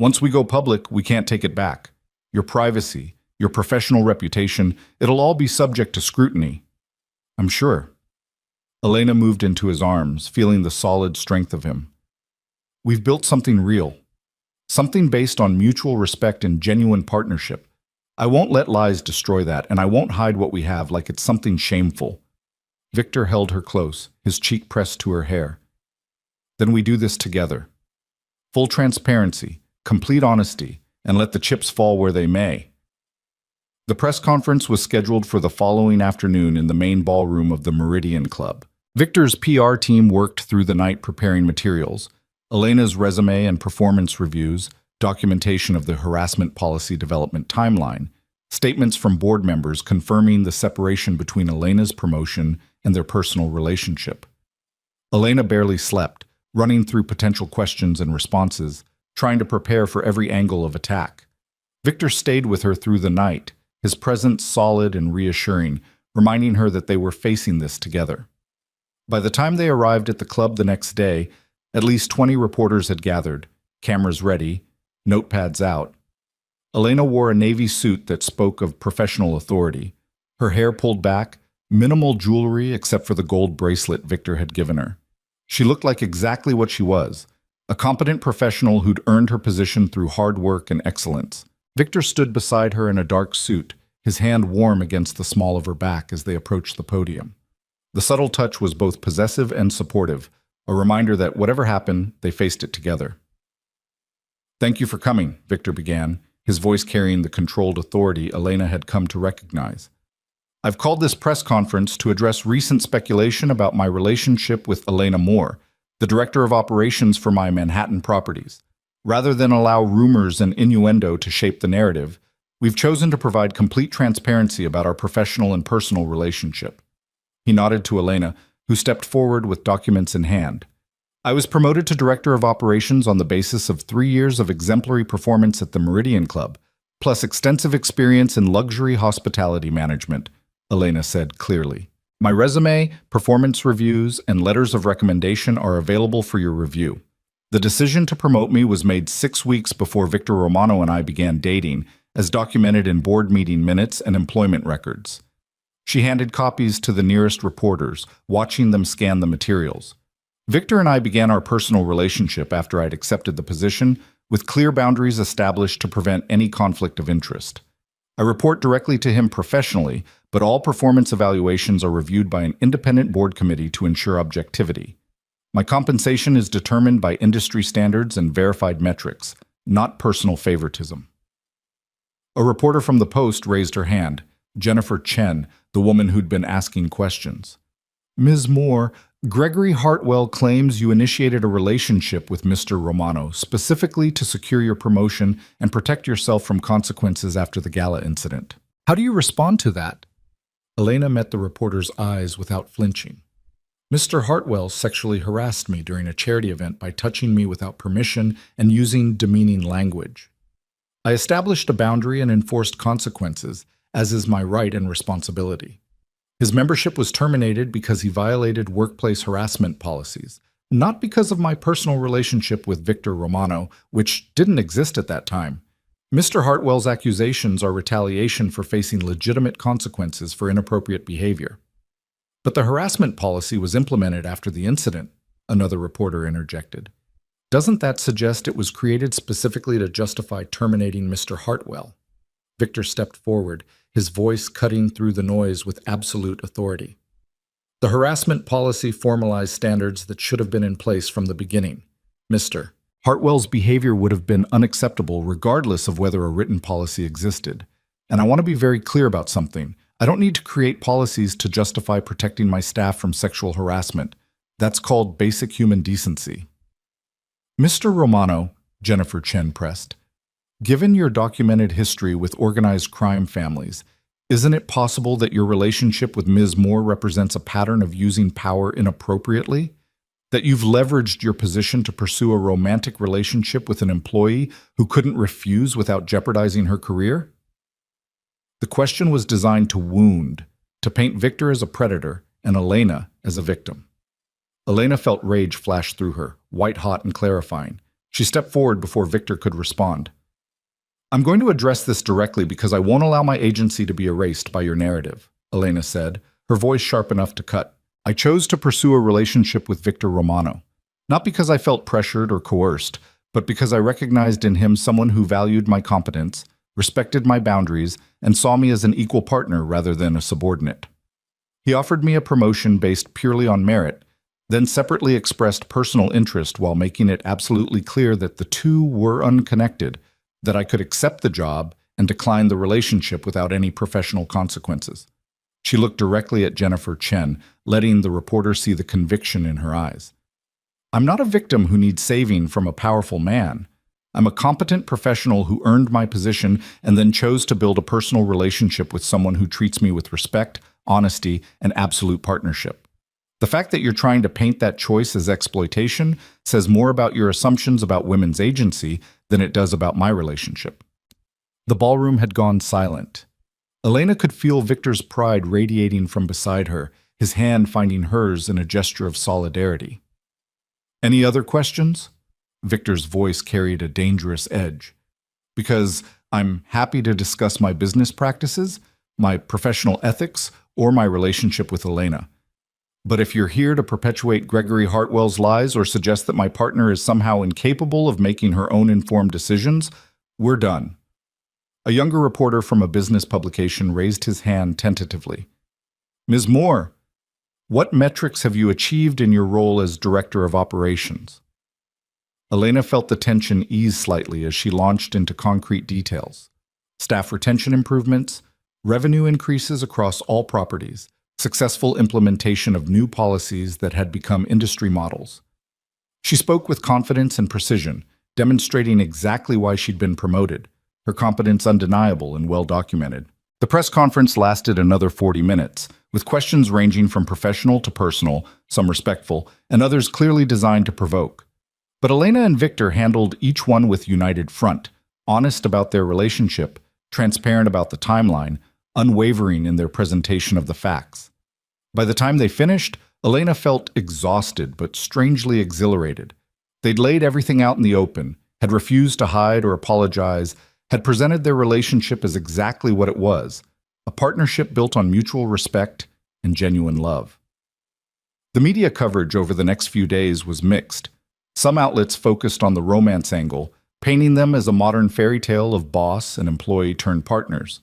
Once we go public, we can't take it back. Your privacy, your professional reputation, it'll all be subject to scrutiny. I'm sure. Elena moved into his arms, feeling the solid strength of him. We've built something real. Something based on mutual respect and genuine partnership. I won't let lies destroy that, and I won't hide what we have like it's something shameful. Victor held her close, his cheek pressed to her hair. Then we do this together. Full transparency, complete honesty, and let the chips fall where they may. The press conference was scheduled for the following afternoon in the main ballroom of the Meridian Club. Victor's PR team worked through the night preparing materials, Elena's resume and performance reviews, documentation of the harassment policy development timeline, statements from board members confirming the separation between Elena's promotion and their personal relationship. Elena barely slept, running through potential questions and responses, trying to prepare for every angle of attack. Victor stayed with her through the night, his presence solid and reassuring, reminding her that they were facing this together. By the time they arrived at the club the next day, at least 20 reporters had gathered, cameras ready, notepads out. Elena wore a navy suit that spoke of professional authority, her hair pulled back, minimal jewelry except for the gold bracelet Victor had given her. She looked like exactly what she was, a competent professional who'd earned her position through hard work and excellence. Victor stood beside her in a dark suit, his hand warm against the small of her back as they approached the podium. The subtle touch was both possessive and supportive, a reminder that whatever happened, they faced it together. "Thank you for coming," Victor began, his voice carrying the controlled authority Elena had come to recognize. "I've called this press conference to address recent speculation about my relationship with Elena Moore, the director of operations for my Manhattan properties. Rather than allow rumors and innuendo to shape the narrative, we've chosen to provide complete transparency about our professional and personal relationship." He nodded to Elena, who stepped forward with documents in hand. "I was promoted to director of operations on the basis of 3 years of exemplary performance at the Meridian Club, plus extensive experience in luxury hospitality management," Elena said clearly. "My resume, performance reviews, and letters of recommendation are available for your review. The decision to promote me was made 6 weeks before Victor Romano and I began dating, as documented in board meeting minutes and employment records." She handed copies to the nearest reporters, watching them scan the materials. "Victor and I began our personal relationship after I'd accepted the position, with clear boundaries established to prevent any conflict of interest. I report directly to him professionally, but all performance evaluations are reviewed by an independent board committee to ensure objectivity. My compensation is determined by industry standards and verified metrics, not personal favoritism." A reporter from the Post raised her hand, Jennifer Chen, the woman who'd been asking questions. "Ms. Moore, Gregory Hartwell claims you initiated a relationship with Mr. Romano, specifically to secure your promotion and protect yourself from consequences after the gala incident. How do you respond to that?" Elena met the reporter's eyes without flinching. "Mr. Hartwell sexually harassed me during a charity event by touching me without permission and using demeaning language. I established a boundary and enforced consequences, as is my right and responsibility. His membership was terminated because he violated workplace harassment policies, not because of my personal relationship with Victor Romano, which didn't exist at that time. Mr. Hartwell's accusations are retaliation for facing legitimate consequences for inappropriate behavior." "But the harassment policy was implemented after the incident," another reporter interjected. "Doesn't that suggest it was created specifically to justify terminating Mr. Hartwell?" Victor stepped forward, his voice cutting through the noise with absolute authority. "The harassment policy formalized standards that should have been in place from the beginning. Mr. Hartwell's behavior would have been unacceptable regardless of whether a written policy existed. And I want to be very clear about something. I don't need to create policies to justify protecting my staff from sexual harassment. That's called basic human decency." "Mr. Romano," Jennifer Chen pressed, "given your documented history with organized crime families, isn't it possible that your relationship with Ms. Moore represents a pattern of using power inappropriately? That you've leveraged your position to pursue a romantic relationship with an employee who couldn't refuse without jeopardizing her career?" The question was designed to wound, to paint Victor as a predator and Elena as a victim. Elena felt rage flash through her, white-hot and clarifying. She stepped forward before Victor could respond. "I'm going to address this directly because I won't allow my agency to be erased by your narrative," Elena said, her voice sharp enough to cut. "I chose to pursue a relationship with Victor Romano, not because I felt pressured or coerced, but because I recognized in him someone who valued my competence, respected my boundaries, and saw me as an equal partner rather than a subordinate. He offered me a promotion based purely on merit, then separately expressed personal interest while making it absolutely clear that the two were unconnected, that I could accept the job and decline the relationship without any professional consequences." She looked directly at Jennifer Chen, letting the reporter see the conviction in her eyes. "I'm not a victim who needs saving from a powerful man. I'm a competent professional who earned my position and then chose to build a personal relationship with someone who treats me with respect, honesty, and absolute partnership. The fact that you're trying to paint that choice as exploitation says more about your assumptions about women's agency than it does about my relationship." The ballroom had gone silent. Elena could feel Victor's pride radiating from beside her, his hand finding hers in a gesture of solidarity. "Any other questions?" Victor's voice carried a dangerous edge. Because I'm happy to discuss my business practices, my professional ethics, or my relationship with Elena. But if you're here to perpetuate Gregory Hartwell's lies or suggest that my partner is somehow incapable of making her own informed decisions, we're done. A younger reporter from a business publication raised his hand tentatively. Ms. Moore, what metrics have you achieved in your role as Director of Operations? Elena felt the tension ease slightly as she launched into concrete details. Staff retention improvements, revenue increases across all properties, successful implementation of new policies that had become industry models. She spoke with confidence and precision, demonstrating exactly why she'd been promoted, her competence undeniable and well documented. The press conference lasted another 40 minutes, with questions ranging from professional to personal, some respectful, and others clearly designed to provoke. But Elena and Victor handled each one with united front, honest about their relationship, transparent about the timeline, unwavering in their presentation of the facts. By the time they finished, Elena felt exhausted but strangely exhilarated. They'd laid everything out in the open, had refused to hide or apologize, had presented their relationship as exactly what it was, a partnership built on mutual respect and genuine love. The media coverage over the next few days was mixed. Some outlets focused on the romance angle, painting them as a modern fairy tale of boss and employee turned partners.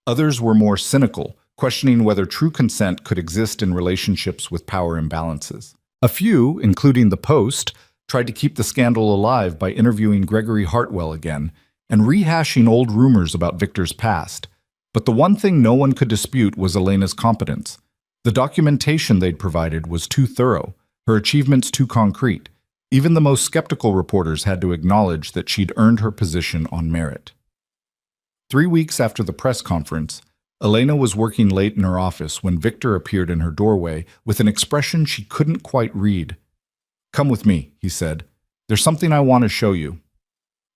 Others were more cynical, questioning whether true consent could exist in relationships with power imbalances. A few, including The Post, tried to keep the scandal alive by interviewing Gregory Hartwell again and rehashing old rumors about Victor's past. But the one thing no one could dispute was Elena's competence. The documentation they'd provided was too thorough, her achievements too concrete. Even the most skeptical reporters had to acknowledge that she'd earned her position on merit. 3 weeks after the press conference, Elena was working late in her office when Victor appeared in her doorway with an expression she couldn't quite read. "Come with me," he said. "There's something I want to show you."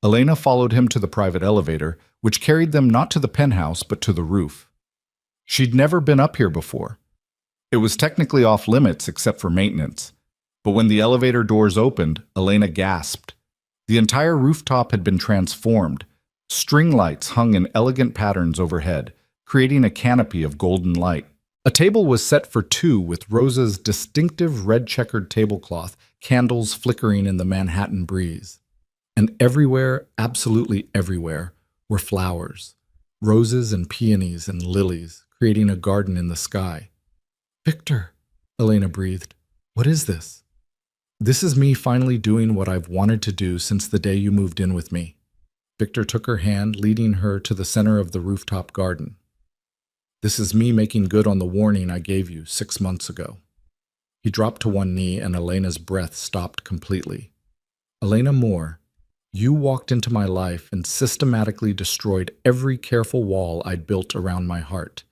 Elena followed him to the private elevator, which carried them not to the penthouse but to the roof. She'd never been up here before. It was technically off limits except for maintenance. But when the elevator doors opened, Elena gasped. The entire rooftop had been transformed. String lights hung in elegant patterns overhead, creating a canopy of golden light. A table was set for two with Rosa's distinctive red-checkered tablecloth, candles flickering in the Manhattan breeze. And everywhere, absolutely everywhere, were flowers. Roses and peonies and lilies, creating a garden in the sky. "Victor," Elena breathed, "what is this?" "This is me finally doing what I've wanted to do since the day you moved in with me." Victor took her hand, leading her to the center of the rooftop garden. "This is me making good on the warning I gave you 6 months ago." He dropped to one knee and Elena's breath stopped completely. "Elena Moore, you walked into my life and systematically destroyed every careful wall I'd built around my heart.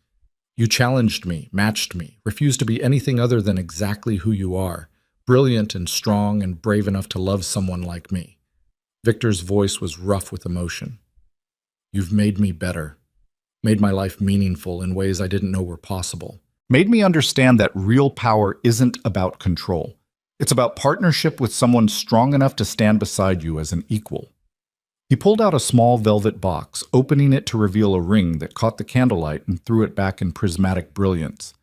You challenged me, matched me, refused to be anything other than exactly who you are. Brilliant and strong and brave enough to love someone like me." Victor's voice was rough with emotion. "You've made me better, made my life meaningful in ways I didn't know were possible. Made me understand that real power isn't about control. It's about partnership with someone strong enough to stand beside you as an equal." He pulled out a small velvet box, opening it to reveal a ring that caught the candlelight and threw it back in prismatic brilliance.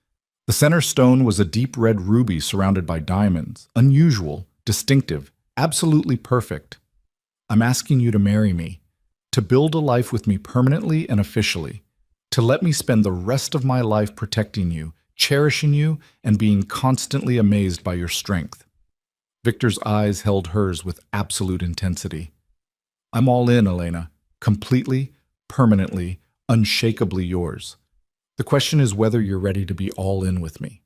The center stone was a deep red ruby surrounded by diamonds, unusual, distinctive, absolutely perfect. "I'm asking you to marry me, to build a life with me permanently and officially, to let me spend the rest of my life protecting you, cherishing you, and being constantly amazed by your strength." Victor's eyes held hers with absolute intensity. "I'm all in, Elena, completely, permanently, unshakably yours. The question is whether you're ready to be all in with me."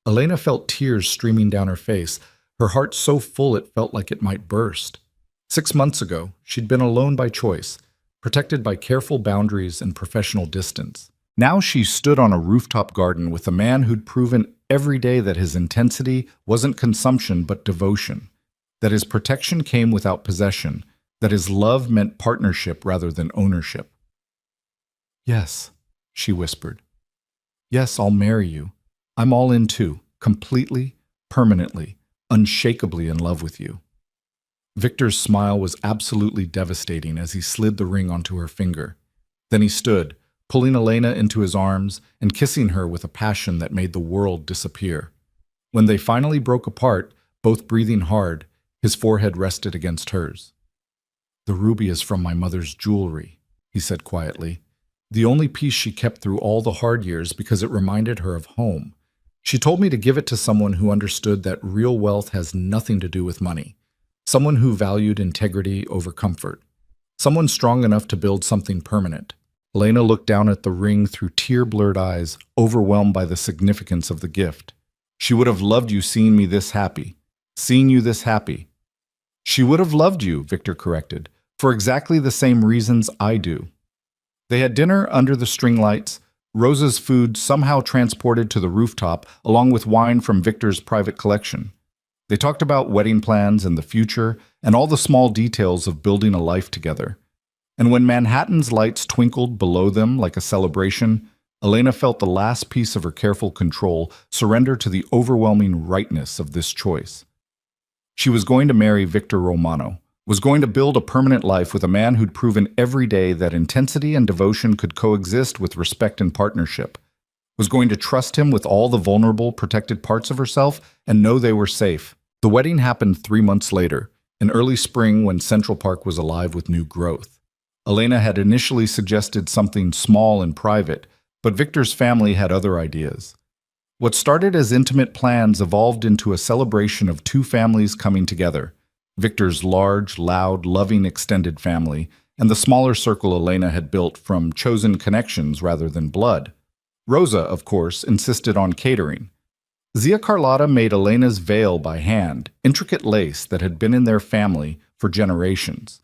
Elena felt tears streaming down her face, her heart so full it felt like it might burst. 6 months ago, she'd been alone by choice, protected by careful boundaries and professional distance. Now she stood on a rooftop garden with a man who'd proven every day that his intensity wasn't consumption but devotion, that his protection came without possession, that his love meant partnership rather than ownership. "Yes," she whispered. "Yes, I'll marry you. I'm all in too, completely, permanently, unshakably in love with you." Victor's smile was absolutely devastating as he slid the ring onto her finger. Then he stood, pulling Elena into his arms and kissing her with a passion that made the world disappear. When they finally broke apart, both breathing hard, his forehead rested against hers. "The ruby is from my mother's jewelry," he said quietly. "The only piece she kept through all the hard years because it reminded her of home. She told me to give it to someone who understood that real wealth has nothing to do with money. Someone who valued integrity over comfort. Someone strong enough to build something permanent." Elena looked down at the ring through tear-blurred eyes, overwhelmed by the significance of the gift. "She would have loved you seeing me this happy. Seeing you this happy." "She would have loved you," Victor corrected, "for exactly the same reasons I do." They had dinner under the string lights, Rosa's food somehow transported to the rooftop, along with wine from Victor's private collection. They talked about wedding plans and the future, and all the small details of building a life together. And when Manhattan's lights twinkled below them like a celebration, Elena felt the last piece of her careful control surrender to the overwhelming rightness of this choice. She was going to marry Victor Romano, was going to build a permanent life with a man who'd proven every day that intensity and devotion could coexist with respect and partnership, was going to trust him with all the vulnerable, protected parts of herself and know they were safe. The wedding happened 3 months later, in early spring when Central Park was alive with new growth. Elena had initially suggested something small and private, but Victor's family had other ideas. What started as intimate plans evolved into a celebration of two families coming together: Victor's large, loud, loving extended family, and the smaller circle Elena had built from chosen connections rather than blood. Rosa, of course, insisted on catering. Zia Carlotta made Elena's veil by hand, intricate lace that had been in their family for generations.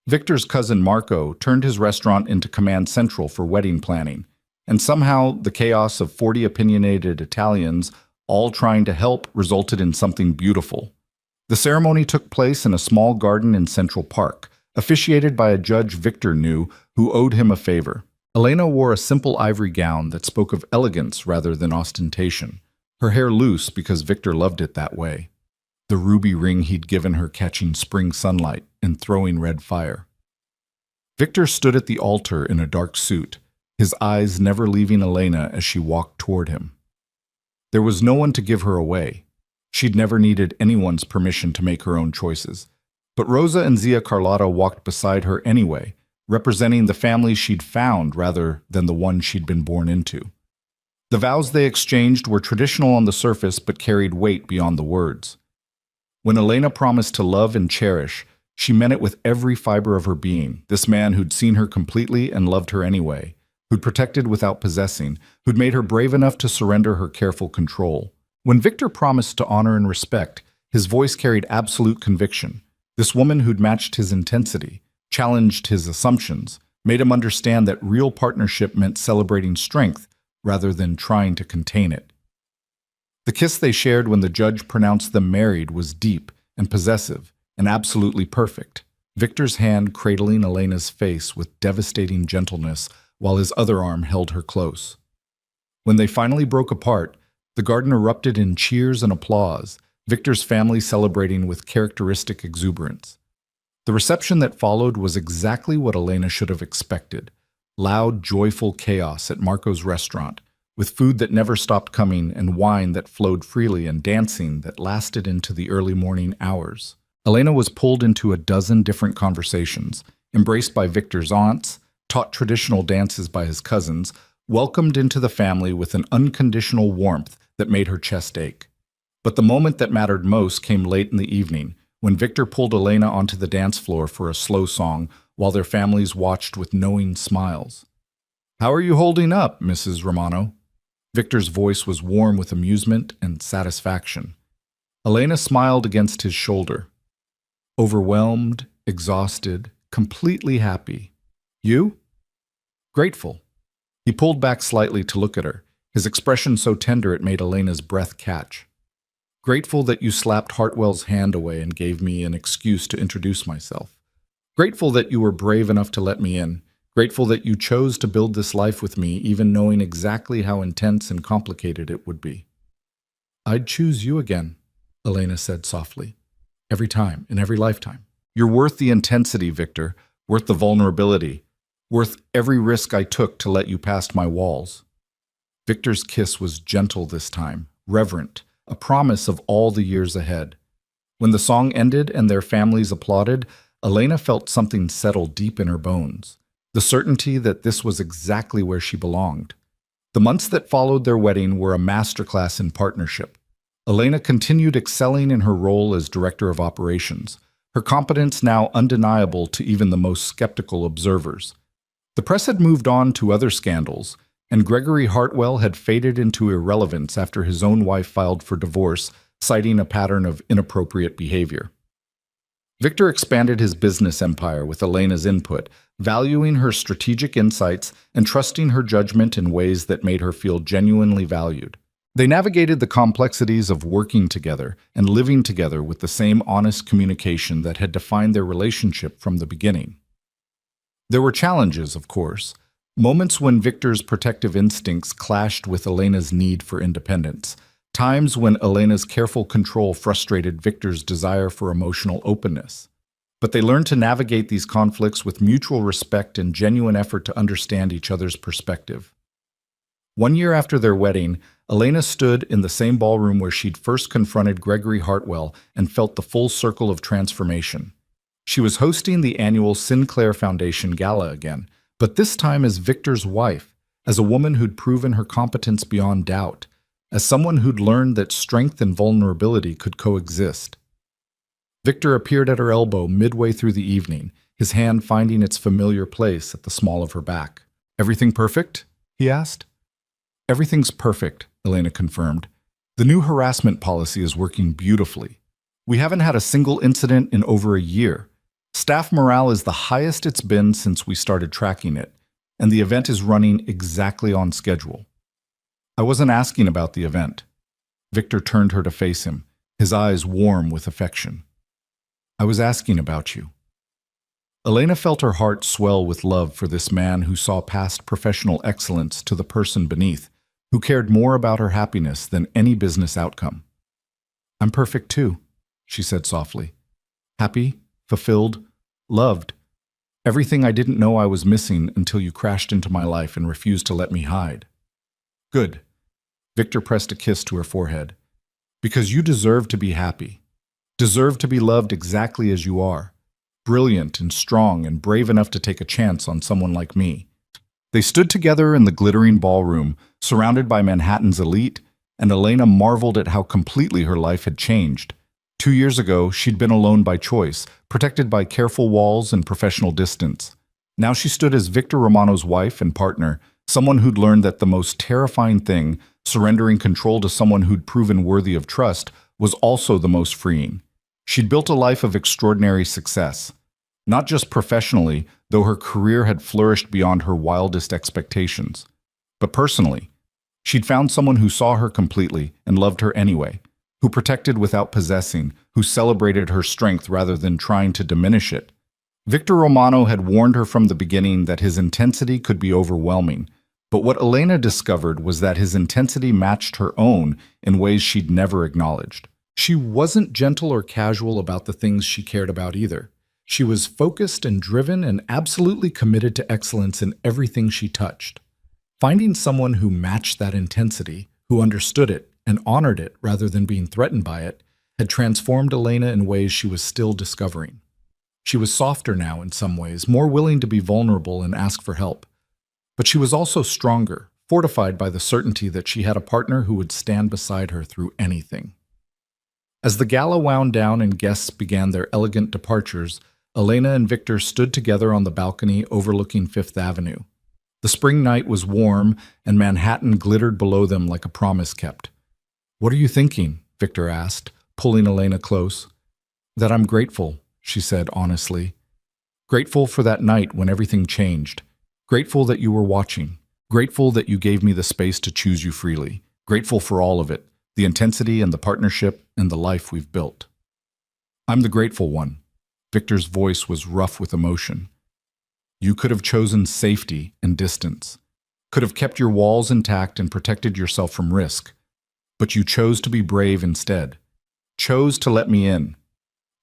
Victor's cousin Marco turned his restaurant into command central for wedding planning, and somehow the chaos of 40 opinionated Italians, all trying to help, resulted in something beautiful. The ceremony took place in a small garden in Central Park, officiated by a judge Victor knew who owed him a favor. Elena wore a simple ivory gown that spoke of elegance rather than ostentation, her hair loose because Victor loved it that way, the ruby ring he'd given her catching spring sunlight and throwing red fire. Victor stood at the altar in a dark suit, his eyes never leaving Elena as she walked toward him. There was no one to give her away. She'd never needed anyone's permission to make her own choices. But Rosa and Zia Carlotta walked beside her anyway, representing the family she'd found rather than the one she'd been born into. The vows they exchanged were traditional on the surface but carried weight beyond the words. When Elena promised to love and cherish, she meant it with every fiber of her being, this man who'd seen her completely and loved her anyway, who'd protected without possessing, who'd made her brave enough to surrender her careful control. When Victor promised to honor and respect, his voice carried absolute conviction. This woman who'd matched his intensity, challenged his assumptions, made him understand that real partnership meant celebrating strength rather than trying to contain it. The kiss they shared when the judge pronounced them married was deep and possessive and absolutely perfect, Victor's hand cradling Elena's face with devastating gentleness while his other arm held her close. When they finally broke apart, the garden erupted in cheers and applause, Victor's family celebrating with characteristic exuberance. The reception that followed was exactly what Elena should have expected: loud, joyful chaos at Marco's restaurant, with food that never stopped coming and wine that flowed freely and dancing that lasted into the early morning hours. Elena was pulled into a dozen different conversations, embraced by Victor's aunts, taught traditional dances by his cousins, welcomed into the family with an unconditional warmth that made her chest ache. But the moment that mattered most came late in the evening, when Victor pulled Elena onto the dance floor for a slow song while their families watched with knowing smiles. "How are you holding up, Mrs. Romano?" Victor's voice was warm with amusement and satisfaction. Elena smiled against his shoulder. "Overwhelmed, exhausted, completely happy. You?" "Grateful." He pulled back slightly to look at her, his expression so tender it made Elena's breath catch. "Grateful that you slapped Hartwell's hand away and gave me an excuse to introduce myself. Grateful that you were brave enough to let me in. Grateful that you chose to build this life with me, even knowing exactly how intense and complicated it would be." "I'd choose you again," Elena said softly. "Every time, in every lifetime." You're worth the intensity, Victor, worth the vulnerability, worth every risk I took to let you past my walls. Victor's kiss was gentle this time, reverent, a promise of all the years ahead. When the song ended and their families applauded, Elena felt something settle deep in her bones, the certainty that this was exactly where she belonged. The months that followed their wedding were a masterclass in partnership. Elena continued excelling in her role as director of operations, her competence now undeniable to even the most skeptical observers. The press had moved on to other scandals, and Gregory Hartwell had faded into irrelevance after his own wife filed for divorce, citing a pattern of inappropriate behavior. Victor expanded his business empire with Elena's input, valuing her strategic insights and trusting her judgment in ways that made her feel genuinely valued. They navigated the complexities of working together and living together with the same honest communication that had defined their relationship from the beginning. There were challenges, of course, moments when Victor's protective instincts clashed with Elena's need for independence, times when Elena's careful control frustrated Victor's desire for emotional openness. But they learned to navigate these conflicts with mutual respect and genuine effort to understand each other's perspective. 1 year after their wedding, Elena stood in the same ballroom where she'd first confronted Gregory Hartwell and felt the full circle of transformation. She was hosting the annual Sinclair Foundation Gala again, but this time as Victor's wife, as a woman who'd proven her competence beyond doubt, as someone who'd learned that strength and vulnerability could coexist. Victor appeared at her elbow midway through the evening, his hand finding its familiar place at the small of her back. "Everything perfect?" he asked. "Everything's perfect," Elena confirmed. "The new harassment policy is working beautifully. We haven't had a single incident in over a year. Staff morale is the highest it's been since we started tracking it, and the event is running exactly on schedule." "I wasn't asking about the event." Victor turned her to face him, his eyes warm with affection. "I was asking about you." Elena felt her heart swell with love for this man who saw past professional excellence to the person beneath, who cared more about her happiness than any business outcome. "I'm perfect too," she said softly. "Happy, fulfilled, loved. Everything I didn't know I was missing until you crashed into my life and refused to let me hide." "Good." Victor pressed a kiss to her forehead. "Because you deserve to be happy. Deserve to be loved exactly as you are. Brilliant and strong and brave enough to take a chance on someone like me." They stood together in the glittering ballroom, surrounded by Manhattan's elite, and Elena marveled at how completely her life had changed. 2 years ago, she'd been alone by choice, protected by careful walls and professional distance. Now she stood as Victor Romano's wife and partner, someone who'd learned that the most terrifying thing, surrendering control to someone who'd proven worthy of trust, was also the most freeing. She'd built a life of extraordinary success. Not just professionally, though her career had flourished beyond her wildest expectations, but personally. She'd found someone who saw her completely and loved her anyway, who protected without possessing, who celebrated her strength rather than trying to diminish it. Victor Romano had warned her from the beginning that his intensity could be overwhelming, but what Elena discovered was that his intensity matched her own in ways she'd never acknowledged. She wasn't gentle or casual about the things she cared about either. She was focused and driven and absolutely committed to excellence in everything she touched. Finding someone who matched that intensity, who understood it and honored it rather than being threatened by it, had transformed Elena in ways she was still discovering. She was softer now in some ways, more willing to be vulnerable and ask for help. But she was also stronger, fortified by the certainty that she had a partner who would stand beside her through anything. As the gala wound down and guests began their elegant departures, Elena and Victor stood together on the balcony overlooking Fifth Avenue. The spring night was warm, and Manhattan glittered below them like a promise kept. "What are you thinking?" Victor asked, pulling Elena close. "That I'm grateful," she said honestly. "Grateful for that night when everything changed. Grateful that you were watching. Grateful that you gave me the space to choose you freely. Grateful for all of it, the intensity and the partnership and the life we've built." "I'm the grateful one." Victor's voice was rough with emotion. "You could have chosen safety and distance, could have kept your walls intact and protected yourself from risk, but you chose to be brave instead, chose to let me in.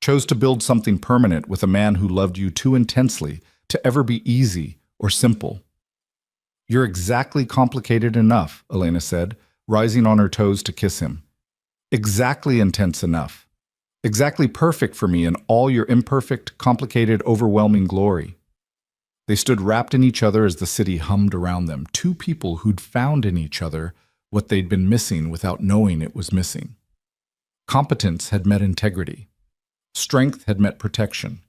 chose to build something permanent with a man who loved you too intensely to ever be easy or simple. "You're exactly complicated enough," Elena said, rising on her toes to kiss him. "Exactly intense enough. Exactly perfect for me in all your imperfect, complicated, overwhelming glory." They stood wrapped in each other as the city hummed around them, two people who'd found in each other what they'd been missing without knowing it was missing. Competence had met integrity. Strength had met protection.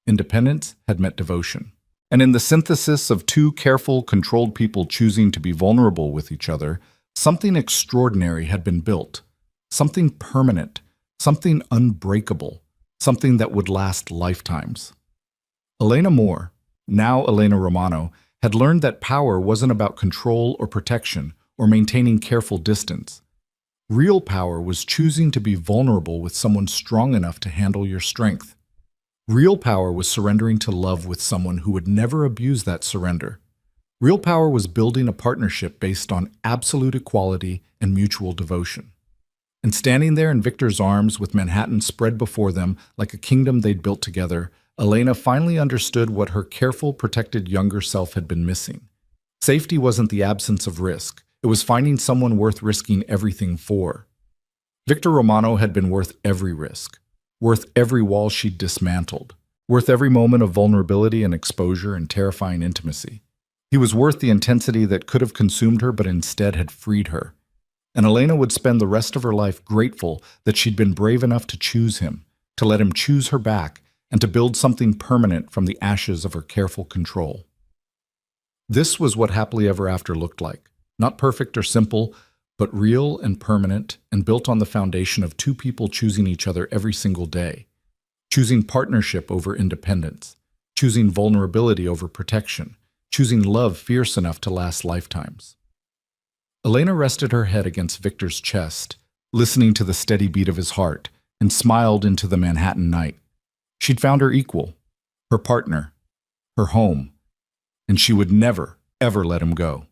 Independence had met devotion. And in the synthesis of two careful, controlled people choosing to be vulnerable with each other, something extraordinary had been built. Something permanent, something unbreakable, something that would last lifetimes. Elena Moore, now Elena Romano, had learned that power wasn't about control or protection or maintaining careful distance. Real power was choosing to be vulnerable with someone strong enough to handle your strength. Real power was surrendering to love with someone who would never abuse that surrender. Real power was building a partnership based on absolute equality and mutual devotion. And standing there in Victor's arms with Manhattan spread before them like a kingdom they'd built together, Elena finally understood what her careful, protected younger self had been missing. Safety wasn't the absence of risk. It was finding someone worth risking everything for. Victor Romano had been worth every risk, worth every wall she'd dismantled, worth every moment of vulnerability and exposure and terrifying intimacy. He was worth the intensity that could have consumed her but instead had freed her. And Elena would spend the rest of her life grateful that she'd been brave enough to choose him, to let him choose her back, and to build something permanent from the ashes of her careful control. This was what happily ever after looked like. Not perfect or simple, but real and permanent and built on the foundation of two people choosing each other every single day. Choosing partnership over independence. Choosing vulnerability over protection. Choosing love fierce enough to last lifetimes. Elena rested her head against Victor's chest, listening to the steady beat of his heart, and smiled into the Manhattan night. She'd found her equal, her partner, her home, and she would never, ever let him go.